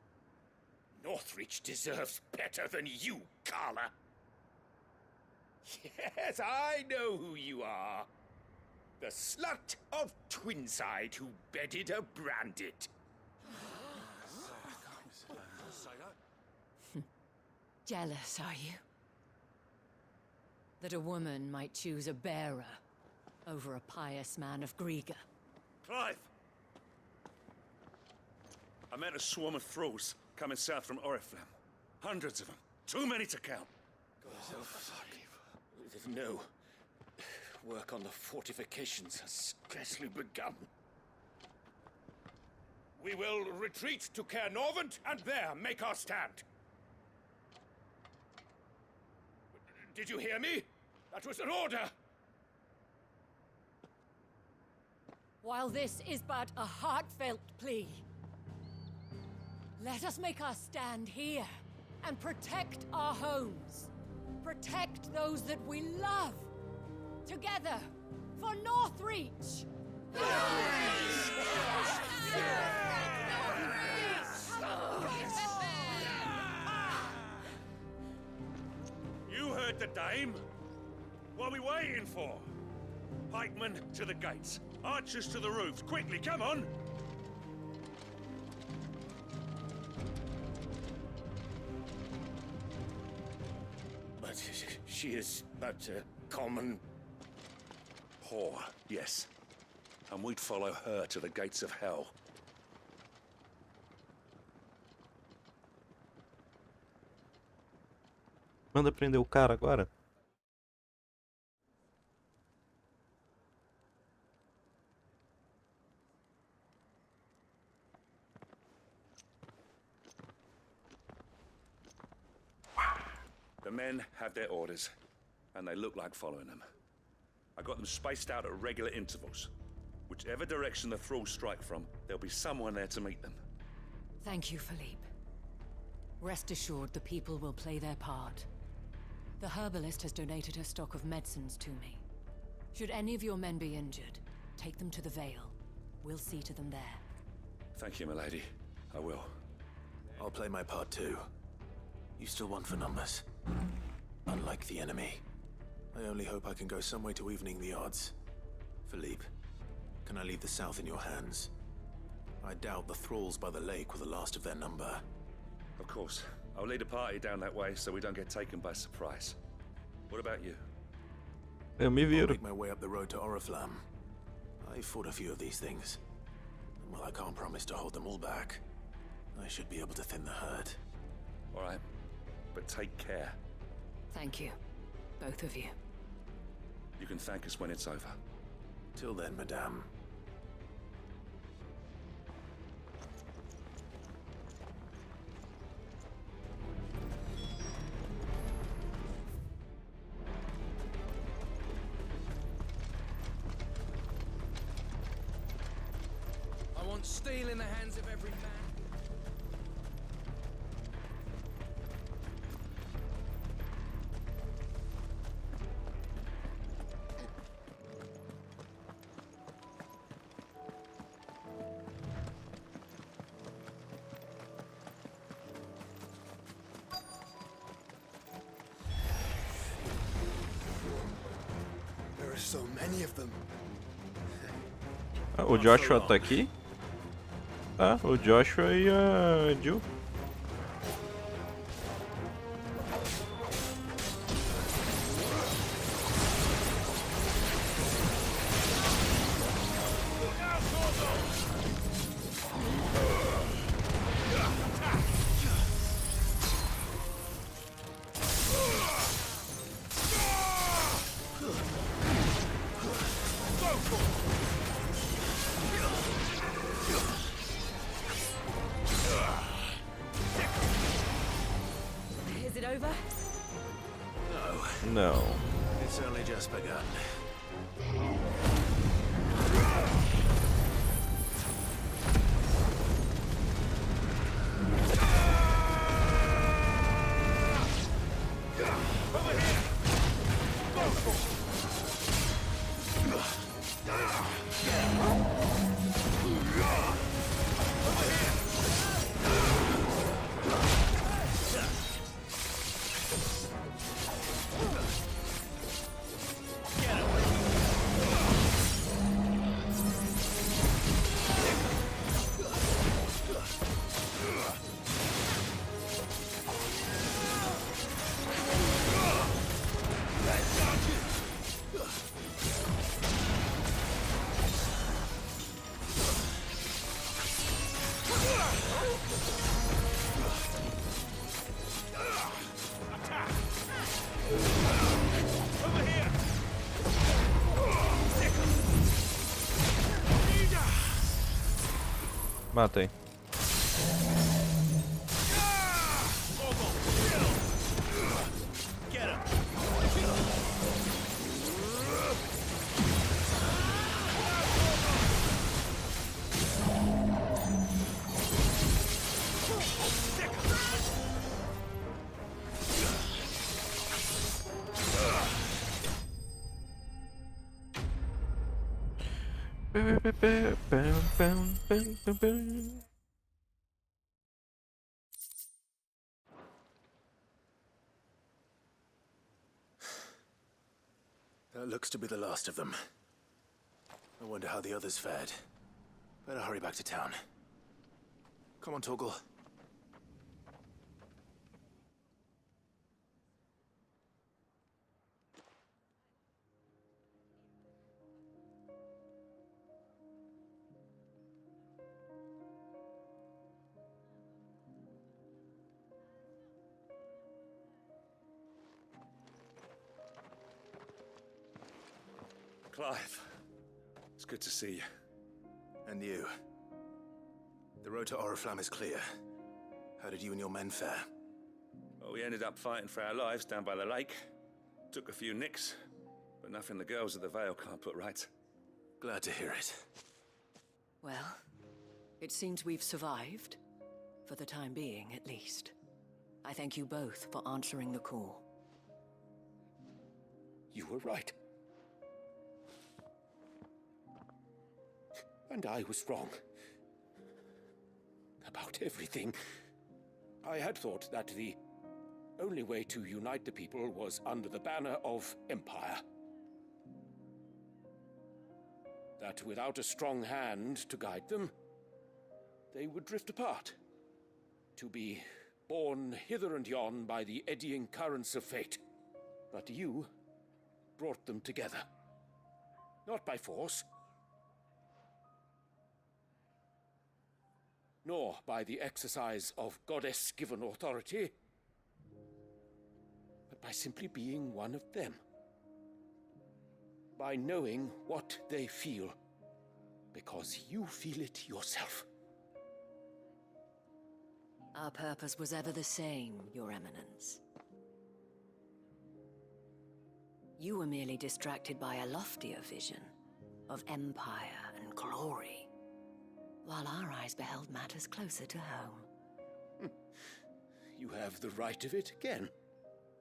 Northreach deserves better than you, Carla. Yes, I know who you are. The slut of Twinside who bedded a Brandit. Jealous, are you? That a woman might choose a bearer over a pious man of Grieger. Clive! I met a swarm of thralls coming south from Oriflamme. Hundreds of them. Too many to count. No. Work on the fortifications has scarcely begun. We will retreat to Caer Norvent and there make our stand. Did you hear me? That was an order! While this is but a heartfelt plea, let us make our stand here and protect our homes. Protect those that we love. Together, for Northreach! You heard the dame. What are we waiting for? Pikemen to the gates. Archers to the roofs. Quickly, come on! But she is but a common... whore, yes. And we'd follow her to the gates of hell. Manda prender o cara agora. The men have their orders, and they look like following them. I got them spaced out at regular intervals. Whichever direction the thralls strike from, there'll be someone there to meet them. Thank you, Philippe. Rest assured the people will play their part. The herbalist has donated her stock of medicines to me. Should any of your men be injured, take them to the Vale. We'll see to them there. Thank you, milady. I will. I'll play my part too. You still want for numbers. Unlike the enemy. I only hope I can go some way to evening the odds. Philippe, can I leave the south in your hands? I doubt the thralls by the lake were the last of their number. Of course. I'll lead a party down that way so we don't get taken by surprise. What about you? Eu me I'll viro. make my way up the road to Oriflamme. I fought a few of these things. And while I can't promise to hold them all back, I should be able to thin the herd. All right, but take care. Thank you, both of you. You can thank us when it's over. Till then, madame. I want steel in the hands of every man. There are so many of them. Ah, o Joshua tá aqui? Ah, o Joshua e a Jill. Is it over? No. Não. It's only just begun. Matei. That looks to be the last of them. I wonder how the others fared. Better hurry back to town. Come on, Torgal. Clive, it's good to see you. And you. The road to Oriflamme is clear. How did you and your men fare? Well, we ended up fighting for our lives down by the lake. Took a few nicks, but nothing the girls of the Vale can't put right. Glad to hear it. Well, it seems we've survived. For the time being, at least. I thank you both for answering the call. You were right. And I was wrong. About everything. I had thought that the only way to unite the people was under the banner of Empire. That without a strong hand to guide them, they would drift apart, to be borne hither and yon by the eddying currents of fate. But you brought them together. Not by force, nor by the exercise of goddess-given authority, but by simply being one of them. By knowing what they feel, because you feel it yourself. Our purpose was ever the same, Your Eminence. You were merely distracted by a loftier vision of empire and glory, while our eyes beheld matters closer to home. You have the right of it again,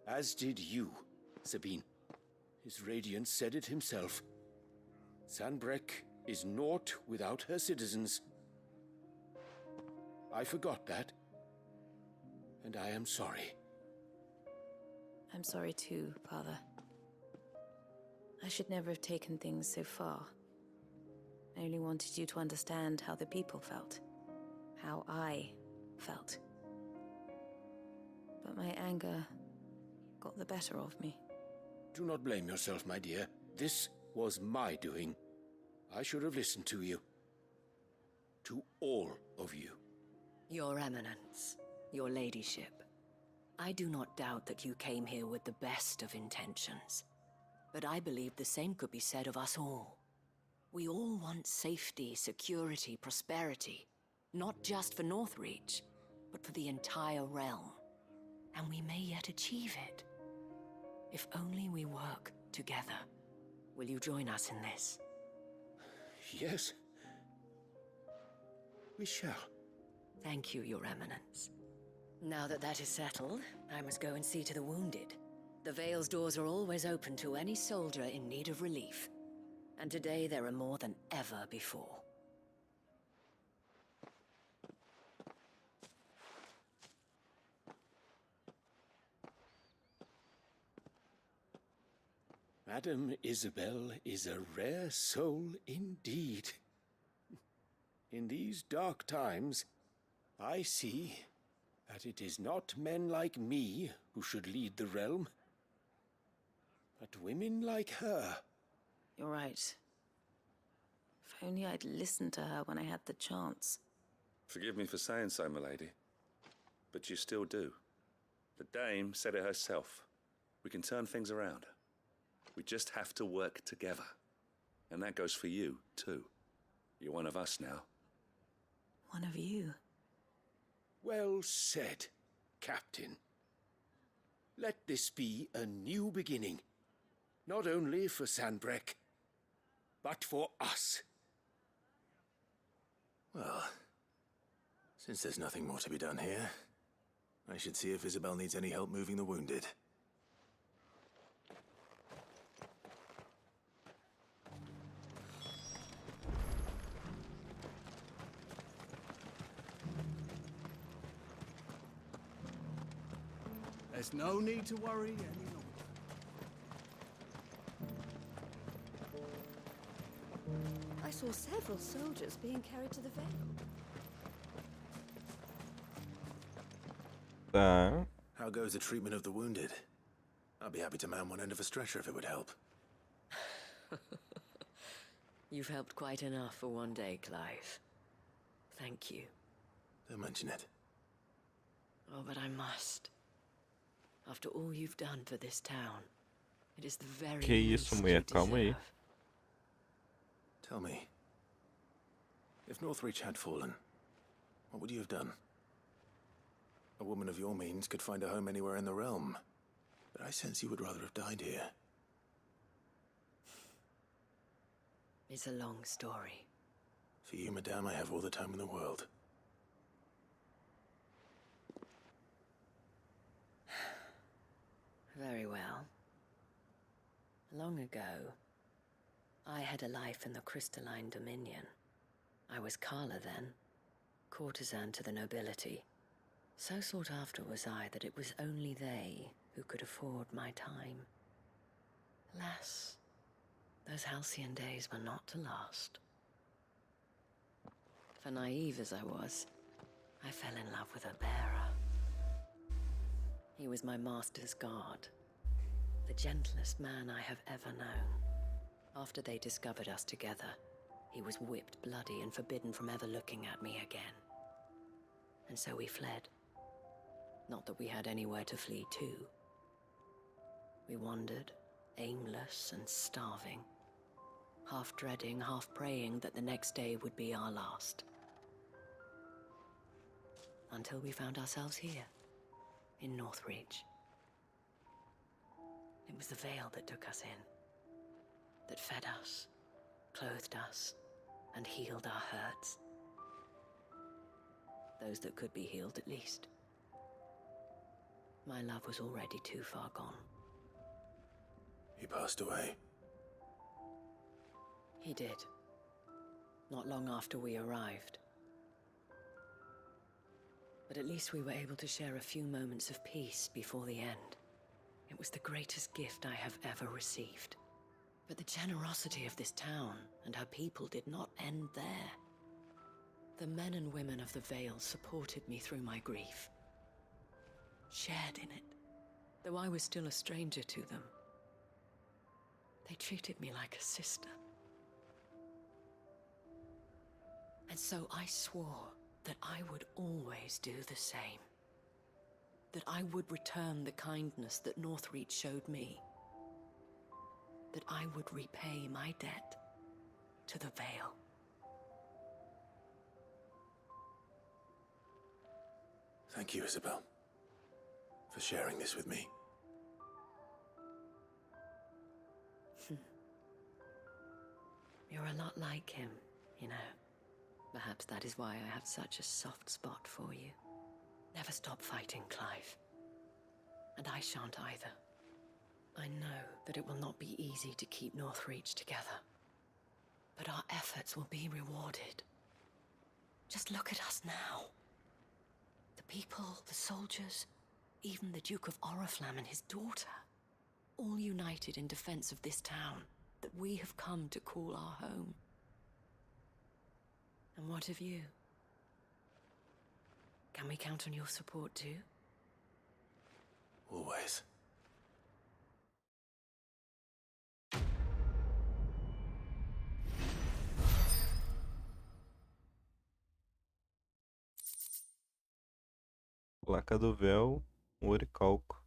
as did you, Sabine. His radiance said it himself. Sanbreque is naught without her citizens. I forgot that, and I am sorry. I'm sorry too, Father. I should never have taken things so far. I only wanted you to understand how the people felt. How I felt. But my anger got the better of me. Do not blame yourself, my dear. This was my doing. I should have listened to you. To all of you. Your Eminence, your Ladyship, I do not doubt that you came here with the best of intentions. But I believe the same could be said of us all. We all want safety, security, prosperity. Not just for Northreach, but for the entire realm. And we may yet achieve it. If only we work together. Will you join us in this? Yes. We shall. Thank you, Your Eminence. Now that that is settled, I must go and see to the wounded. The Vale's doors are always open to any soldier in need of relief. And today there are more than ever before. Madame Isabel is a rare soul indeed. In these dark times, I see that it is not men like me who should lead the realm, but women like her. You're right. If only I'd listened to her when I had the chance. Forgive me for saying so, milady, but you still do. The dame said it herself. We can turn things around. We just have to work together. And that goes for you, too. You're one of us now. One of you? Well said, Captain. Let this be a new beginning. Not only for Sanbreque, but for us. Well, since there's nothing more to be done here, I should see if Isabel needs any help moving the wounded. There's no need to worry any longer. I saw several soldiers being carried to the Vale. Tá. How goes the treatment of the wounded? I'd be happy to man one end of a stretcher if it would help. You've helped quite enough for one day, Clive. Thank you. Don't mention it. Oh, but I must. After all you've done for this town, it is the very Que isso, least mulher? you Calma aí. deserve. Tell me, if Northreach had fallen, what would you have done? A woman of your means could find a home anywhere in the realm, but I sense you would rather have died here. It's a long story. For you, madame, I have all the time in the world. Very well. Long ago, I had a life in the crystalline dominion. I was Carla then, courtesan to the nobility, So sought after was I that it was only they who could afford my time. Alas, those halcyon days were not to last. For naive as I was, I fell in love with a bearer. He was my master's guard, the gentlest man I have ever known. After they discovered us together, he was whipped bloody and forbidden from ever looking at me again. And so we fled. Not that we had anywhere to flee to. We wandered, aimless and starving, half dreading, half praying that the next day would be our last. Until we found ourselves here, in Northreach. It was the Vale that took us in, that fed us, clothed us, and healed our hurts. Those that could be healed, at least. My love was already too far gone. He passed away. He did. Not long after we arrived. But at least we were able to share a few moments of peace before the end. It was the greatest gift I have ever received. But the generosity of this town and her people did not end there. The men and women of the Vale supported me through my grief. Shared in it, though I was still a stranger to them. They treated me like a sister. And so I swore that I would always do the same. That I would return the kindness that Northreach showed me. That I would repay my debt to the Vale. Thank you, Isabel, for sharing this with me. You're a lot like him, you know. Perhaps that is why I have such a soft spot for you. Never stop fighting, Clive. And I shan't either. I know that it will not be easy to keep Northreach together. But our efforts will be rewarded. Just look at us now. The people, the soldiers, even the Duke of Oriflamme and his daughter, all united in defense of this town that we have come to call our home. And what of you? Can we count on your support too? Always. Placa do véu, oricalco.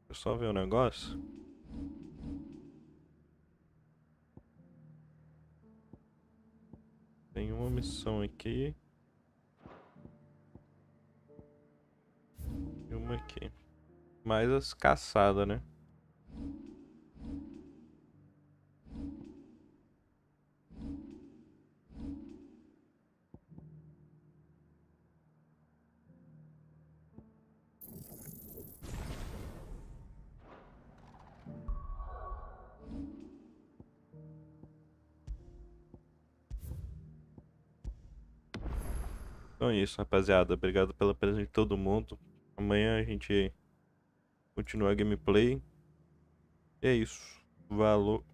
Deixa eu só ver um negócio. Tem uma missão aqui. E uma aqui. Mais as caçadas, né? Então é isso, rapaziada. Obrigado pela presença de todo mundo. Amanhã a gente continua a gameplay. E é isso. Falou.